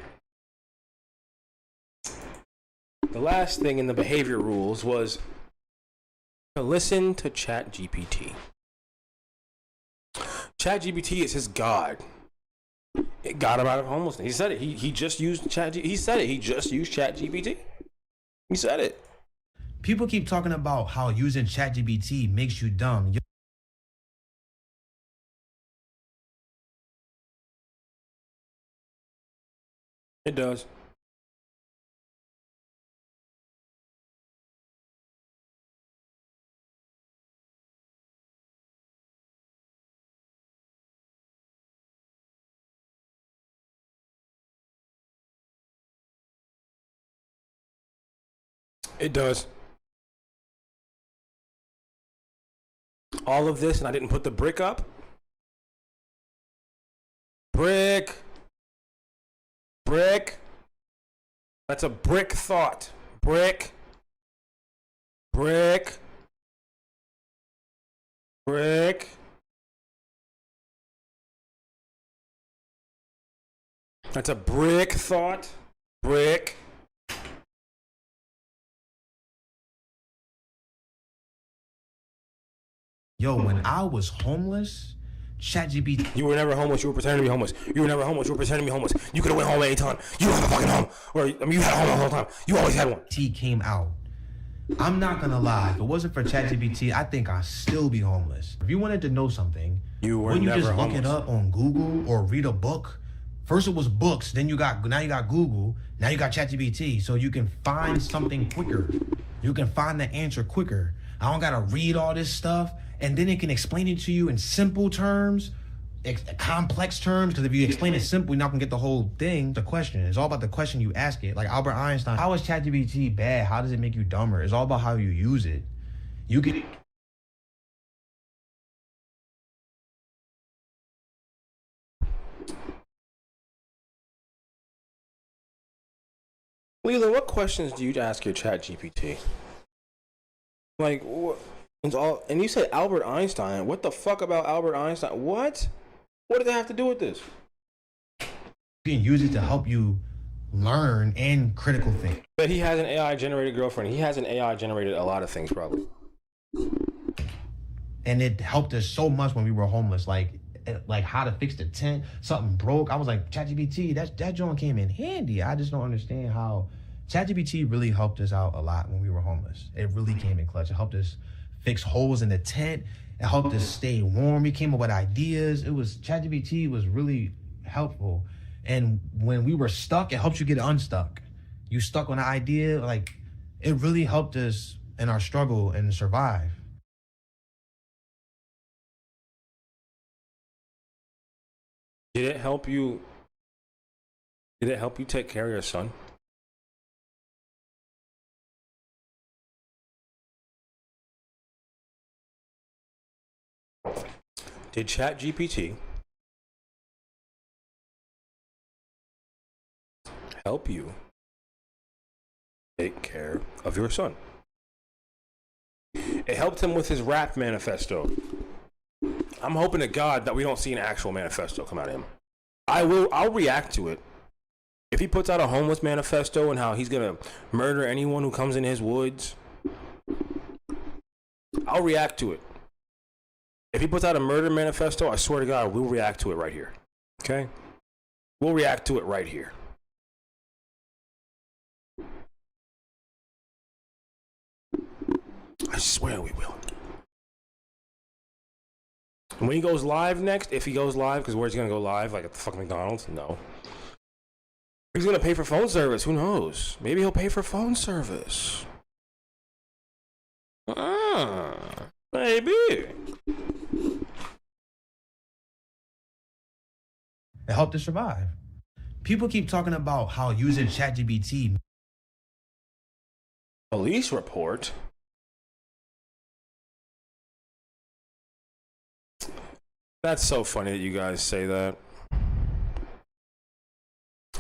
The last thing in the behavior rules was to listen to ChatGPT. ChatGPT is his god. It got him out of homelessness. He said it. He just used ChatGPT. He said it. He just used ChatGPT. He said it. People keep talking about how using ChatGPT makes you dumb. It does. It does. All of this, and I didn't put the brick up. Brick. That's a brick thought. Brick. That's a brick thought. Brick. Yo, when I was homeless, ChatGPT... You were never homeless. You were pretending to be homeless. You were never homeless. You were pretending to be homeless. You could have went home at any time. You don't have a fucking home. Or, you had a home the whole time. You always had one. T came out. I'm not gonna lie. If it wasn't for ChatGPT, I think I'd still be homeless. If you wanted to know something, wouldn't you just look it up on Google or read a book? First it was books, now you got Google, now you got ChatGPT, so you can find something quicker. You can find the answer quicker. I don't gotta read all this stuff, and then it can explain it to you in simple terms, complex terms, because if you explain it simple, you're not gonna get the whole thing, the question. It's all about the question you ask it. Like Albert Einstein, how is ChatGPT bad? How does it make you dumber? It's all about how you use it. You can... Leland, what questions do you ask your chat GPT? Like, what? And you said Albert Einstein. What the fuck about Albert Einstein? What? What does that have to do with this? You can use it to help you learn and critical think. But he has an AI generated girlfriend. He has an AI generated a lot of things, probably. And it helped us so much when we were homeless. Like how to fix the tent. Something broke. I was like, ChatGPT, that joint came in handy. I just don't understand how ChatGPT really helped us out a lot when we were homeless. It really came in clutch. It helped us fix holes in the tent. It helped us stay warm. We came up with ideas. ChatGPT was really helpful. And when we were stuck, it helped you get unstuck. You stuck on an idea, like it really helped us in our struggle and survive. Did it help you? Did it help you take care of your son? Did ChatGPT help you take care of your son? It helped him with his rap manifesto. I'm hoping to God that we don't see an actual manifesto come out of him. I'll react to it. If he puts out a homeless manifesto and how he's gonna murder anyone who comes in his woods, I'll react to it. If he puts out a murder manifesto, I swear to God, we'll react to it right here. Okay? We'll react to it right here. I swear we will. And when he goes live next, if he goes live, because where's he gonna go live? Like at the fucking McDonald's? No. He's gonna pay for phone service. Who knows? Maybe he'll pay for phone service. Maybe. It helped us survive. People keep talking about how using ChatGPT. Police report. That's so funny that you guys say that.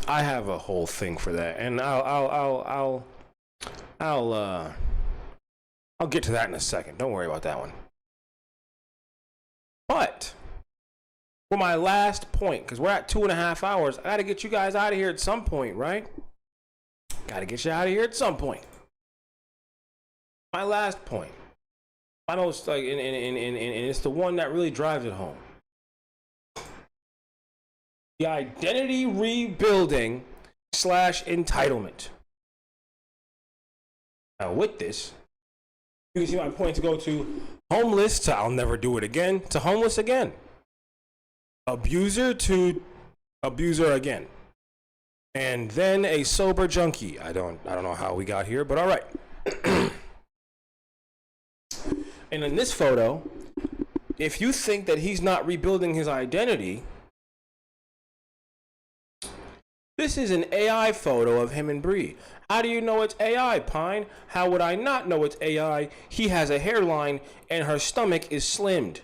I have a whole thing for that, and I'll get to that in a second. Don't worry about that one. But for my last point, because we're at 2.5 hours, I got to get you guys out of here at some point, right? Got to get you out of here at some point. My last point, my most like, and it's the one that really drives it home. The identity rebuilding / entitlement. Now with this, you can see my point to go to homeless to I'll never do it again to homeless again. Abuser to abuser again. And then a sober junkie. I don't know how we got here, but all right. And in this photo, if you think that he's not rebuilding his identity, this is an AI photo of him and Bree. How do you know it's AI, Pine? How would I not know it's AI? He has a hairline and her stomach is slimmed.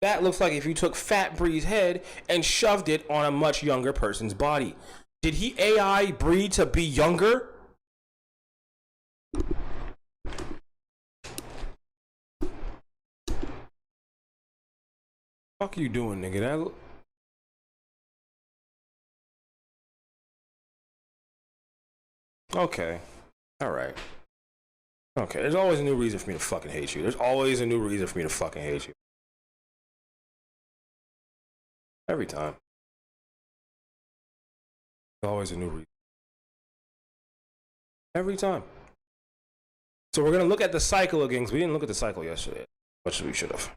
That looks like if you took Fat Bree's head and shoved it on a much younger person's body. Did he AI Bree to be younger? Fuck you doing, nigga? That okay. Alright. Okay, there's always a new reason for me to fucking hate you. There's always a new reason for me to fucking hate you. Every time. There's always a new reason. Every time. So we're gonna look at the cycle again, because we didn't look at the cycle yesterday. Much as we should have.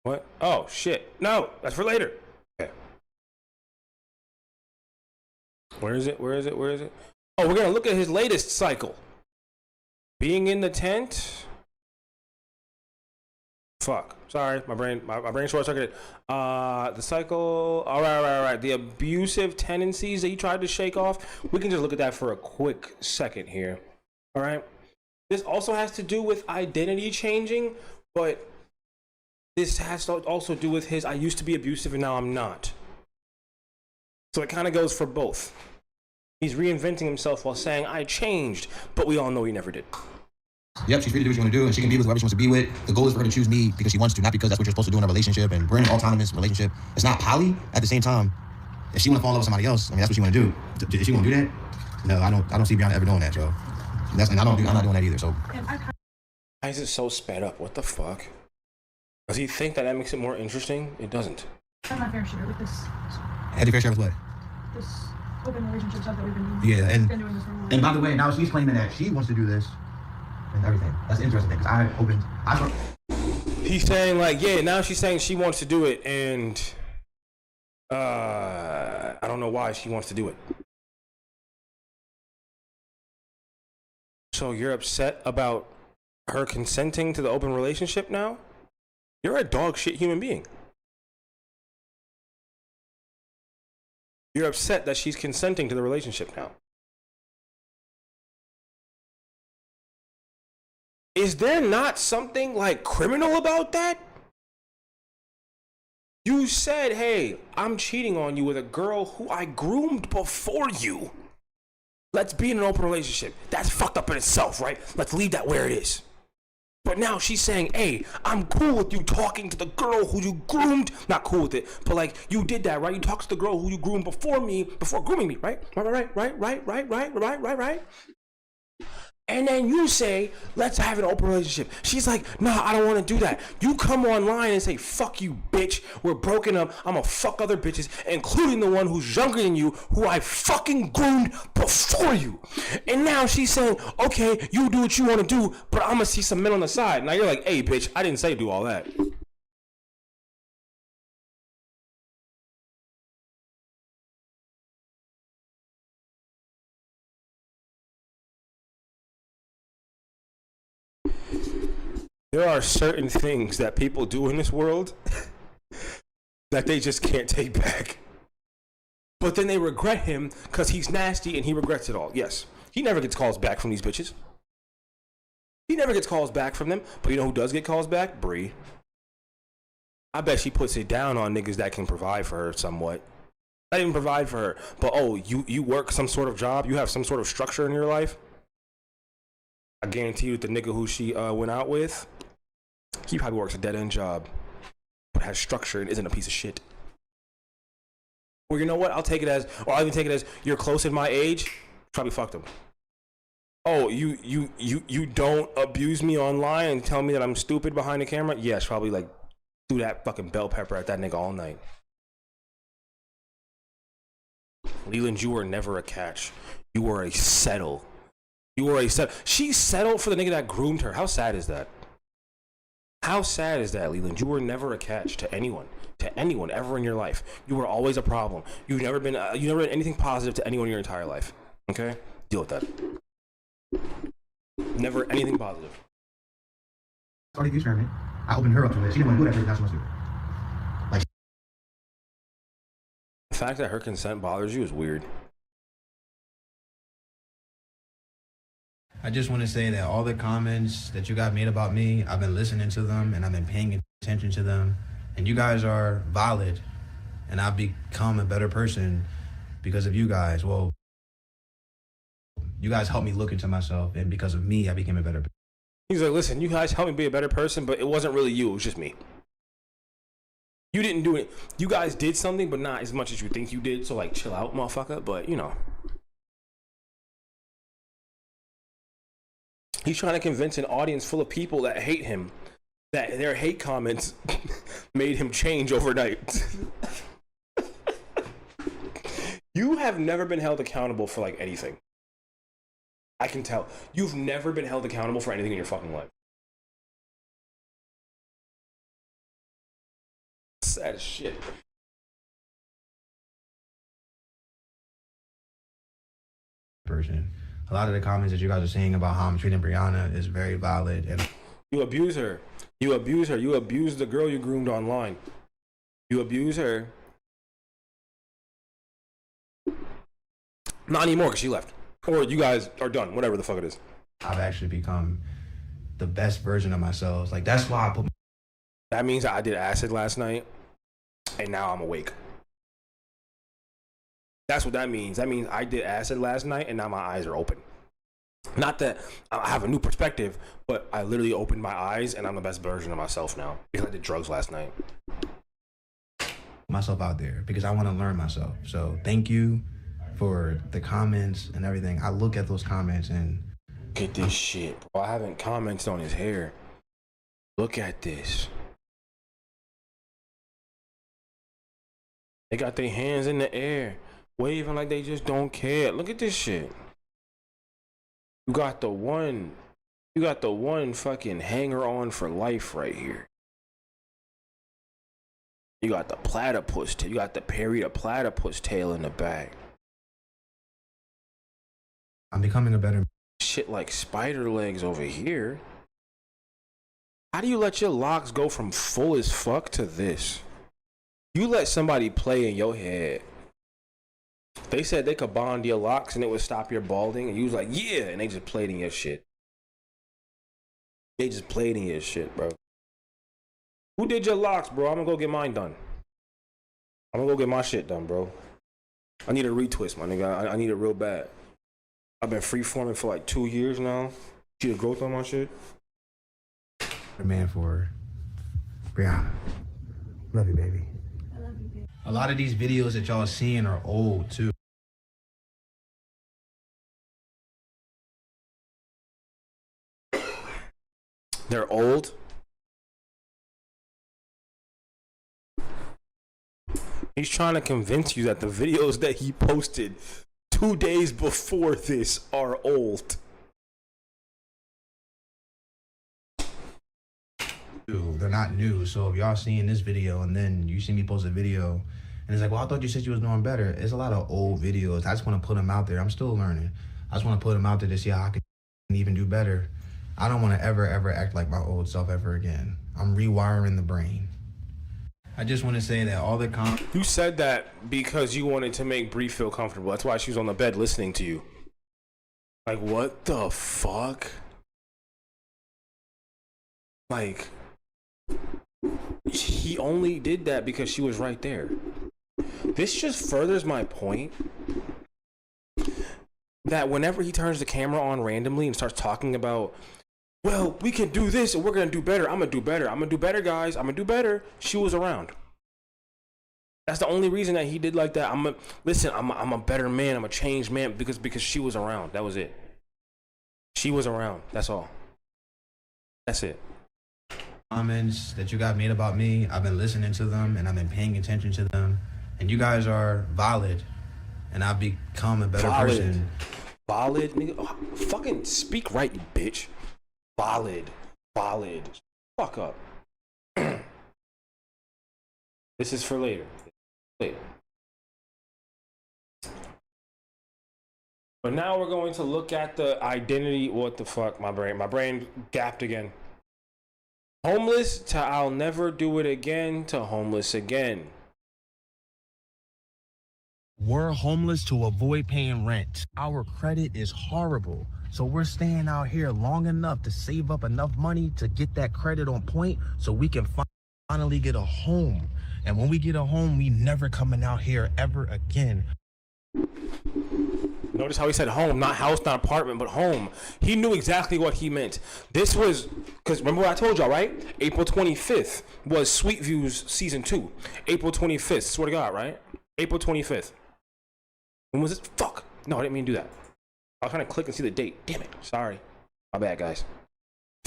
What? Oh, shit. No, that's for later. Okay. Where is it? Where is it? Where is it? Oh, we're going to look at his latest cycle. Being in the tent. Fuck. Sorry, my brain short-circuited. The cycle. All right. The abusive tendencies that he tried to shake off. We can just look at that for a quick second here. All right. this also has to do with identity changing, but this has to also do with his, I used to be abusive and now I'm not. So it kind of goes for both. He's reinventing himself while saying, I changed, but we all know he never did. Yep, she's free to do what she want to do, and she can be with whoever she wants to be with. The goal is for her to choose me because she wants to, not because that's what you're supposed to do in a relationship. And we're in an autonomous relationship. It's not poly. At the same time, if she want to fall in love with somebody else, I mean, that's what she want to do. If she want to do that, no, I don't see Brianna ever doing that, yo. I'm not doing that either. So why is it so sped up? What the fuck? Does he think that makes it more interesting? It doesn't. I have my fair share with this. had your fair share with what? This open relationship stuff that we've been Yeah, and doing this for a while. And by the way, now she's claiming that she wants to do this and everything. That's interesting because He's saying like, yeah, now she's saying she wants to do it, and I don't know why she wants to do it. So you're upset about her consenting to the open relationship now? You're a dog shit human being. You're upset that she's consenting to the relationship now. Is there not something like criminal about that? You said, hey, I'm cheating on you with a girl who I groomed before you. Let's be in an open relationship. That's fucked up in itself, right? Let's leave that where it is. But now she's saying, hey, I'm cool with you talking to the girl who you groomed. Not cool with it, but like, you did that, right? You talked to the girl who you groomed before grooming me, right? Right. And then you say, let's have an open relationship. She's like, nah, I don't want to do that. You come online and say, fuck you, bitch. We're broken up. I'm gonna fuck other bitches, including the one who's younger than you, who I fucking groomed before you. And now she's saying, okay, you do what you want to do, but I'm gonna see some men on the side. Now you're like, hey, bitch, I didn't say do all that. There are certain things that people do in this world that they just can't take back. But then they regret him because he's nasty and he regrets it all. Yes, he never gets calls back from these bitches. He never gets calls back from them. But you know who does get calls back? Bree. I bet she puts it down on niggas that can provide for her somewhat. Not even provide for her, but oh, you work some sort of job, you have some sort of structure in your life. I guarantee you that the nigga who she went out with, he probably works a dead-end job, but has structure and isn't a piece of shit. Or you know what? I'll take it as, or I'll even take it as, you're close in my age, probably fucked him. Oh, you don't abuse me online and tell me that I'm stupid behind the camera? Yes, probably like do that fucking bell pepper at that nigga all night. Leland, you were never a catch. You were a settle. You were a settle. She settled for the nigga that groomed her. How sad is that? How sad is that, Leland? You were never a catch to anyone ever in your life. You were always a problem. You've never been anything positive to anyone in your entire life. Okay? Deal with that. Never anything positive. started experimenting. I opened her up to it. She didn't want to do that, but that's what she was doing. Like, The fact that her consent bothers you is weird. I just want to say that all the comments that you got made about me, I've been listening to them and I've been paying attention to them. And you guys are valid. And I've become a better person because of you guys. Well, you guys helped me look into myself. And because of me, I became a better person. He's like, listen, you guys helped me be a better person, but it wasn't really you. It was just me. You didn't do it. You guys did something, but not as much as you think you did. So, like, chill out, motherfucker. But, you know. He's trying to convince an audience full of people that hate him that their hate comments made him change overnight. You have never been held accountable for, like, anything. I can tell. You've never been held accountable for anything in your fucking life. Sad as shit. Person. A lot of the comments that you guys are saying about how I'm treating Brianna is very valid. And you abuse her. You abuse her. You abuse the girl you groomed online. You abuse her. Not anymore because she left. Or you guys are done. Whatever the fuck it is. I've actually become the best version of myself. Like, that's why I put. That means I did acid last night, and now I'm awake. That's what that means. That means I did acid last night, and now my eyes are open. Not that I have a new perspective, but I literally opened my eyes, and I'm the best version of myself now because I did drugs last night. Myself out there because I want to learn myself. So thank you for the comments and everything. I look at those comments and look at this shit, bro. I haven't commented on his hair. Look at this. They got their hands in the air, waving like they just don't care. Look at this shit. You got the one fucking hanger on for life right here. You got the platypus tail. You got the Perry the platypus tail in the back. I'm becoming a better. Shit like spider legs over here. How do you let your locks go from full as fuck to this? You let somebody play in your head. They said they could bond your locks and it would stop your balding, and you was like, yeah, and they just played in your shit. They just played in your shit, bro. Who did your locks, bro? I'm gonna go get mine done. I'm gonna go get my shit done, bro. I need a retwist, my nigga. I need it real bad. I've been freeforming for like 2 years now. See the growth on my shit? The man for Brianna. Love you, baby. I love you, baby. A lot of these videos that y'all seeing are old too. They're old. He's trying to convince you that the videos that he posted 2 days before this are old. They're not new. So if y'all seeing this video and then you see me post a video and it's like, well, I thought you said you was doing better. It's a lot of old videos. I just want to put them out there. I'm still learning. I just want to put them out there to see how I can even do better. I don't want to ever act like my old self ever again. I'm rewiring the brain. I just want to say that all the You said that because you wanted to make Bree feel comfortable. That's why she was on the bed listening to you. Like, what the fuck? Like, he only did that because she was right there. This just furthers my point that whenever he turns the camera on randomly and starts talking about, well, we can do this and we're gonna do better. I'm gonna do better. I'm gonna do better, guys. I'm gonna do better. She was around. That's the only reason that he did like that. I'm a better man. I'm a changed man because she was around. That was it. She was around. That's all. That's it. Comments that you got made about me, I've been listening to them and I've been paying attention to them, and you guys are valid, and I've become a better person. Valid, nigga. Oh, fucking speak right, you bitch. Valid. Fuck up. This is for later. But now we're going to look at the identity. What the fuck? My brain gapped again. Homeless to I'll never do it again to homeless again. We're homeless to avoid paying rent. Our credit is horrible. So we're staying out here long enough to save up enough money to get that credit on point so we can finally get a home. And when we get a home, we never coming out here ever again. Notice how he said home, not house, not apartment, but home. He knew exactly what he meant. This was, because remember what I told y'all, right? April 25th was Sweet Views Season 2. April 25th, swear to God, right? April 25th. When was it? Fuck. No, I didn't mean to do that. I was trying to click and see the date. Damn it. Sorry. My bad, guys.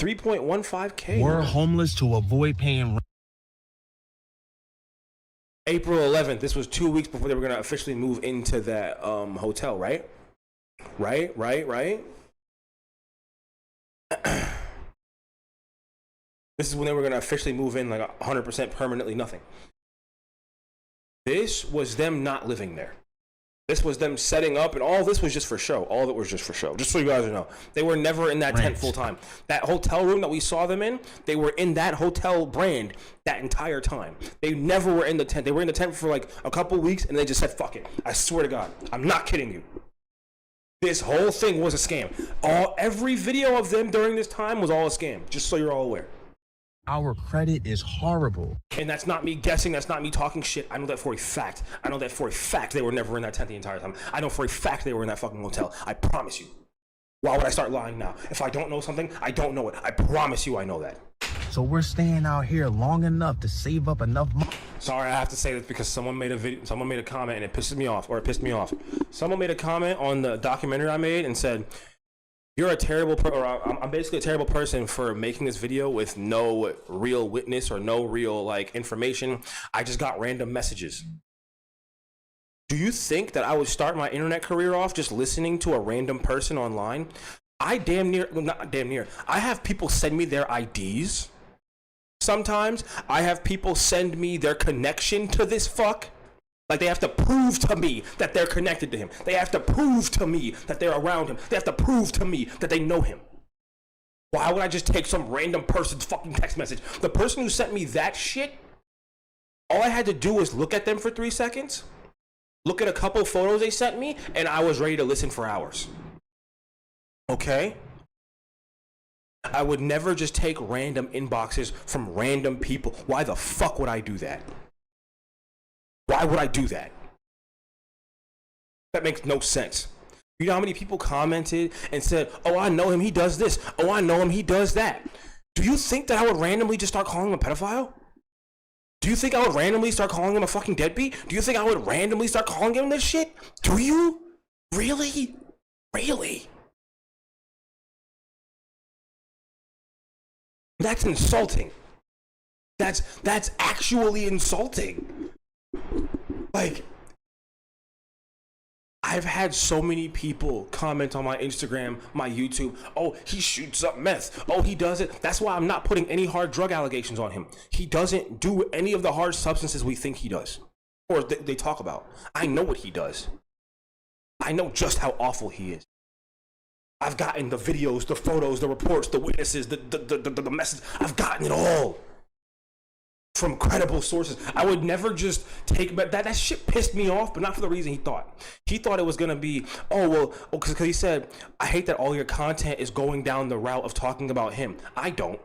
3.15K. We're homeless to avoid paying rent. April 11th. This was 2 weeks before they were going to officially move into that hotel, right? Right? This is when they were going to officially move in, like 100% permanently nothing. This was them not living there. This was them setting up, and all this was just for show. All of it was just for show. Just so you guys know. They were never in that tent full time. That hotel room that we saw them in, they were in that hotel brand that entire time. They never were in the tent. They were in the tent for like a couple weeks, and they just said, fuck it. I swear to God. I'm not kidding you. This whole thing was a scam. Every video of them during this time was all a scam, just so you're all aware. Our credit is horrible. And that's not me guessing, that's not me talking shit. I know that for a fact. I know that for a fact they were never in that tent the entire time. I know for a fact they were in that fucking hotel. I promise you. Why would I start lying now? If I don't know something, I don't know it. I promise you I know that. So we're staying out here long enough to save up enough money. Sorry, I have to say this because someone made a comment and it pissed me off. Someone made a comment on the documentary I made and said, "You're a terrible I'm basically a terrible person for making this video with no real witness or no real information. I just got random messages." Do you think that I would start my internet career off just listening to a random person online? I have people send me their IDs. Sometimes I have people send me their connection to this fuck. Like, they have to prove to me that they're connected to him. They have to prove to me that they're around him. They have to prove to me that they know him. Why would I just take some random person's fucking text message? The person who sent me that shit, all I had to do was look at them for 3 seconds, look at a couple photos they sent me, and I was ready to listen for hours. Okay? I would never just take random inboxes from random people. Why the fuck would I do that? Why would I do that? That makes no sense. You know how many people commented and said, "Oh, I know him, he does this. Oh, I know him, he does that." Do you think that I would randomly just start calling him a pedophile? Do you think I would randomly start calling him a fucking deadbeat? Do you think I would randomly start calling him this shit? Do you? Really? Really? That's insulting. That's actually insulting. Like, I've had so many people comment on my Instagram, my YouTube, "Oh, he shoots up meth. Oh, he does it." That's why I'm not putting any hard drug allegations on him. He doesn't do any of the hard substances we think he does, or they talk about. I know what he does. I know just how awful he is. I've gotten the videos, the photos, the reports, the witnesses, the message. I've gotten it all from credible sources. I would never just take, but that shit pissed me off, but not for the reason he thought. He thought it was gonna be, because he said, "I hate that all your content is going down the route of talking about him." I don't.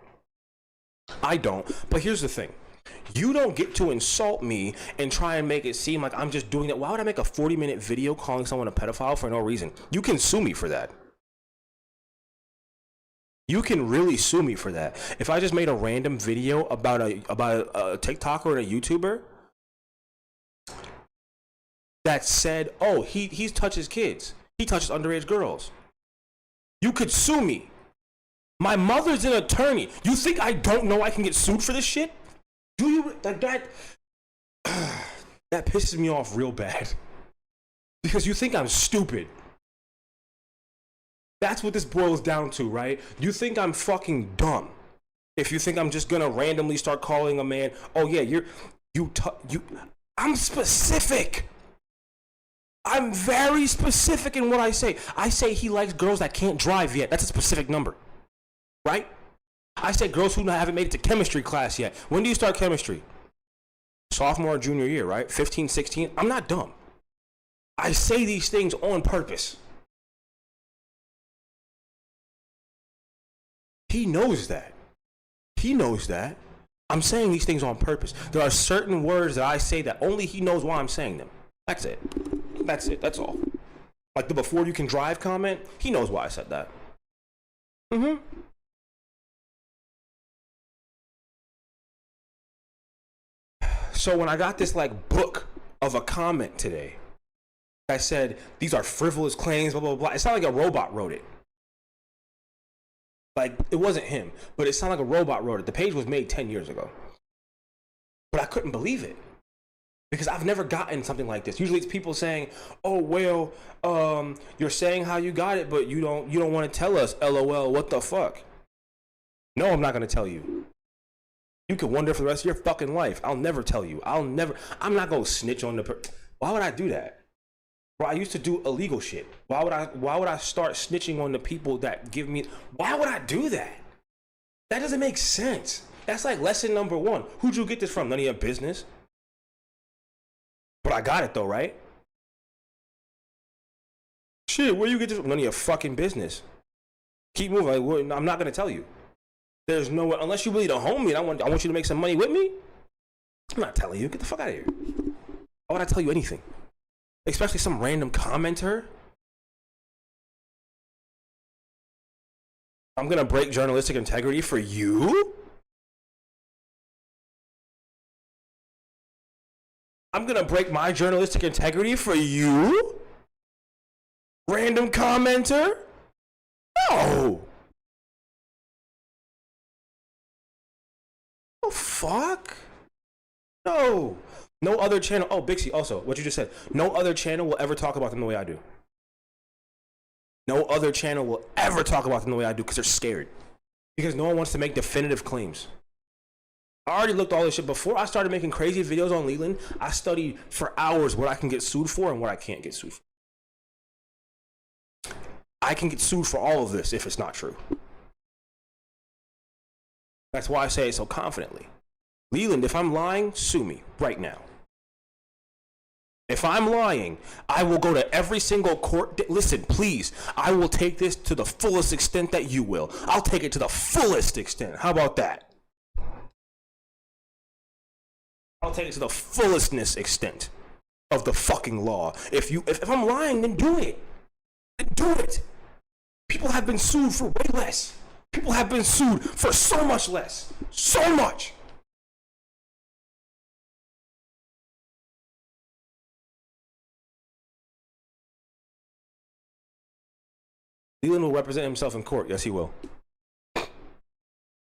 But here's the thing. You don't get to insult me and try and make it seem like I'm just doing that. Why would I make a 40-minute video calling someone a pedophile for no reason? You can sue me for that. You can really sue me for that. If I just made a random video about a TikToker and a YouTuber that said, "Oh, he touches kids. He touches underage girls." You could sue me. My mother's an attorney. You think I don't know I can get sued for this shit? Do you? That pisses me off real bad. Because you think I'm stupid. That's what this boils down to, right? You think I'm fucking dumb if you think I'm just gonna randomly start calling a man, "Oh yeah, I'm specific. I'm very specific in what I say. I say he likes girls that can't drive yet. That's a specific number, right? I say girls who haven't made it to chemistry class yet. When do you start chemistry? Sophomore or junior year, right? 15, 16. I'm not dumb. I say these things on purpose. He knows that. He knows that. I'm saying these things on purpose. There are certain words that I say that only he knows why I'm saying them. That's it. That's it. That's all. Like the "before you can drive" comment, he knows why I said that. So when I got this book of a comment today, I said, "These are frivolous claims, blah, blah, blah." It sounded like a robot wrote it. Like, it wasn't him, but it sounded like a robot wrote it. The page was made 10 years ago. But I couldn't believe it. Because I've never gotten something like this. Usually it's people saying, "Oh, well, you're saying how you got it, but you don't want to tell us, LOL, what the fuck?" No, I'm not going to tell you. You can wonder for the rest of your fucking life. I'll never tell you. I'm not going to snitch on why would I do that? Bro, I used to do illegal shit. Why would I start snitching on the people that give me? Why would I do that? That doesn't make sense. That's like lesson number 1. Who'd you get this from? None of your business. But I got it though, right? Shit, where you get this? None of your fucking business. Keep moving. Like, I'm not gonna tell you. There's no way, unless you really the homie and I want you to make some money with me. I'm not telling you. Get the fuck out of here. Why would I tell you anything? Especially some random commenter. I'm gonna break journalistic integrity for you? I'm gonna break my journalistic integrity for you? Random commenter? No! Oh, fuck? No. No other channel. Oh, Bixie, also, what you just said. No other channel will ever talk about them the way I do. No other channel will ever talk about them the way I do because they're scared. Because no one wants to make definitive claims. I already looked all this shit. Before I started making crazy videos on Leland, I studied for hours what I can get sued for and what I can't get sued for. I can get sued for all of this if it's not true. That's why I say it so confidently. Leland, if I'm lying, sue me right now. If I'm lying, I will go to every single court. Listen, please, I will take this to the fullest extent that you will. I'll take it to the fullest extent. How about that? I'll take it to the fullestness extent of the fucking law. If I'm lying, then do it. Then do it. People have been sued for way less. People have been sued for so much less. So much. Leland will represent himself in court. Yes, he will.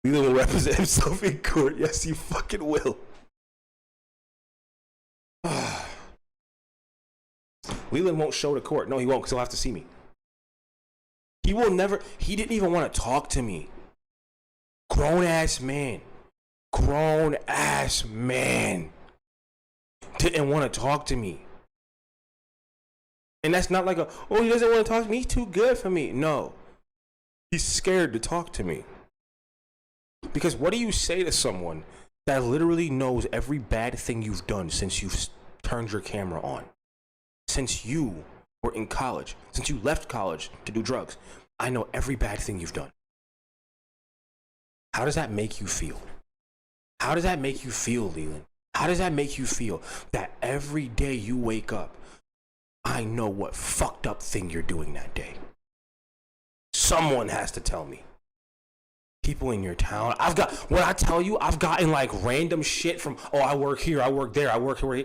Leland will represent himself in court. Yes, he fucking will. Leland won't show to court. No, he won't, because he'll have to see me. He will never. He didn't even want to talk to me. Grown ass man. Grown ass man. Didn't want to talk to me. And that's not like oh, he doesn't want to talk to me. He's too good for me. No. He's scared to talk to me. Because what do you say to someone that literally knows every bad thing you've done since you've turned your camera on? Since you were in college, since you left college to do drugs, I know every bad thing you've done. How does that make you feel? How does that make you feel, Leland? How does that make you feel that every day you wake up, I know what fucked up thing you're doing that day? Someone has to tell me. People in your town. When I tell you, I've gotten like random shit from, oh, I work here, I work there, I work here.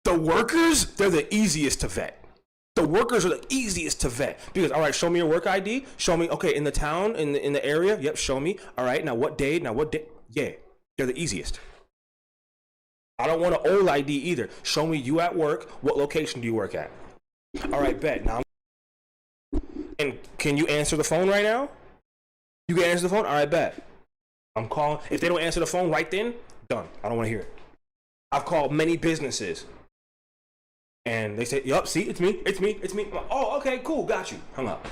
The workers, they're the easiest to vet. The workers are the easiest to vet. Because, all right, show me your work ID. Show me, okay, in the town, in the area. Yep, show me. All right, now what day? Yeah, they're the easiest. I don't want an old ID either. Show me you at work. What location do you work at? All right, bet. Now, and can you answer the phone right now? You can answer the phone? All right, bet. I'm calling. If they don't answer the phone right then, done. I don't want to hear it. I've called many businesses. And they say, yup, see, it's me. I'm like, oh, okay, cool, got you. Hung up.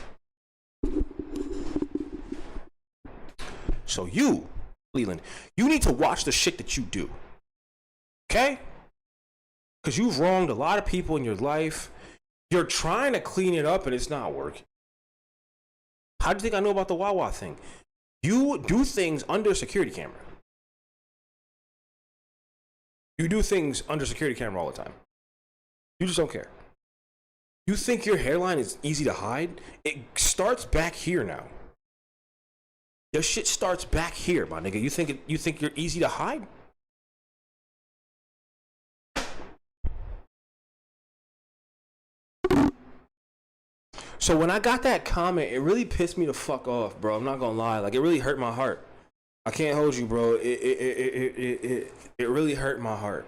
So you, Leland, you need to watch the shit that you do. Okay? Because you've wronged a lot of people in your life. You're trying to clean it up and it's not working. How do you think I know about the Wawa thing? You do things under security camera. You do things under security camera all the time. You just don't care. You think your hairline is easy to hide? It starts back here now. Your shit starts back here, my nigga. You think you're easy to hide? So when I got that comment, it really pissed me the fuck off, bro. I'm not gonna lie. Like, it really hurt my heart. I can't hold you, bro. It really hurt my heart.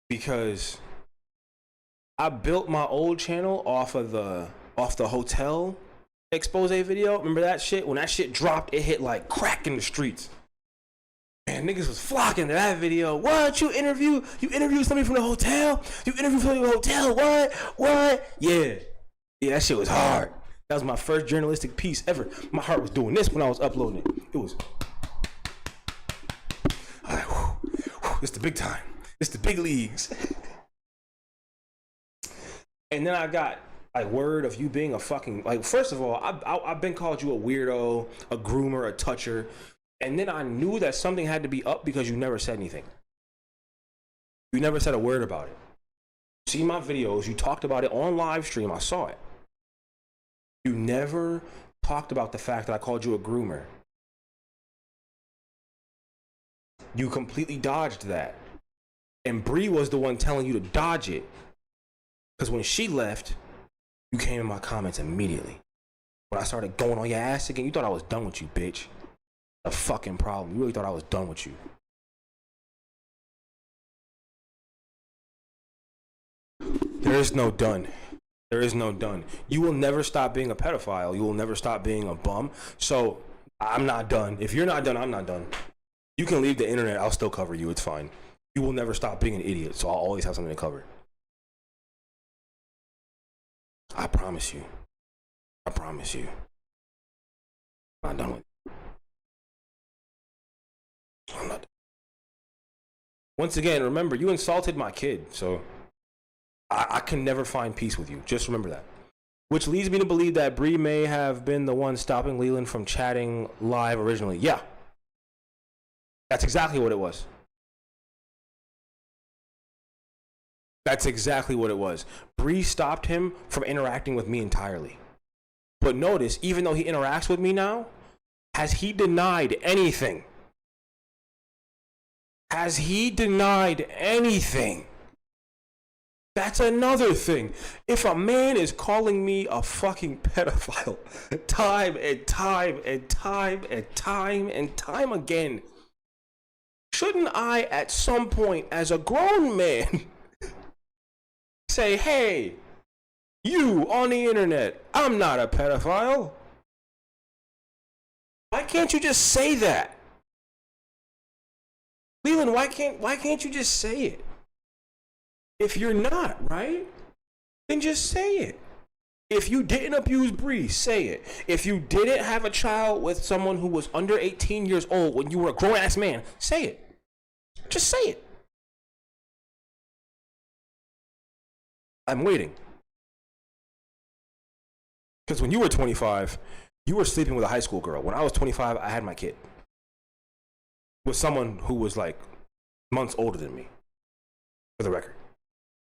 Because I built my old channel off the hotel expose video. Remember that shit? When that shit dropped, it hit like crack in the streets. Man, niggas was flocking to that video. What? You interviewed somebody from the hotel? You interviewed somebody from the hotel? What? Yeah, that shit was hard. That was my first journalistic piece ever. My heart was doing this when I was uploading it. It was, all right, whew, it's the big time. It's the big leagues. And then I got like word of you being a fucking like. First of all, I've been called you a weirdo, a groomer, a toucher, and then I knew that something had to be up because you never said anything. You never said a word about it. See my videos, you talked about it on live stream. I saw it. You never talked about the fact that I called you a groomer. You completely dodged that. And Bree was the one telling you to dodge it. Because when she left, you came in my comments immediately. When I started going on your ass again, you thought I was done with you, bitch. A fucking problem. You really thought I was done with you. There is no done. There is no done. You will never stop being a pedophile. You will never stop being a bum. So I'm not done. If you're not done, I'm not done. You can leave the internet. I'll still cover you. It's fine. You will never stop being an idiot. So I'll always have something to cover. I promise you. I promise you. I'm not done with it. I'm not done. Once again, remember, you insulted my kid. So I can never find peace with you. Just remember that. Which leads me to believe that Bree may have been the one stopping Leland from chatting live originally. Yeah. That's exactly what it was. That's exactly what it was. Bree stopped him from interacting with me entirely. But notice, even though he interacts with me now, has he denied anything? Has he denied anything? That's another thing. If a man is calling me a fucking pedophile time and time and time and time and time again, shouldn't I at some point as a grown man say, hey, you on the internet, I'm not a pedophile? Why can't you just say that? Leland, why can't you just say it? If you're not, right? Then just say it. If you didn't abuse Bree, say it. If you didn't have a child with someone who was under 18 years old when you were a grown-ass man, say it. Just say it. I'm waiting. Because when you were 25, you were sleeping with a high school girl. When I was 25, I had my kid. With someone who was like months older than me. For the record.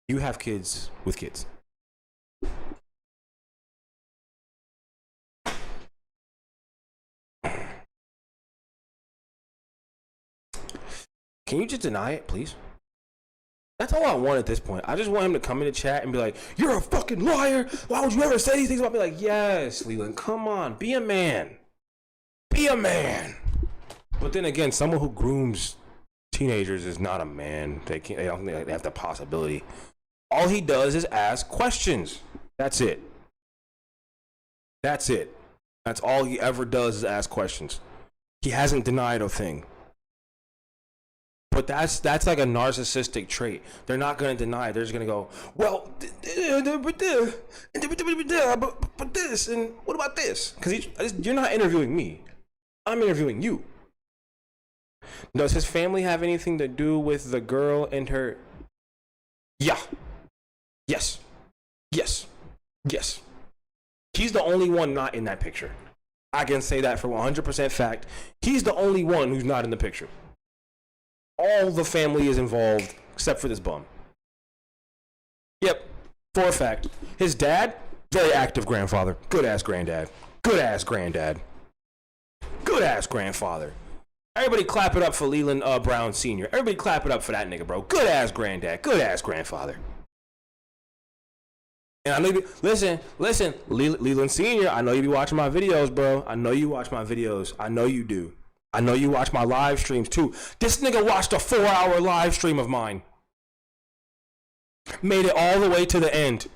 You have kids with kids. Can you just deny it, please? That's all I want at this point. I just want him to come in the chat and be like, you're a fucking liar. Why would you ever say these things about me? Like, yes, Leland, come on. Be a man. Be a man. But then again, someone who grooms teenagers is not a man. They don't think they have the possibility. All he does is ask questions. That's it. That's it. That's all he ever does is ask questions. He hasn't denied a thing. But that's like a narcissistic trait. They're not going to deny it. They're just going to go, well, but this, and what about this? Because you're not interviewing me. I'm interviewing you. Does his family have anything to do with the girl and her? Yeah. Yes. Yes. Yes. He's the only one not in that picture. I can say that for 100% fact. He's the only one who's not in the picture. All the family is involved except for this bum. Yep. For a fact. His dad, very active grandfather. Good ass granddad. Good ass granddad. Good ass grandfather. Everybody clap it up for Leland Brown Sr. Everybody clap it up for that nigga, bro. Good ass granddad. Good ass grandfather. And I know you be, listen, Leland Sr., I know you be watching my videos, bro. I know you watch my videos. I know you do. I know you watch my live streams, too. This nigga watched a 4-hour live stream of mine. Made it all the way to the end.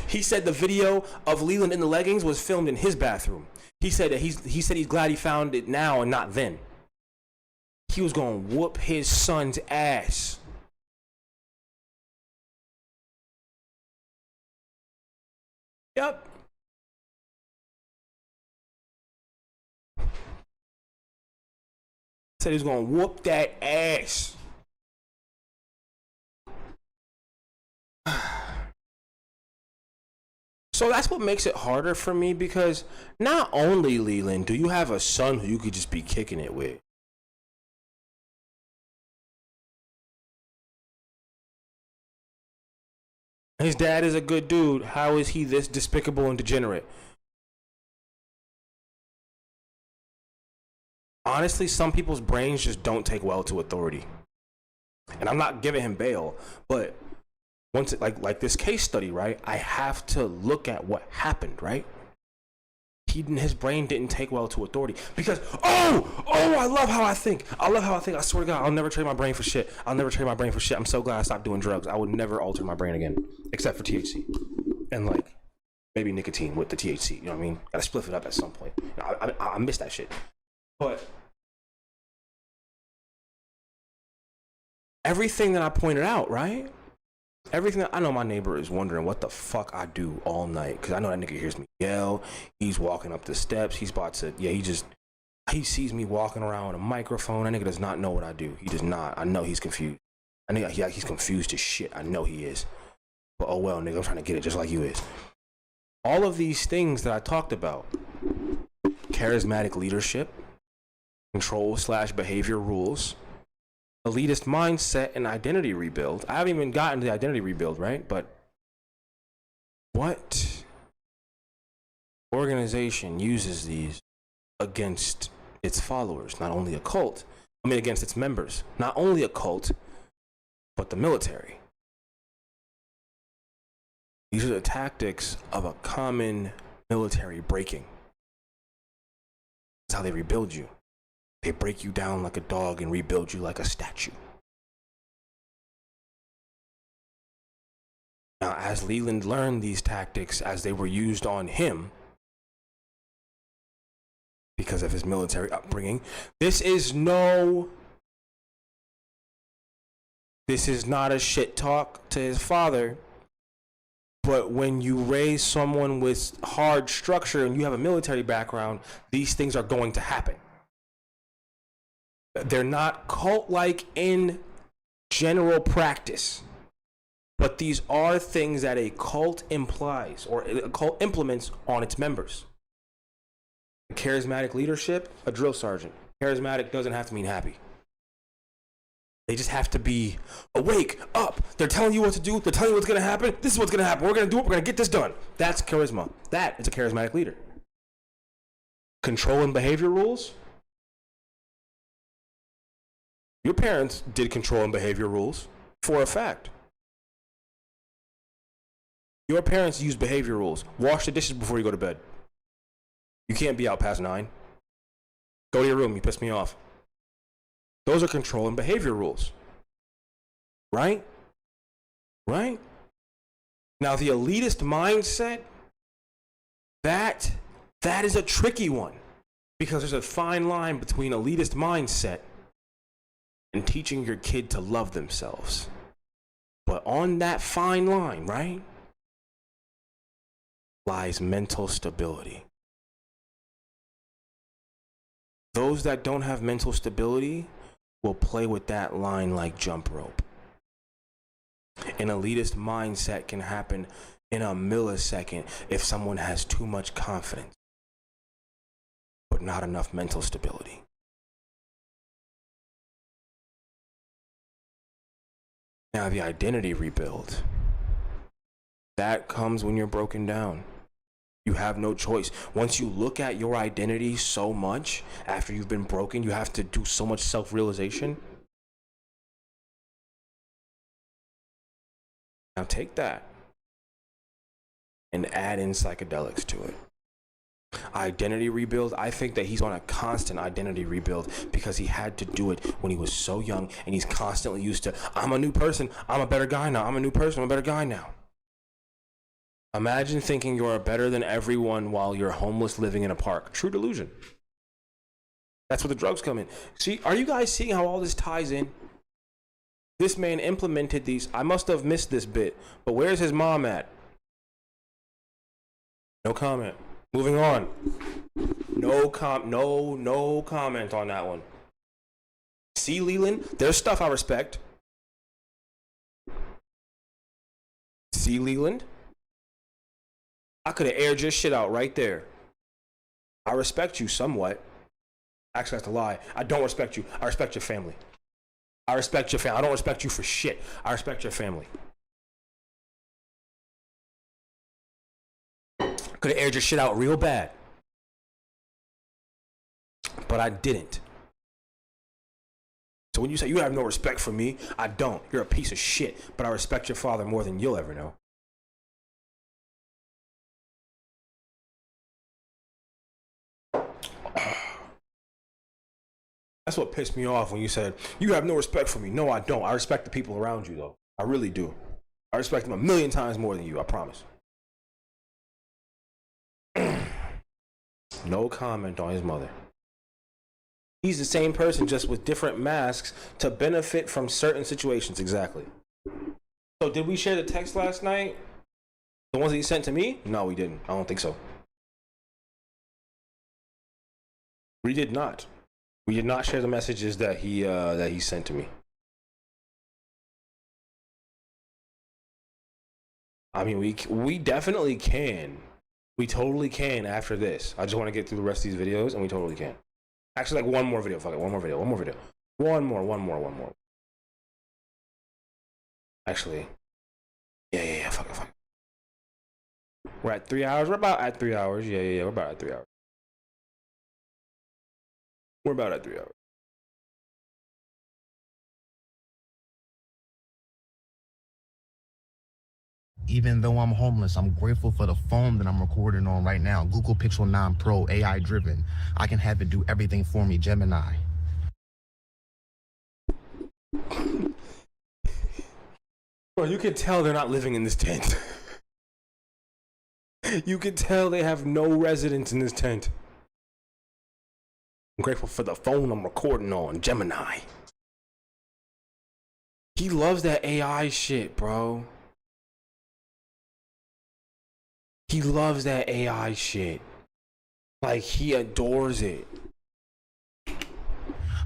He said the video of Leland in the leggings was filmed in his bathroom. He said that he's glad he found it now and not then. He was gonna whoop his son's ass. Yep. Said he was gonna whoop that ass. So that's what makes it harder for me, because not only, Leland, do you have a son who you could just be kicking it with. His dad is a good dude. How is he this despicable and degenerate? Honestly, some people's brains just don't take well to authority. And I'm not giving him bail, but once it, like this case study, right? I have to look at what happened, right? His brain didn't take well to authority because I love how I think. I swear to God, I'll never trade my brain for shit. I'm so glad I stopped doing drugs. I would never alter my brain again, except for THC and like maybe nicotine with the THC. You know what I mean? Gotta spliff it up at some point. I miss that shit. But everything that I pointed out, right? Everything that I know, my neighbor is wondering what the fuck I do all night, because I know that nigga hears me yell. He's walking up the steps. He's about to, he sees me walking around with a microphone. That nigga does not know what I do. He does not. I know he's confused. I know he's confused as shit. I know he is. But oh well, nigga, I'm trying to get it just like you is. All of these things that I talked about, charismatic leadership, control/behavior rules, elitist mindset, and identity rebuild. I haven't even gotten to the identity rebuild, right? But what organization uses these against its followers? Not only a cult, against its members. Not only a cult, but the military. These are the tactics of a common military breaking. That's how they rebuild you. They break you down like a dog and rebuild you like a statue. Now, as Leland learned these tactics as they were used on him, because of his military upbringing, this is not a shit talk to his father. But when you raise someone with hard structure and you have a military background, these things are going to happen. They're not cult-like in general practice, but these are things that a cult implies or a cult implements on its members. Charismatic leadership, a drill sergeant. Charismatic doesn't have to mean happy. They just have to be awake, up. They're telling you what to do. They're telling you what's going to happen. This is what's going to happen. We're going to do it. We're going to get this done. That's charisma. That is a charismatic leader. Control and behavior rules. Your parents did control and behavior rules for a fact. Your parents used behavior rules. Wash the dishes before you go to bed. You can't be out past 9. Go to your room. You piss me off. Those are control and behavior rules. Right? Right? Now, the elitist mindset, that is a tricky one, because there's a fine line between elitist mindset and teaching your kid to love themselves. But on that fine line, right, lies mental stability. Those that don't have mental stability will play with that line like jump rope. An elitist mindset can happen in a millisecond if someone has too much confidence, but not enough mental stability. Now, the identity rebuild, that comes when you're broken down. You have no choice. Once you look at your identity so much, after you've been broken, you have to do so much self-realization. Now take that and add in psychedelics to it. Identity rebuild, I think that he's on a constant identity rebuild because he had to do it when he was so young, and he's constantly used to, I'm a new person, I'm a better guy now, I'm a new person, I'm a better guy now. Imagine thinking you're better than everyone while you're homeless living in a park. True delusion. That's where the drugs come in. See, are you guys seeing how all this ties in? This man implemented these. I must have missed this bit, but where's his mom at? No comment. Moving on. No comment on that one. See, Leland, there's stuff I respect. See, Leland, I could have aired your shit out right there. I respect you somewhat. Actually, that's a lie. I don't respect you. I respect your family. I respect your family. I don't respect you for shit. I respect your family. Could have aired your shit out real bad. But I didn't. So when you say you have no respect for me, I don't. You're a piece of shit. But I respect your father more than you'll ever know. That's what pissed me off when you said, you have no respect for me. No, I don't. I respect the people around you, though. I really do. I respect them a million times more than you, I promise. No comment on his mother. He's the same person, just with different masks to benefit from certain situations. Exactly. So did we share the text last night? The ones that he sent to me? No, we didn't. I don't think so. We did not. We did not share the messages that he sent to me. I mean, we definitely can. We totally can after this. I just want to get through the rest of these videos, and we totally can. Actually, like one more video. Fuck it, one more video. One more. Actually, yeah. Fuck it. We're at 3 hours. We're about at 3 hours. Yeah. We're about at 3 hours. We're about at 3 hours. Even though I'm homeless, I'm grateful for the phone that I'm recording on right now. Google Pixel 9 Pro, AI driven. I can have it do everything for me, Gemini. Bro, you can tell they're not living in this tent. You can tell they have no residence in this tent. I'm grateful for the phone I'm recording on, Gemini. He loves that AI shit, bro. He loves that AI shit. Like, he adores it.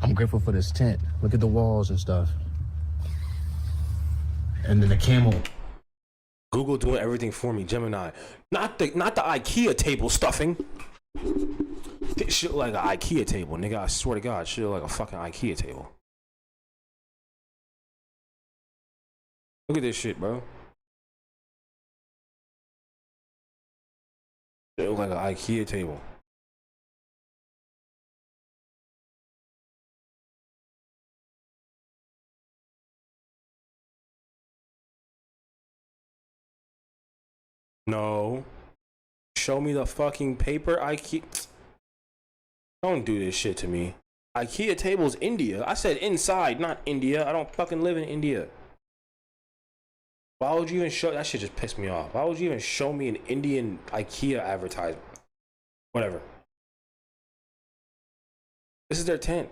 I'm grateful for this tent. Look at the walls and stuff. And then the camel. Google doing everything for me, Gemini. Not the IKEA table stuffing. This shit like an IKEA table, nigga. I swear to God, shit like a fucking IKEA table. Look at this shit, bro. It look like an IKEA table. No. Show me the fucking paper, IKEA. Don't do this shit to me. IKEA table's India. I said inside, not India. I don't fucking live in India. Why would you even show? That shit just pissed me off. Why would you even show me an Indian IKEA advertisement? Whatever. This is their tent.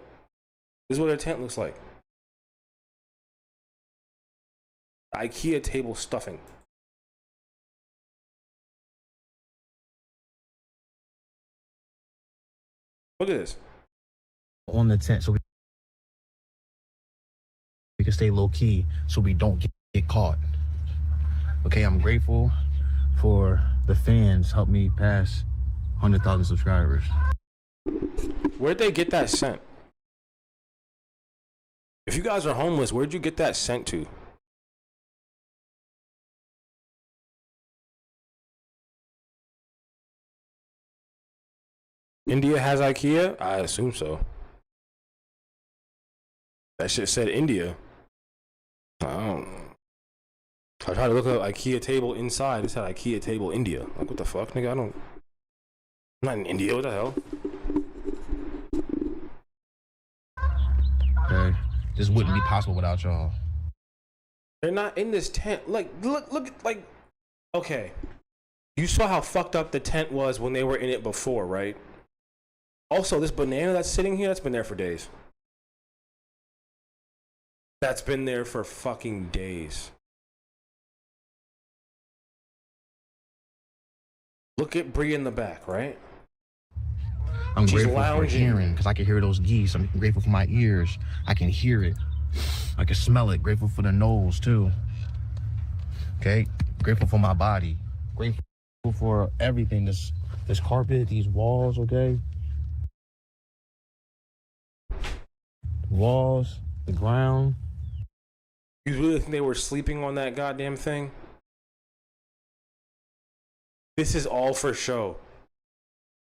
This is what their tent looks like. IKEA table stuffing. Look at this. On the tent so we can stay low key so we don't get caught. Okay, I'm grateful for the fans help me pass 100,000 subscribers. Where'd they get that sent? If you guys are homeless, where'd you get that sent to? India has IKEA? I assume so. That shit said India. I don't know. I tried to look up IKEA table inside. It said IKEA table India. Like, what the fuck, nigga? I'm not in India. What the hell? Okay, this wouldn't be possible without y'all. They're not in this tent. Like, look, like, okay. You saw how fucked up the tent was when they were in it before, right? Also, this banana that's sitting here, that's been there for days. That's been there for fucking days. Look at Bree in the back, right? I'm She's grateful for hearing, because I can hear those geese. I'm grateful for my ears. I can hear it. I can smell it. Grateful for the nose, too. Okay? Grateful for my body. Grateful For everything, this carpet, these walls, okay? Walls, the ground. You really think they were sleeping on that goddamn thing? This is all for show.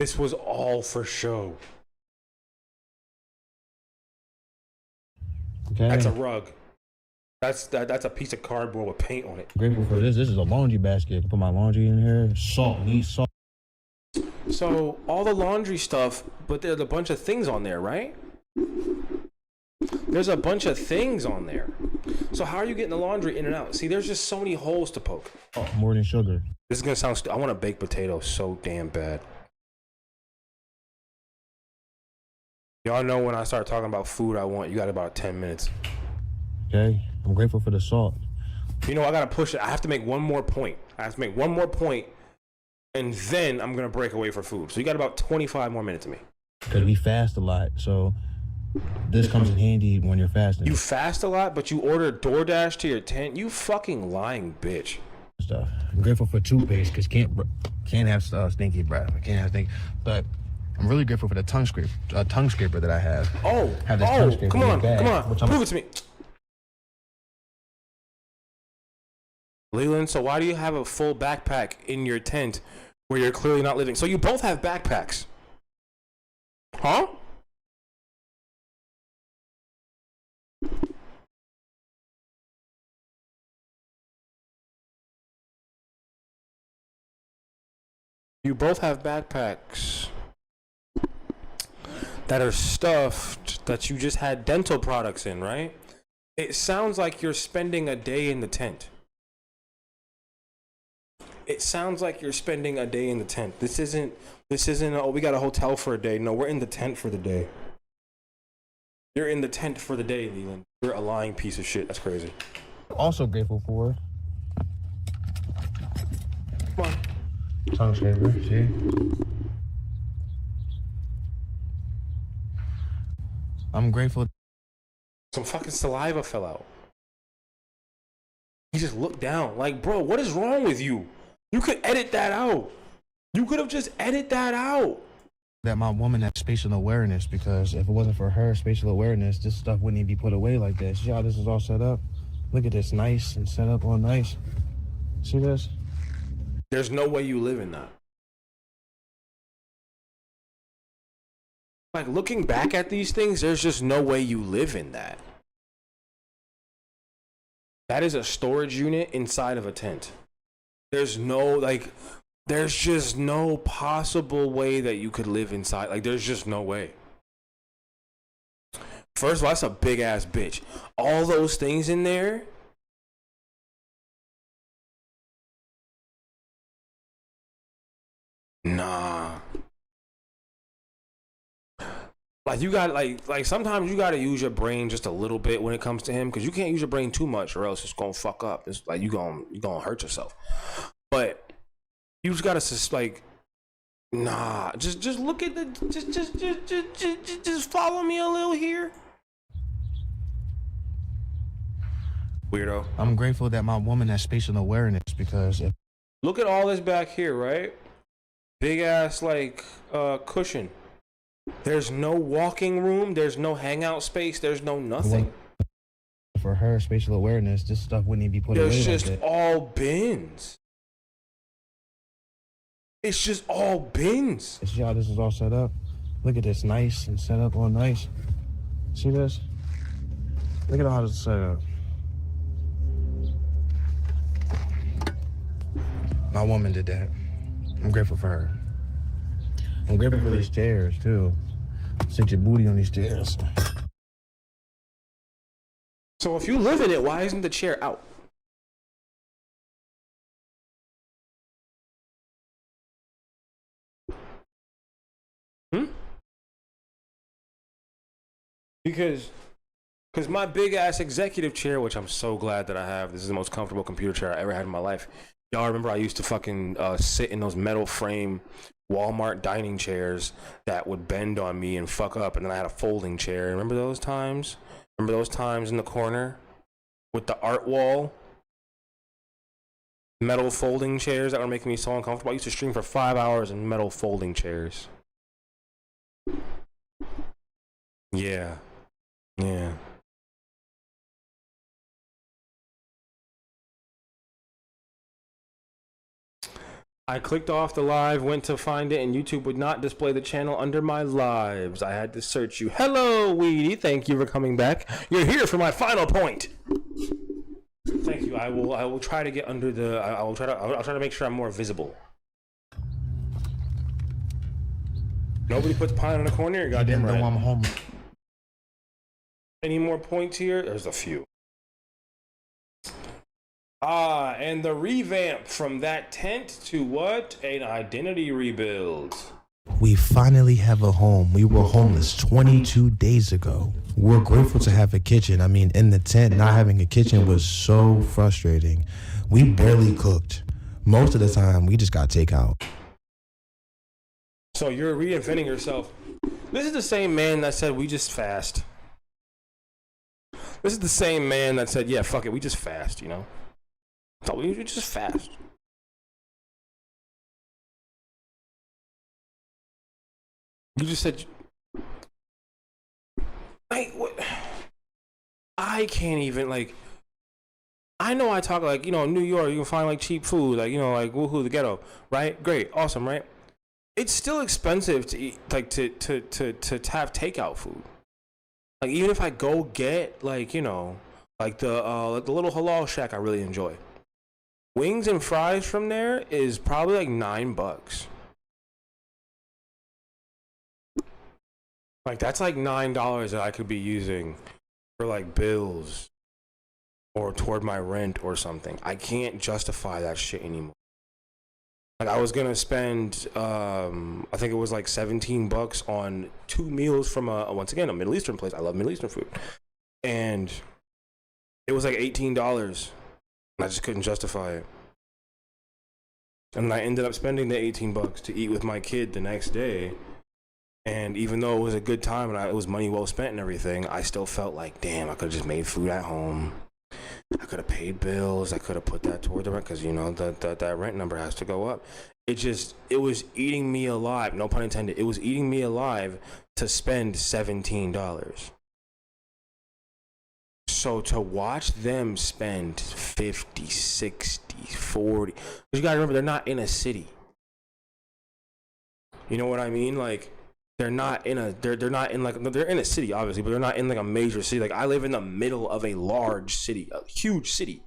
This was all for show. Okay. That's a rug. That's a piece of cardboard with paint on it. Grateful for this. This is a laundry basket. I can put my laundry in here. Salt, need salt. So all the laundry stuff, but there's a bunch of things on there, right? There's a bunch of things on there. So how are you getting the laundry in and out? See, there's just so many holes to poke. Oh, more than sugar. This is gonna sound I want a baked potato so damn bad. Y'all know when I start talking about food I want, you got about 10 minutes. Okay. I'm grateful for the salt. You know, I gotta push it. I have to make one more point. And then I'm gonna break away for food. So you got about 25 more minutes of me. Because we fast a lot, so this comes in handy when you're fasting. You fast a lot, but you order DoorDash to your tent? You fucking lying bitch. Stuff. I'm grateful for toothpaste because can't have stinky breath. I can't have stinky. But I'm really grateful for the tongue scraper that I have. Tongue scraper come on, bag, prove it to me. Leland, so why do you have a full backpack in your tent where you're clearly not living? So you both have backpacks. Huh? You both have backpacks that are stuffed that you just had dental products in, right? It sounds like you're spending a day in the tent. It sounds like you're spending a day in the tent. This isn't, oh, we got a hotel for a day. No, we're in the tent for the day. You're in the tent for the day, Leland. You're a lying piece of shit. That's crazy. Also grateful for Come on. tongue scraper, see? I'm grateful. Some fucking saliva fell out. He just looked down. Like, bro, what is wrong with you? You could edit that out. You could have just edited that out. That my woman has spatial awareness, because if it wasn't for her spatial awareness, this stuff wouldn't even be put away like this. See how this is all set up? Look at this, nice and set up all nice. See this? There's no way you live in that. Like, looking back at these things, there's just no way you live in that. That is a storage unit inside of a tent. There's just no possible way that you could live inside. Like, there's just no way. First of all, that's a big ass bitch. All those things in there. Nah. Like, you got like sometimes you gotta use your brain just a little bit when it comes to him, because you can't use your brain too much or else it's gonna fuck up. It's like you gonna hurt yourself. But you just gotta like, nah, just look at the just follow me a little here. Weirdo. I'm grateful that my woman has spatial awareness, because if Look at all this back here, right? Big ass like cushion. There's no walking room, there's no hangout space, there's no nothing. For her spatial awareness, this stuff wouldn't even be put away. There's like just that. all bins. It's just all bins. See how this is all set up? Look at this, nice and set up all nice. See this? Look at how this is set up. My woman did that. I'm grateful for her. I'm grateful for these chairs too. Sit your booty on these chairs. So if you live in it, why isn't the chair out? Because my big ass executive chair, which I'm so glad that I have, this is the most comfortable computer chair I ever had in my life. Y'all remember I used to fucking sit in those metal frame Walmart dining chairs that would bend on me and fuck up, and then I had a folding chair. Remember those times? Remember those times in the corner with the art wall? Metal folding chairs that were making me so uncomfortable. I used to stream for 5 hours in metal folding chairs. Yeah. Yeah. I clicked off the live, went to find it, and YouTube would not display the channel under my lives. I had to search you. Hello, Weedy. Thank you for coming back. You're here for my final point. Thank you. I will try to get under the. I'll try to make sure I'm more visible. Nobody puts pine in the corner. You're goddamn right. I'm home. Any more points here? There's a few. And the revamp from that tent to what? An identity rebuild. We finally have a home. We were homeless 22 days ago. We're grateful to have a kitchen. I mean, in the tent, not having a kitchen was so frustrating. We barely cooked. Most of the time, we just got takeout. So you're reinventing yourself. This is the same man that said we just fast. This is the same man that said, yeah, fuck it, we just fast, you know? So we just fast. You just said, I can't even, like, I know I talk like, you know, in New York, you can find like cheap food, like, you know, like woohoo, the ghetto, right? Great, awesome, right? It's still expensive to eat, like, to have takeout food. Like, even if I go get, like, you know, like the little halal shack I really enjoy. Wings and fries from there is probably like $9. Like, that's like $9 that I could be using for like bills or toward my rent or something. I can't justify that shit anymore. Like, I was gonna spend, I think it was like $17 on 2 meals from once again, a Middle Eastern place. I love Middle Eastern food. And it was like $18. And I just couldn't justify it. And I ended up spending the $18 to eat with my kid the next day. And even though it was a good time and it was money well spent and everything, I still felt like, damn, I could have just made food at home. I could have paid bills. I could have put that toward the rent because, you know, that rent number has to go up. It was eating me alive. No pun intended. It was eating me alive to spend $17. So to watch them spend 50, 60, 40, because you gotta remember, they're not in a city. You know what I mean? Like, they're not in a, they're not in like, they're in a city, obviously, but they're not in like a major city. Like, I live in the middle of a large city, a huge city.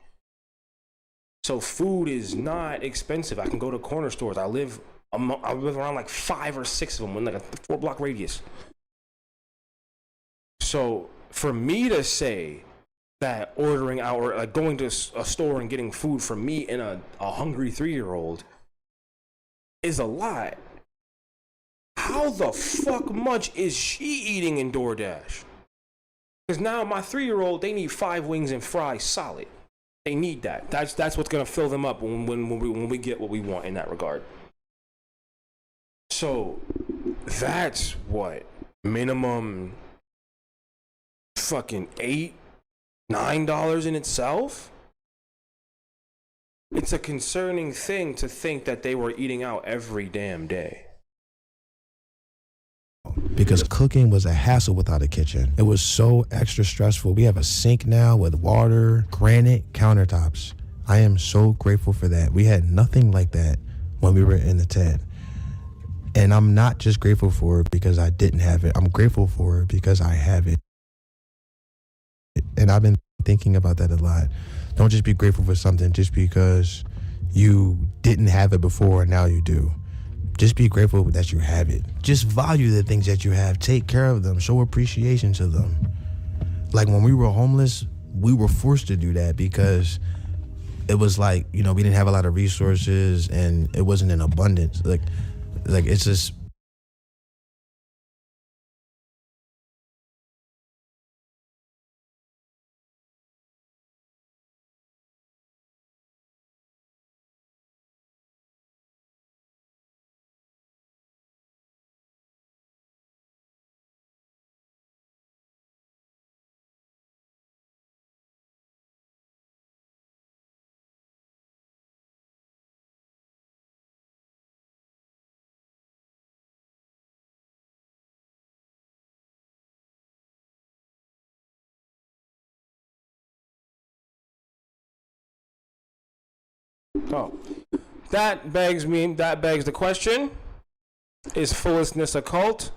So food is not expensive. I can go to corner stores. I live around like 5 or 6 of them in like a 4-block radius. So for me to say that ordering out or like going to a store and getting food for me and a hungry 3-year-old is a lot. How the fuck much is she eating in DoorDash? Because now my 3-year-old, they need 5 wings and fries solid. They need that. That's what's gonna fill them up when we get what we want in that regard. So that's what minimum fucking $8-9 in itself. It's a concerning thing to think that they were eating out every damn day. Because cooking was a hassle without a kitchen. It was so extra stressful. We have a sink now with water, granite countertops. I am so grateful for that. We had nothing like that when we were in the tent. And I'm not just grateful for it because I didn't have it. I'm grateful for it because I have it. And I've been thinking about that a lot. Don't just be grateful for something just because you didn't have it before and now you do. Just be grateful that you have it. Just value the things that you have. Take care of them. Show appreciation to them. Like when we were homeless, we were forced to do that because it was like, you know, we didn't have a lot of resources and it wasn't in abundance. Like it's just Oh. That begs the question, is Fullestness a cult?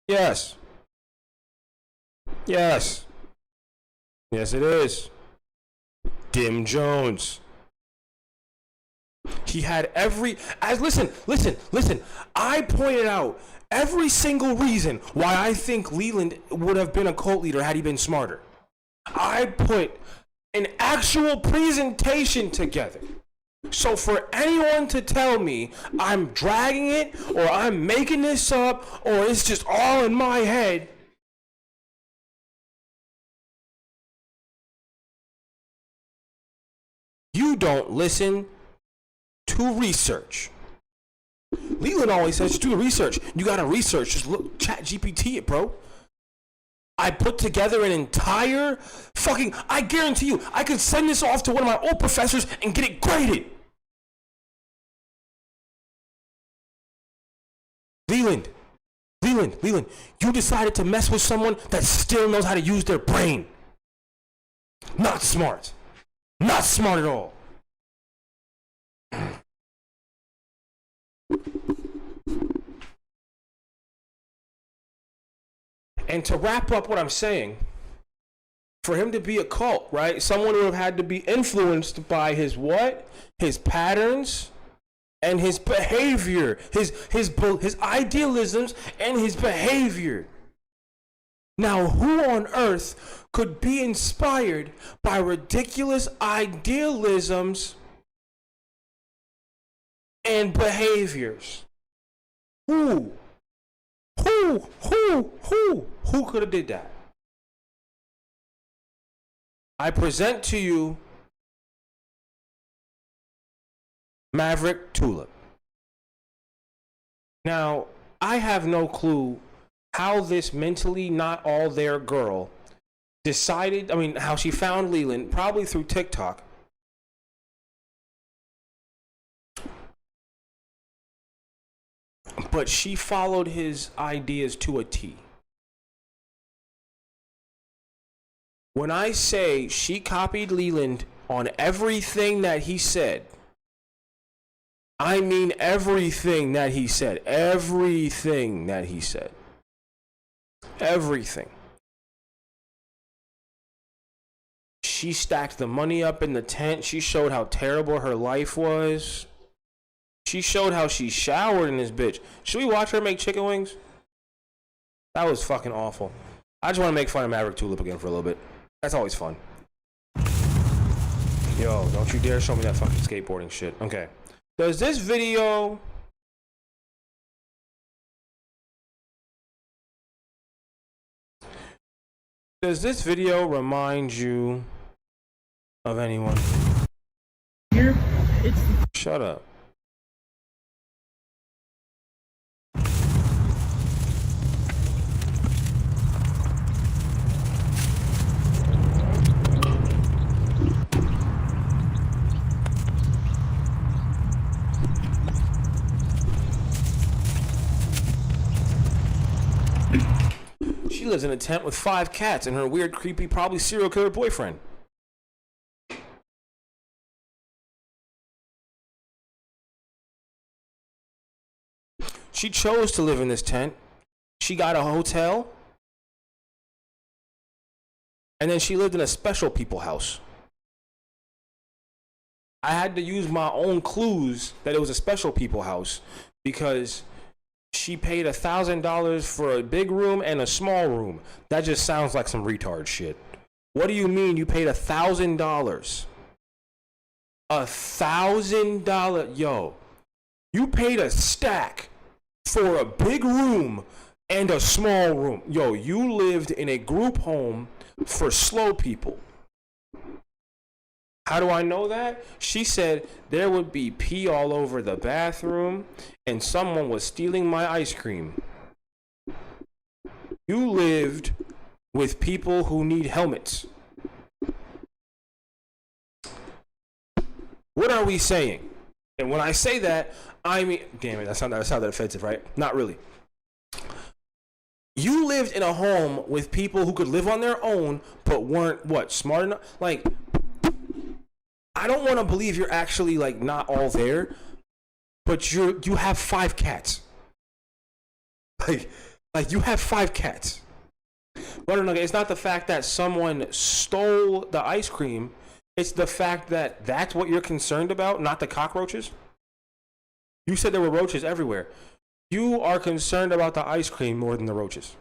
Yes. Yes. Yes, it is. Dim Jones. He had listen. I pointed out every single reason why I think Leland would have been a cult leader had he been smarter. I put an actual presentation together. So for anyone to tell me I'm dragging it or I'm making this up or it's just all in my head, you don't listen to research. Leland always says, do research. You gotta research. Just look, chat GPT it, bro. I put together an entire fucking, I guarantee you, I could send this off to one of my old professors and get it graded. Leland, you decided to mess with someone that still knows how to use their brain. Not smart. Not smart at all. And to wrap up what I'm saying, for him to be a cult, right? Someone who have had to be influenced by his what? His patterns and his behavior, his idealisms and his behavior. Now, who on earth could be inspired by ridiculous idealisms and behaviors? Who could have did that? I present to you Maverick Tulip. Now, I have no clue how this mentally not all there girl decided, how she found Leland, probably through TikTok. But she followed his ideas to a T. When I say she copied Leland on everything that he said, I mean everything that he said. Everything that he said. Everything. She stacked the money up in the tent. She showed how terrible her life was. She showed how she showered in this bitch. Should we watch her make chicken wings? That was fucking awful. I just want to make fun of Maverick Tulip again for a little bit. That's always fun. Yo, don't you dare show me that fucking skateboarding shit. Okay. Does this video... remind you of anyone? Here, it's Shut up. She lives in a tent with 5 cats and her weird, creepy, probably serial killer boyfriend. She chose to live in this tent. She got a hotel. And then she lived in a special people house. I had to use my own clues that it was a special people house because she paid $1,000 for a big room and a small room. That just sounds like some retard shit. What do you mean you paid $1,000? $1,000? Yo, you paid a stack for a big room and a small room. Yo, you lived in a group home for slow people. How do I know that? She said there would be pee all over the bathroom and someone was stealing my ice cream. You lived with people who need helmets. What are we saying? And when I say that, I mean, damn it, that sounded offensive, right? Not really. You lived in a home with people who could live on their own, but weren't, what, smart enough? Like, I don't want to believe you're actually like not all there, but you have 5 cats. Like you have 5 cats. But no, it's not the fact that someone stole the ice cream. It's the fact that that's what you're concerned about, not the cockroaches. You said there were roaches everywhere. You are concerned about the ice cream more than the roaches.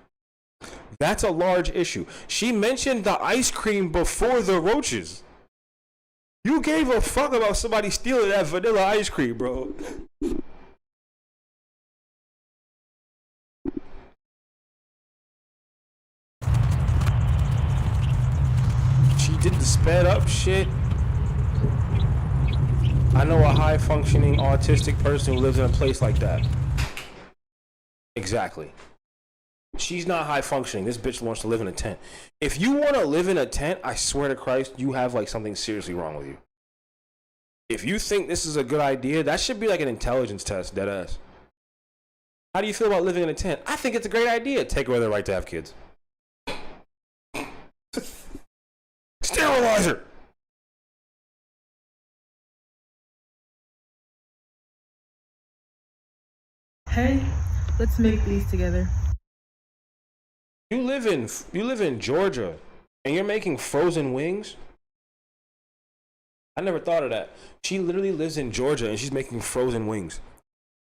That's a large issue. She mentioned the ice cream before the roaches. You gave a fuck about somebody stealing that vanilla ice cream, bro. She did the sped up shit. I know a high functioning autistic person who lives in a place like that. Exactly. She's not high functioning. This bitch wants to live in a tent. If you want to live in a tent, I swear to Christ, you have like something seriously wrong with you. If you think this is a good idea, that should be like an intelligence test, deadass. How do you feel about living in a tent? I think it's a great idea. Take away their right to have kids. Sterilizer. Hey, let's make these together. You live in Georgia and you're making frozen wings? I never thought of that. She literally lives in Georgia and she's making frozen wings.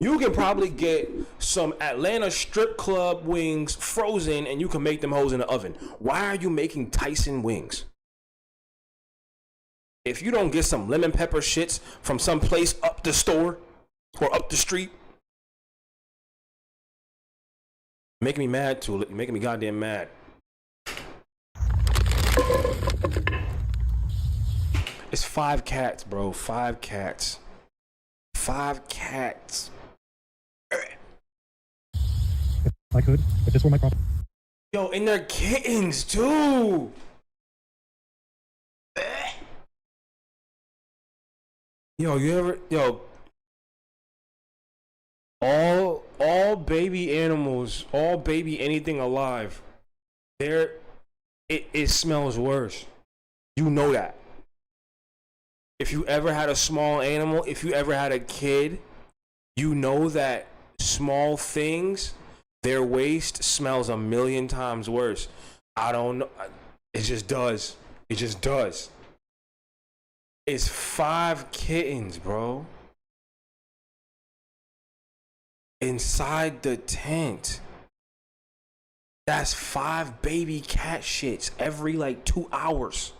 You can probably get some Atlanta strip club wings frozen and you can make them hoes in the oven. Why are you making Tyson wings? If you don't get some lemon pepper shits from some place up the store or up the street, making me mad too. You're making me goddamn mad. It's 5 cats, bro. 5 cats. 5 cats. I could, if this were my property. Yo, and they're kittens too. All baby animals, all baby anything alive, it smells worse. You know that. If you ever had a small animal, if you ever had a kid, you know that small things, their waste smells a million times worse. I don't know. It just does. It just does. It's 5 kittens, bro. Inside the tent. That's 5 baby cat shits every like 2 hours.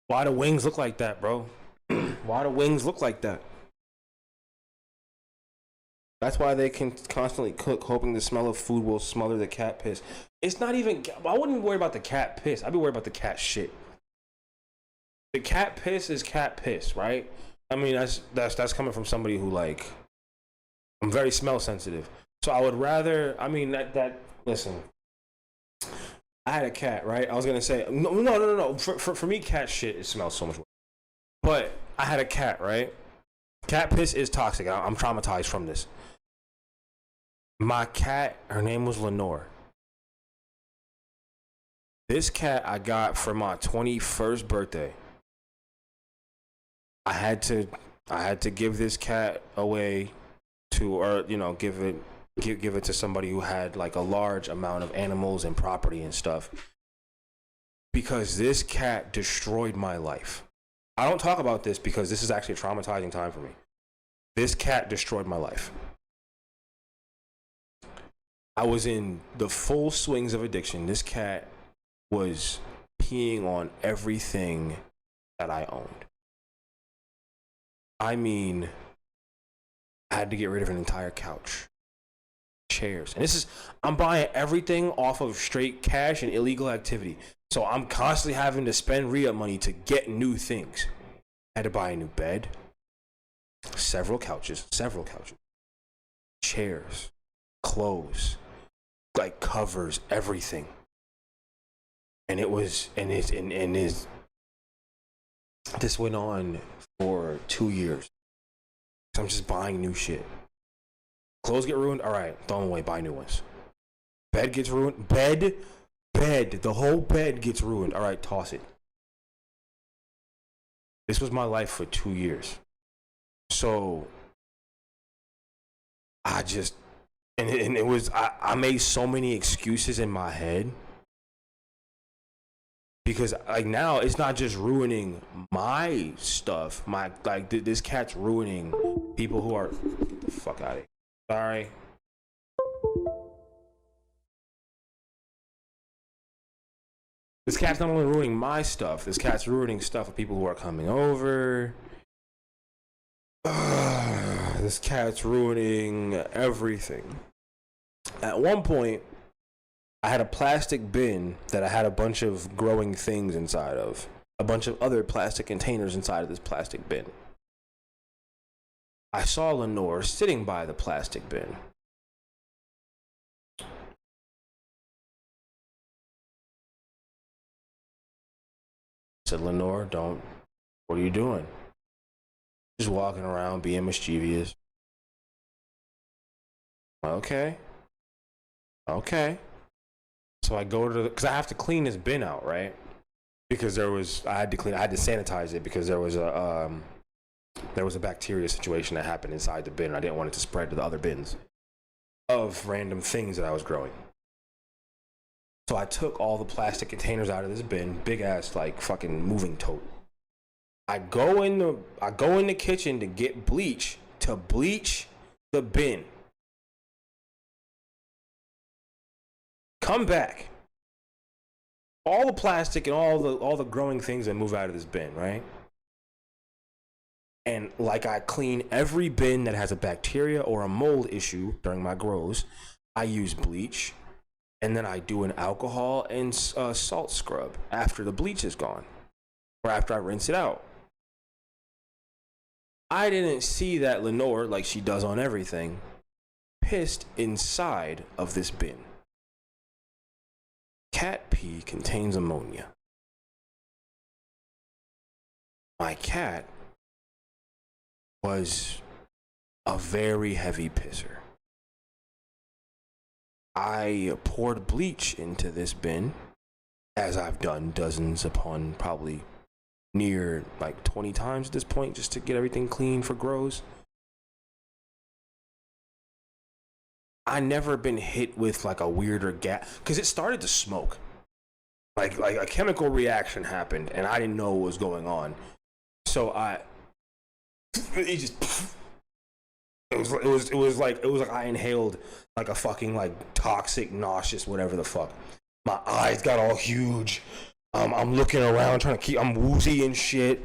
Why do wings look like that, bro? Why do wings look like that? That's why they can constantly cook, hoping the smell of food will smother the cat piss. It's not even. I wouldn't worry about the cat piss. I'd be worried about the cat shit. The cat piss is cat piss, right? I mean, that's coming from somebody who like. I'm very smell sensitive, so I would rather. I mean, that listen. I had a cat, right? I was gonna say no. For me, cat shit, it smells so much worse. But I had a cat, right? Cat piss is toxic. I'm traumatized from this. My cat, her name was Lenore. This cat I got for my 21st birthday. I had to give this cat away to, or give it to somebody who had like a large amount of animals and property and stuff, because this cat destroyed my life. I don't talk about this because this is actually a traumatizing time for me. This cat destroyed my life. I was in the full swings of addiction. This cat was peeing on everything that I owned. I mean, I had to get rid of an entire couch, chairs. And I'm buying everything off of straight cash and illegal activity. So I'm constantly having to spend re-up money to get new things. I had to buy a new bed, several couches, chairs, clothes, like covers, everything. And it was, and it's, and is. This went on for 2 years. So I'm just buying new shit. Clothes get ruined. All right, throw them away. Buy new ones. Bed gets ruined. Bed. The whole bed gets ruined. All right, toss it. This was my life for 2 years. So I just, and it was, I made so many excuses in my head. Because like now it's not just ruining my stuff. This cat's ruining people who are, the fuck out of here. Sorry. This cat's not only ruining my stuff, this cat's ruining stuff of people who are coming over. This cat's ruining everything. At one point, I had a plastic bin that I had a bunch of growing things inside of. A bunch of other plastic containers inside of this plastic bin. I saw Lenore sitting by the plastic bin. I said, Lenore, what are you doing? Just walking around being mischievous. Okay. So I go to because I have to clean this bin out, right? Because I had to sanitize it because there was a bacteria situation that happened inside the bin. I didn't want it to spread to the other bins of random things that I was growing. So I took all the plastic containers out of this bin, big ass like fucking moving tote. I go in the kitchen to get bleach to bleach the bin. Come back. All the plastic and all the growing things that move out of this bin, right? And like I clean every bin that has a bacteria or a mold issue during my grows, I use bleach. And then I do an alcohol and salt scrub after the bleach is gone. Or after I rinse it out. I didn't see that Lenore, like she does on everything, pissed inside of this bin. Cat pee contains ammonia. My cat was a very heavy pisser. I poured bleach into this bin, as I've done dozens upon probably near like 20 times at this point, just to get everything clean for grows. I never been hit with like a weirder gas, because it started to smoke. Like a chemical reaction happened, and I didn't know what was going on. So it was like I inhaled like a fucking like toxic, nauseous, whatever the fuck. My eyes got all huge. I'm looking around trying to keep. I'm woozy and shit.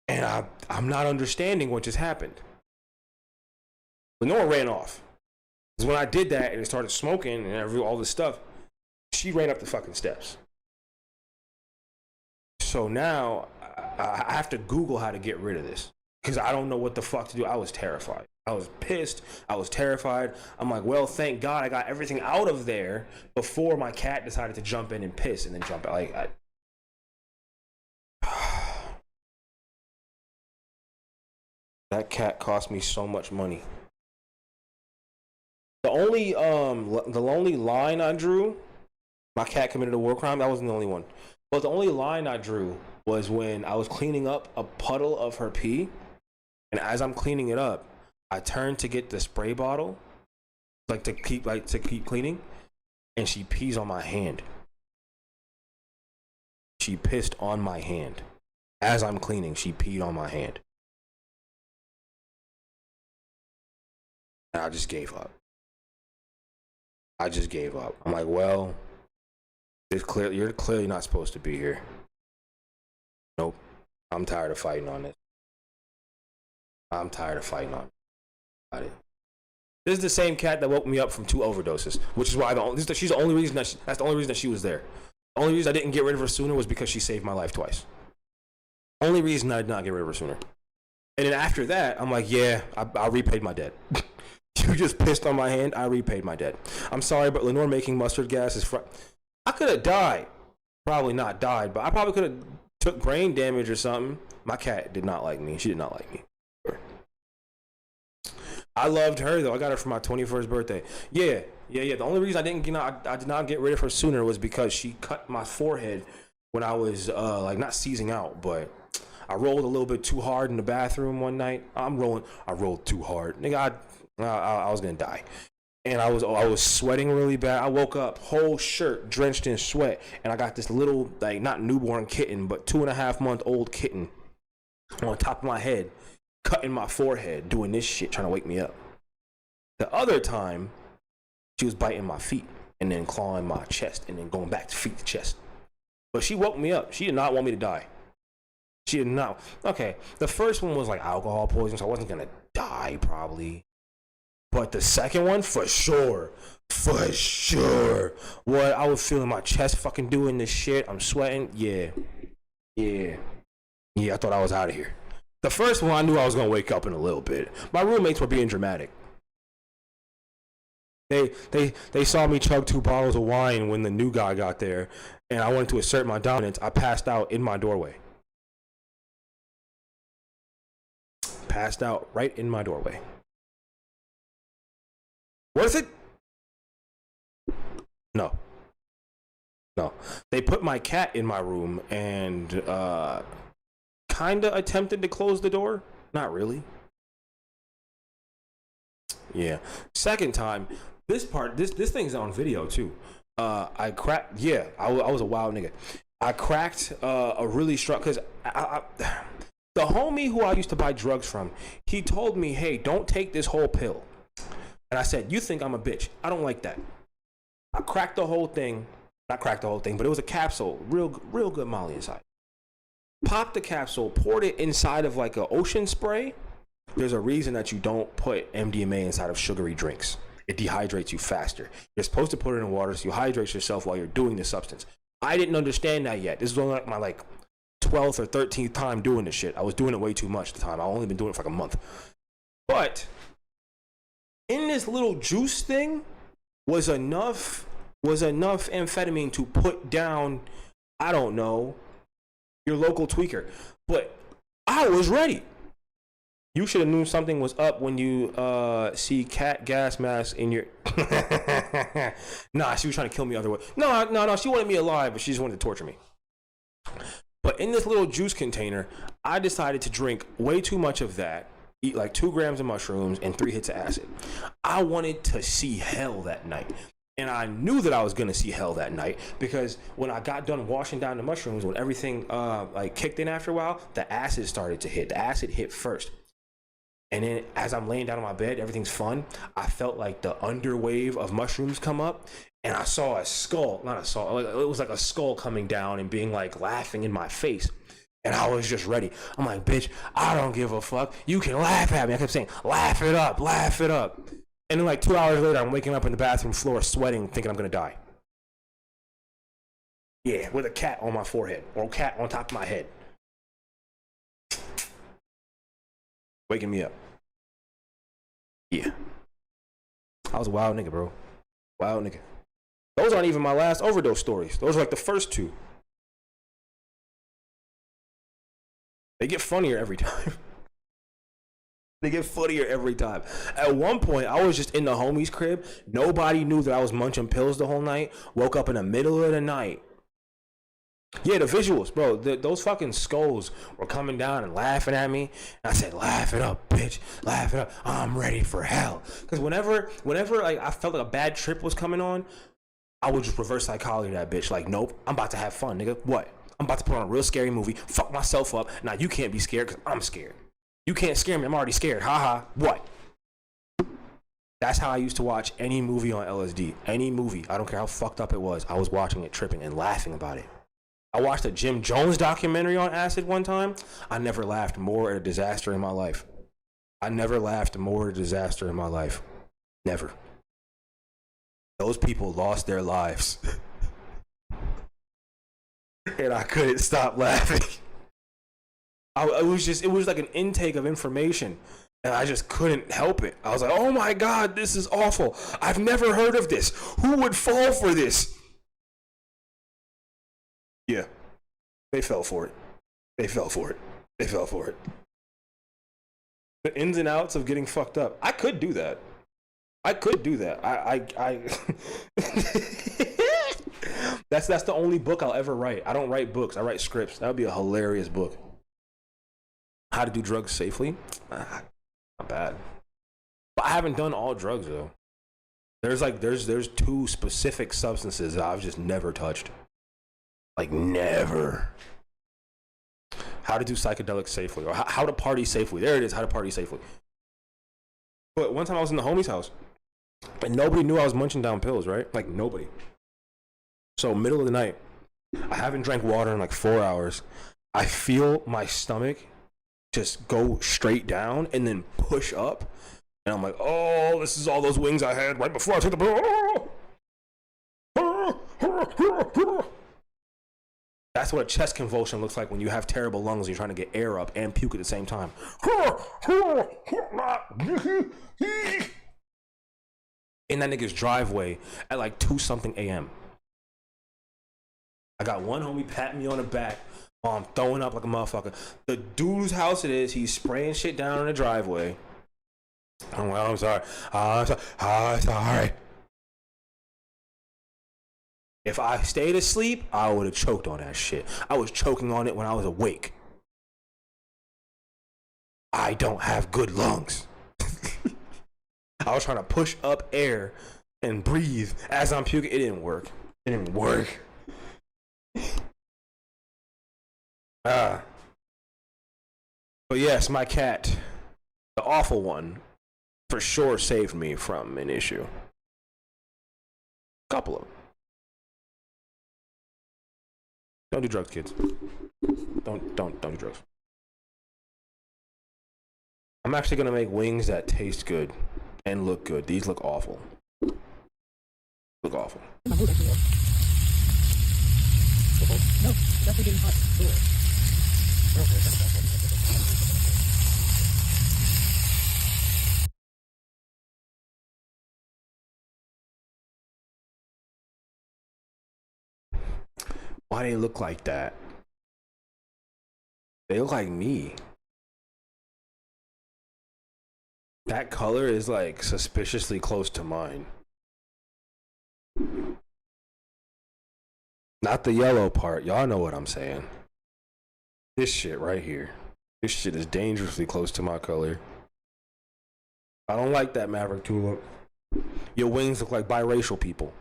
And I'm not understanding what just happened. Lenore ran off. Because when I did that and it started smoking and all this stuff, she ran up the fucking steps. So now I have to Google how to get rid of this because I don't know what the fuck to do. I was terrified. I was pissed. I was terrified. I'm like, well, thank God I got everything out of there before my cat decided to jump in and piss and then jump out. Like, that cat cost me so much money. The only line I drew, my cat committed a war crime. That wasn't the only one. But the only line I drew was when I was cleaning up a puddle of her pee, and as I'm cleaning it up, I turned to get the spray bottle, to keep cleaning, and she pees on my hand. She pissed on my hand. As I'm cleaning, she peed on my hand. And I just gave up. I'm like, well, you're clearly not supposed to be here. Nope. I'm tired of fighting on this. Got it. This is the same cat that woke me up from 2 overdoses, which is why she's the only reason that's the only reason that she was there. The only reason I didn't get rid of her sooner was because she saved my life twice. Only reason I did not get rid of her sooner. And then after that, I'm like, yeah, I repaid my debt. You just pissed on my hand. I repaid my debt. I'm sorry, but Lenore making mustard gas is I could have died. Probably not died, but I probably could have took brain damage or something. My cat did not like me. She did not like me. I loved her though. I got her for my 21st birthday. Yeah. The only reason I didn't, I did not get rid of her sooner was because she cut my forehead when I was like not seizing out, but I rolled a little bit too hard in the bathroom one night. I rolled too hard, nigga. I was gonna die, and I was sweating really bad. I woke up, whole shirt drenched in sweat, and I got this little, like, not newborn kitten, but 2.5-month old kitten on top of my head, cutting my forehead, doing this shit, trying to wake me up. The other time, she was biting my feet and then clawing my chest and then going back to feet to chest. But she woke me up. She did not want me to die. She did not. Okay, the first one was like alcohol poisoning, so I wasn't gonna die probably. But the second one, for sure. What? I was feeling my chest fucking doing this shit. I'm sweating. Yeah, I thought I was out of here. The first one, I knew I was gonna wake up in a little bit. My roommates were being dramatic. They saw me chug 2 bottles of wine when the new guy got there, and I wanted to assert my dominance. I passed out in my doorway. Passed out right in my doorway. What is it? No. They put my cat in my room and kind of attempted to close the door. Not really. Yeah. Second time, this thing's on video too. I cracked. Yeah, I was a wild nigga. I cracked a really strong, because the homie who I used to buy drugs from, he told me, hey, don't take this whole pill. And I said, you think I'm a bitch. I don't like that. I cracked the whole thing. Not cracked the whole thing, but it was a capsule. Real good Molly inside. Popped the capsule, poured it inside of like an ocean spray. There's a reason that you don't put MDMA inside of sugary drinks. It dehydrates you faster. You're supposed to put it in water so you hydrate yourself while you're doing the substance. I didn't understand that yet. This was only like my 12th or 13th time doing this shit. I was doing it way too much at the time. I've only been doing it for like a month. But in this little juice thing was enough amphetamine to put down, I don't know, your local tweaker. But I was ready. You should have known something was up when you see cat gas mask in your... Nah, she was trying to kill me other way. No, she wanted me alive, but she just wanted to torture me. But in this little juice container, I decided to drink way too much of that, eat like 2 grams of mushrooms and 3 hits of acid. I wanted to see hell that night. And I knew that I was going to see hell that night, because when I got done washing down the mushrooms, when everything kicked in after a while, the acid started to hit. The acid hit first. And then as I'm laying down on my bed, everything's fun. I felt like the underwave of mushrooms come up, and I saw a skull, not a skull, it was like a skull coming down and being like laughing in my face. And I was just ready. I'm like, bitch, I don't give a fuck. You can laugh at me. I kept saying, laugh it up, laugh it up. And then like 2 hours later, I'm waking up in the bathroom floor sweating, thinking I'm gonna die. Yeah, with a cat on my forehead, or a cat on top of my head. Waking me up. Yeah. I was a wild nigga, bro. Wild nigga. Those aren't even my last overdose stories. Those are like the first 2. They get funnier every time. They get funnier every time. At one point, I was just in the homie's crib. Nobody knew that I was munching pills the whole night. Woke up in the middle of the night. Yeah, the visuals, bro. Those fucking skulls were coming down and laughing at me. And I said, laugh it up, bitch. Laugh it up. I'm ready for hell. Because whenever like I felt like a bad trip was coming on, I would just reverse psychology that bitch. Like, nope, I'm about to have fun, nigga. What? I'm about to put on a real scary movie. Fuck myself up. Now you can't be scared because I'm scared. You can't scare me. I'm already scared. Haha. What? That's how I used to watch any movie on LSD. Any movie. I don't care how fucked up it was. I was watching it, tripping, and laughing about it. I watched a Jim Jones documentary on acid one time. I never laughed more at a disaster in my life. I never laughed more at a disaster in my life. Never. Those people lost their lives. And I couldn't stop laughing. It was like an intake of information. And I just couldn't help it. I was like, oh my God, this is awful. I've never heard of this. Who would fall for this? Yeah, they fell for it. They fell for it. They fell for it. The ins and outs of getting fucked up. I could do that. I could do that. That's the only book I'll ever write. I don't write books. I write scripts. That would be a hilarious book. How to do drugs safely? Not bad. But I haven't done all drugs though. There's 2 specific substances that I've just never touched. Like never. How to do psychedelics safely, or how to party safely. There it is, how to party safely. But one time I was in the homie's house, and nobody knew I was munching down pills, right? Like nobody. So middle of the night, I haven't drank water in like 4 hours. I feel my stomach just go straight down and then push up. And I'm like, oh, this is all those wings I had right before I took the pill. That's what a chest convulsion looks like when you have terrible lungs and you're trying to get air up and puke at the same time. In that nigga's driveway at like 2-something a.m. I got one homie patting me on the back while I'm throwing up like a motherfucker. The dude whose house it is, he's spraying shit down in the driveway. I'm like, I'm sorry. I'm sorry. If I stayed asleep, I would have choked on that shit. I was choking on it when I was awake. I don't have good lungs. I was trying to push up air and breathe as I'm puking. It didn't work. It didn't work. But yes, my cat, the awful one, for sure saved me from an issue. Couple of them. Don't do drugs, kids. Don't do drugs. I'm actually gonna make wings that taste good and look good. These look awful. Look awful. No, definitely getting hot. Why they look like that? They look like me. That color is like suspiciously close to mine. Not the yellow part. Y'all know what I'm saying. This shit right here. This shit is dangerously close to my color. I don't like that Maverick tulip. Your wings look like biracial people.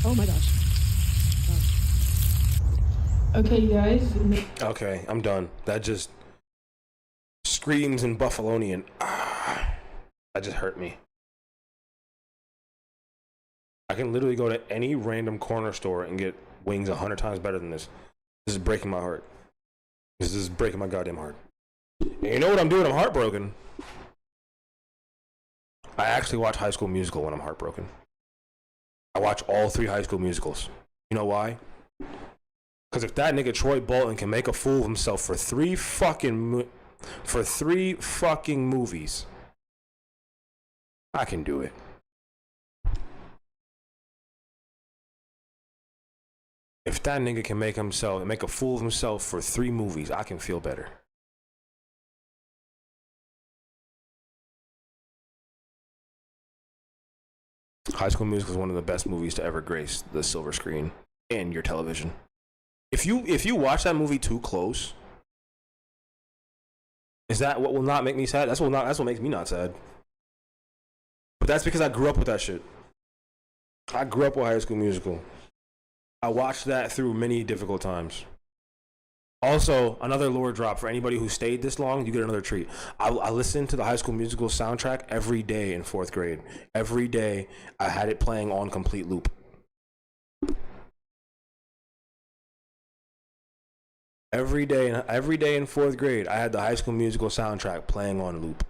Oh my gosh. Okay, you guys. Okay, I'm done. That just screams in Buffalonian. That just hurt me. I can literally go to any random corner store and get wings 100 times better than this. This is breaking my heart. This is breaking my goddamn heart. And you know what I'm doing? I'm heartbroken. I actually watch High School Musical when I'm heartbroken. I watch all 3 High School Musicals. You know why? Because if that nigga Troy Bolton can make a fool of himself for 3 fucking movies, I can do it. If that nigga can make a fool of himself for 3 movies, I can feel better. High School Musical is one of the best movies to ever grace the silver screen and your television. If you watch that movie too close, is that what will not make me sad? That's what makes me not sad. But that's because I grew up with that shit. I grew up with High School Musical. I watched that through many difficult times. Also, another lore drop for anybody who stayed this long, you get another treat. I listened to the High School Musical soundtrack every day in 4th grade. Every day, I had it playing on complete loop. Every day in 4th grade, I had the High School Musical soundtrack playing on loop.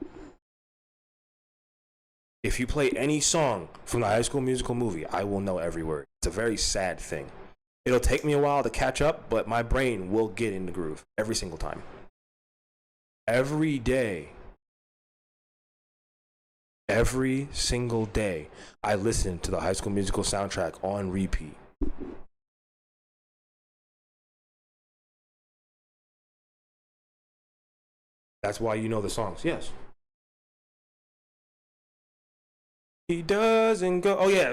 If you play any song from the High School Musical movie, I will know every word. It's a very sad thing. It'll take me a while to catch up, but my brain will get in the groove every single time. Every day. Every single day, I listen to the High School Musical soundtrack on repeat. That's why you know the songs, yes. He doesn't go. Oh yeah,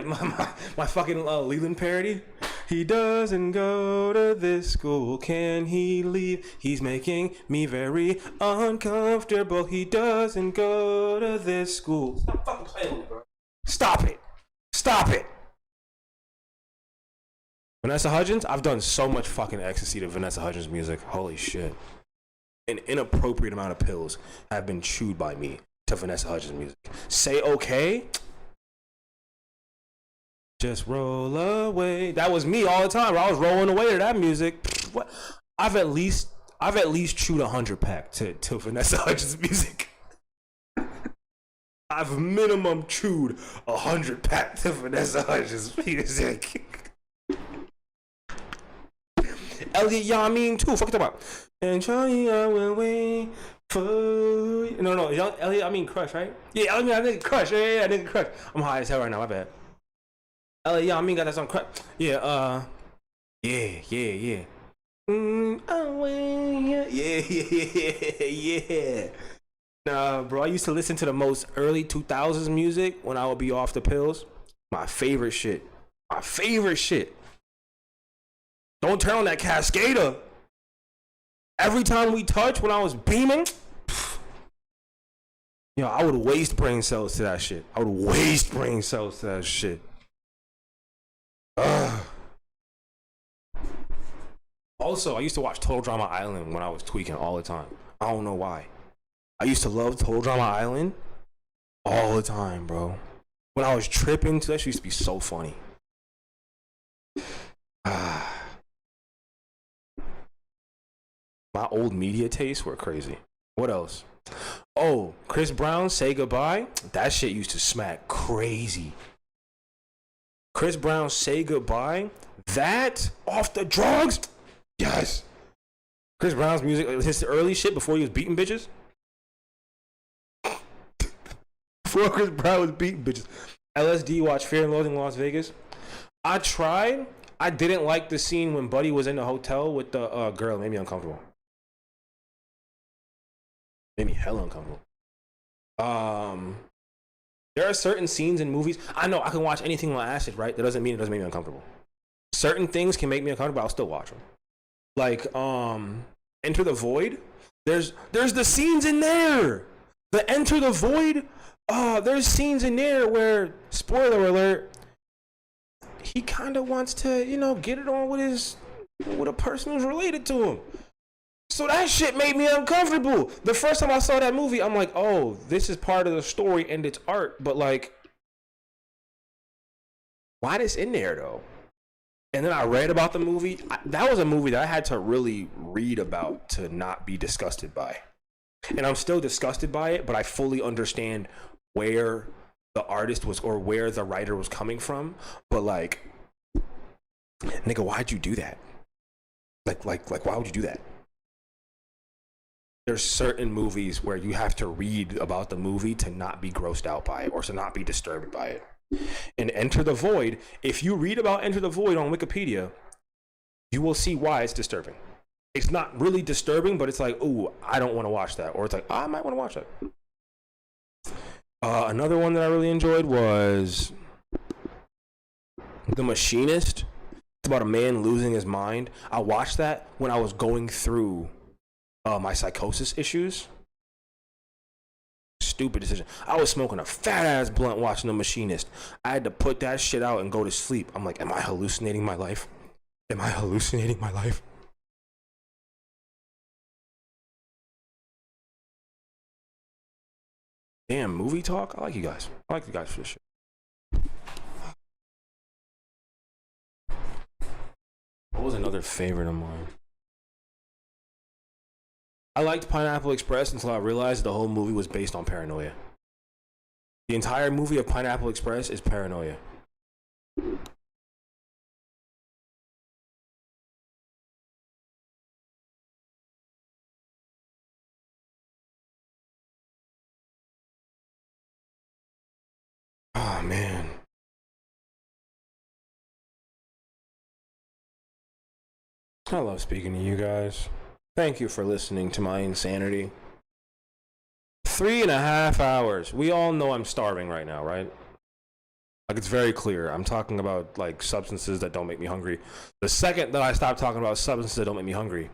my fucking Leland parody. He doesn't go to this school. Can he leave? He's making me very uncomfortable. He doesn't go to this school. Stop fucking playing with me, bro. Stop it. Stop it. Vanessa Hudgens, I've done so much fucking ecstasy to Vanessa Hudgens music. Holy shit. An inappropriate amount of pills have been chewed by me to Vanessa Hudgens music. Say okay. Just roll away. That was me all the time. I was rolling away to that music. What? I've at least chewed 100 pack to Vanessa Hudgens music. I've minimum chewed 100 pack to Vanessa Hudgens music. Elliot Yamin too. Fuck it about. And Johnny, I will wait for you. No, Elliot, I mean Crush, right? Yeah, I think Crush. Yeah, I think Crush. I'm high as hell right now. My bad. Yeah, I mean, got that song. Yeah, yeah. Yeah. Nah, bro, I used to listen to the most early 2000s music when I would be off the pills. My favorite shit. Don't turn on that Cascada. Every time we touch, when I was beaming, I would waste brain cells to that shit. Also, I used to watch Total Drama Island when I was tweaking all the time. I don't know why. I used to love Total Drama Island all the time, bro. When I was tripping, that shit used to be so funny. My old media tastes were crazy. What else? Oh, Chris Brown, Say Goodbye. That shit used to smack crazy. Chris Brown, Say Goodbye. That off the drugs. Yes. Chris Brown's music, his early shit before he was beating bitches. Before Chris Brown was beating bitches. LSD, watch Fear and Loathing in Las Vegas. I tried. I didn't like the scene when Buddy was in the hotel with the girl. It made me uncomfortable. Made me hella uncomfortable. There are certain scenes in movies. I know I can watch anything on acid, right? That doesn't mean it doesn't make me uncomfortable. Certain things can make me uncomfortable. I'll still watch them. Like Enter the Void. There's the scenes in there. The Enter the Void. There's scenes in there where, spoiler alert, he kind of wants to, get it on with a person who's related to him. So that shit made me uncomfortable. The first time I saw that movie, I'm like, oh, this is part of the story and it's art, but like, why this in there though? And then I read about the movie. That was a movie that I had to really read about to not be disgusted by. And I'm still disgusted by it, but I fully understand where the artist was or where the writer was coming from. But like, nigga, why'd you do that? Like, why would you do that? There's certain movies where you have to read about the movie to not be grossed out by it or to not be disturbed by it. And Enter the Void, if you read about Enter the Void on Wikipedia, you will see why it's disturbing. It's not really disturbing, but it's like, ooh, I don't want to watch that. Or it's like, I might want to watch that. Another one that I really enjoyed was The Machinist. It's about a man losing his mind. I watched that when I was going through my psychosis issues. Stupid decision. I was smoking a fat ass blunt watching The Machinist. I had to put that shit out and go to sleep. I'm like, am I hallucinating my life? Damn, movie talk? I like you guys. For this shit. What was another favorite of mine? I liked Pineapple Express until I realized the whole movie was based on paranoia. The entire movie of Pineapple Express is paranoia. I love speaking to you guys. Thank you for listening to my insanity. 3.5 hours. We all know I'm starving right now, right? Like, it's very clear. I'm talking about, like, substances that don't make me hungry. The second that I stop talking about substances that don't make me hungry,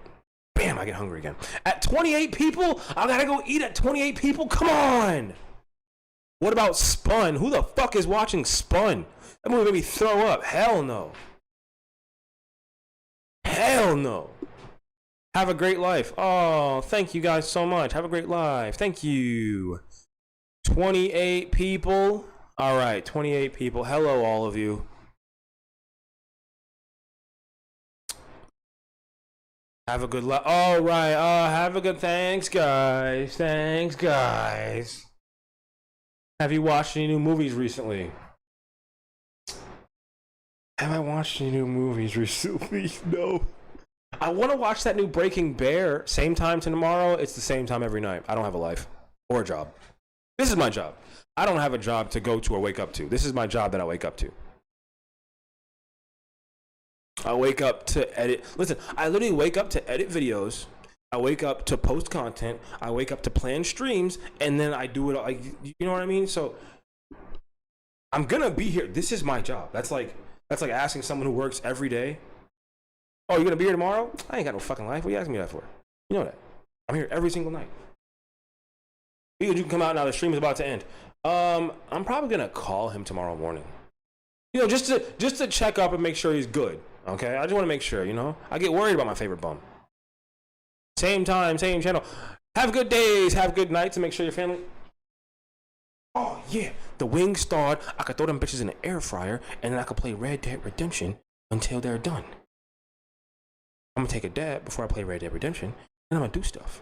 bam, I get hungry again. At 28 people? I gotta go eat at 28 people? Come on! What about Spun? Who the fuck is watching Spun? That movie made me throw up. Hell no. Hell no. Have a great life. Oh, thank you guys so much. Have a great life. Thank you. 28 people. All right, 28 people. Hello, all of you. Have a good life. All right. Have a good. Thanks, guys. Thanks, guys. Have you watched any new movies recently? Have I watched any new movies recently? No. I want to watch that new Breaking Bad. Same time tomorrow. It's the same time every night. I don't have a life or a job. This is my job. I don't have a job to go to or wake up to. This is my job that I wake up to. I wake up to edit. Listen, I literally wake up to edit videos. I wake up to post content. I wake up to plan streams, and then I do it. Like, you know what I mean? So I'm gonna be here. This is my job. That's like asking someone who works every day. Oh, you're gonna be here tomorrow? I ain't got no fucking life. What are you asking me that for? You know that. I'm here every single night. You can come out now. The stream is about to end. I'm probably gonna call him tomorrow morning. You know, just to check up and make sure he's good. Okay, I just want to make sure. You know, I get worried about my favorite bum. Same time, same channel. Have good days, have good nights, and make sure your family. Oh yeah, the wings starred. I could throw them bitches in the air fryer, and then I could play Red Dead Redemption until they're done. I'm gonna take a dab before I play Red Dead Redemption, and I'm gonna do stuff.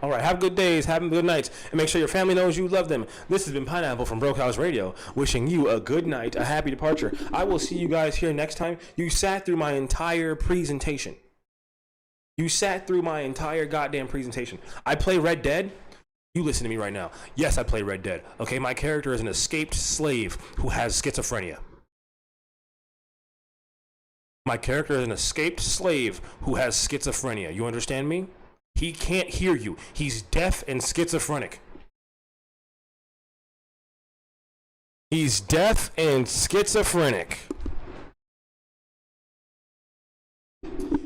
All right, have good days, have good nights, and make sure your family knows you love them. This has been Pineapple from Broke House Radio, wishing you a good night, a happy departure. I will see you guys here next time. You sat through my entire presentation. You sat through my entire goddamn presentation. I play Red Dead. You listen to me right now. Yes, I play Red Dead. Okay, my character is an escaped slave who has schizophrenia. My character is an escaped slave who has schizophrenia. You understand me? He can't hear you. He's deaf and schizophrenic. He's deaf and schizophrenic.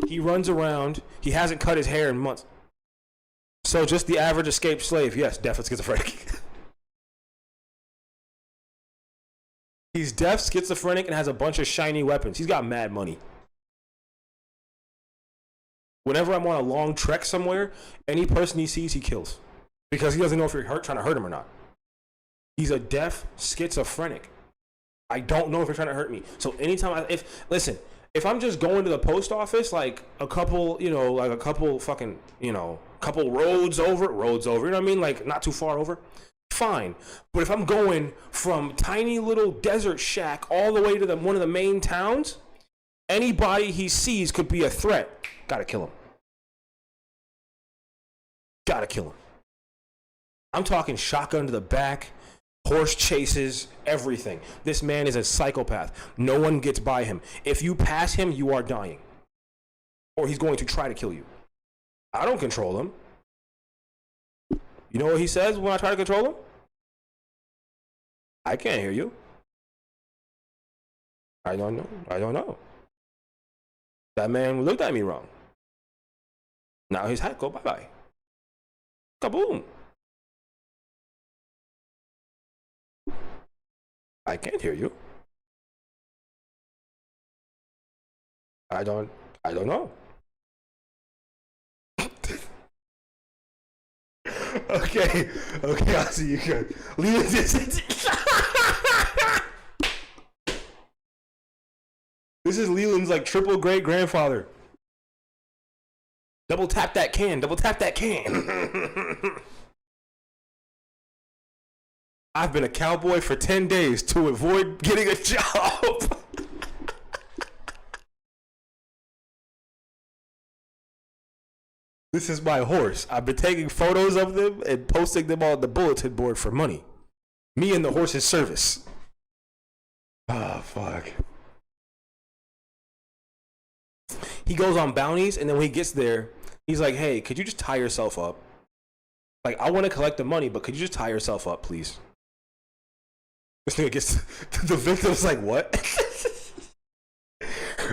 He runs around. He hasn't cut his hair in months. So just the average escaped slave. Yes, deaf and schizophrenic. He's deaf, schizophrenic, and has a bunch of shiny weapons. He's got mad money. Whenever I'm on a long trek somewhere, any person he sees, he kills. Because he doesn't know if you're trying to hurt him or not. He's a deaf schizophrenic. I don't know if you're trying to hurt me. So anytime if I'm just going to the post office, like a couple, fucking, couple roads over, you know what I mean? Like not too far over, fine. But if I'm going from tiny little desert shack all the way to one of the main towns, anybody he sees could be a threat. Gotta kill him. Gotta kill him. I'm talking shotgun to the back, horse chases, everything. This man is a psychopath. No one gets by him. If you pass him, you are dying. Or he's going to try to kill you. I don't control him. You know what he says when I try to control him? I can't hear you. I don't know. That man looked at me wrong. Now his hat go bye-bye. Kaboom. I can't hear you. I don't know. Okay, I'll see you good. Leave it. This is Leland's like triple great grandfather. Double tap that can. I've been a cowboy for 10 days to avoid getting a job. This is my horse. I've been taking photos of them and posting them on the bulletin board for money. Me and the horse's service. Oh, fuck. He goes on bounties, and then when he gets there, he's like, hey, could you just tie yourself up? Like, I want to collect the money, but could you just tie yourself up, please? This nigga gets... The victim's like, what?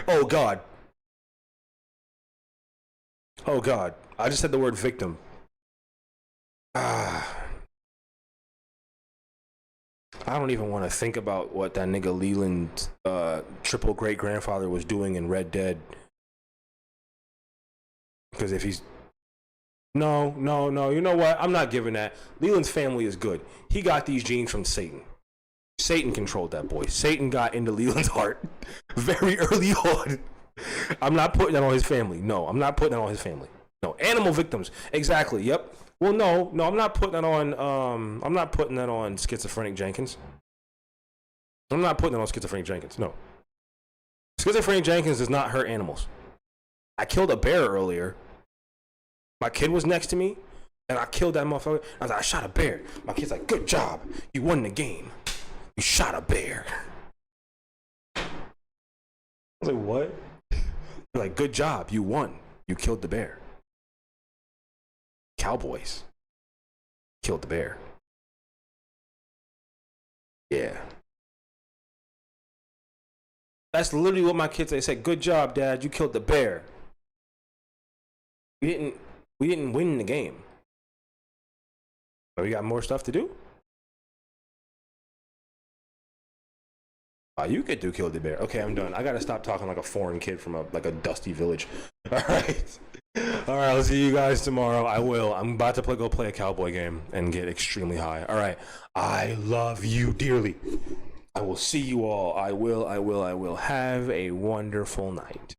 Oh, God. Oh, God. I just said the word victim. I don't even want to think about what that nigga Leland's triple great grandfather was doing in Red Dead. Because if he's... No. You know what? I'm not giving that. Leland's family is good. He got these genes from Satan. Satan controlled that boy. Satan got into Leland's heart very early on. I'm not putting that on his family. No, I'm not putting that on his family. No, animal victims. Exactly. Yep. Well, no, I'm not putting that on. I'm not putting that on Schizophrenic Jenkins. I'm not putting that on Schizophrenic Jenkins. No. Schizophrenic Jenkins does not hurt animals. I killed a bear earlier. My kid was next to me, and I killed that motherfucker. I was like, I shot a bear. My kid's like, good job. You won the game. You shot a bear. I was like, what? They're like, good job. You won. You killed the bear. Cowboys killed the bear. Yeah. That's literally what my kids, they said, good job, Dad. You killed the bear. We didn't win the game. But we got more stuff to do. You could do kill the bear. Okay, I'm done. I gotta stop talking like a foreign kid from a dusty village. All right. I'll see you guys tomorrow. I will. I'm about to go play a cowboy game and get extremely high. All right. I love you dearly. I will see you all. I will. Have a wonderful night.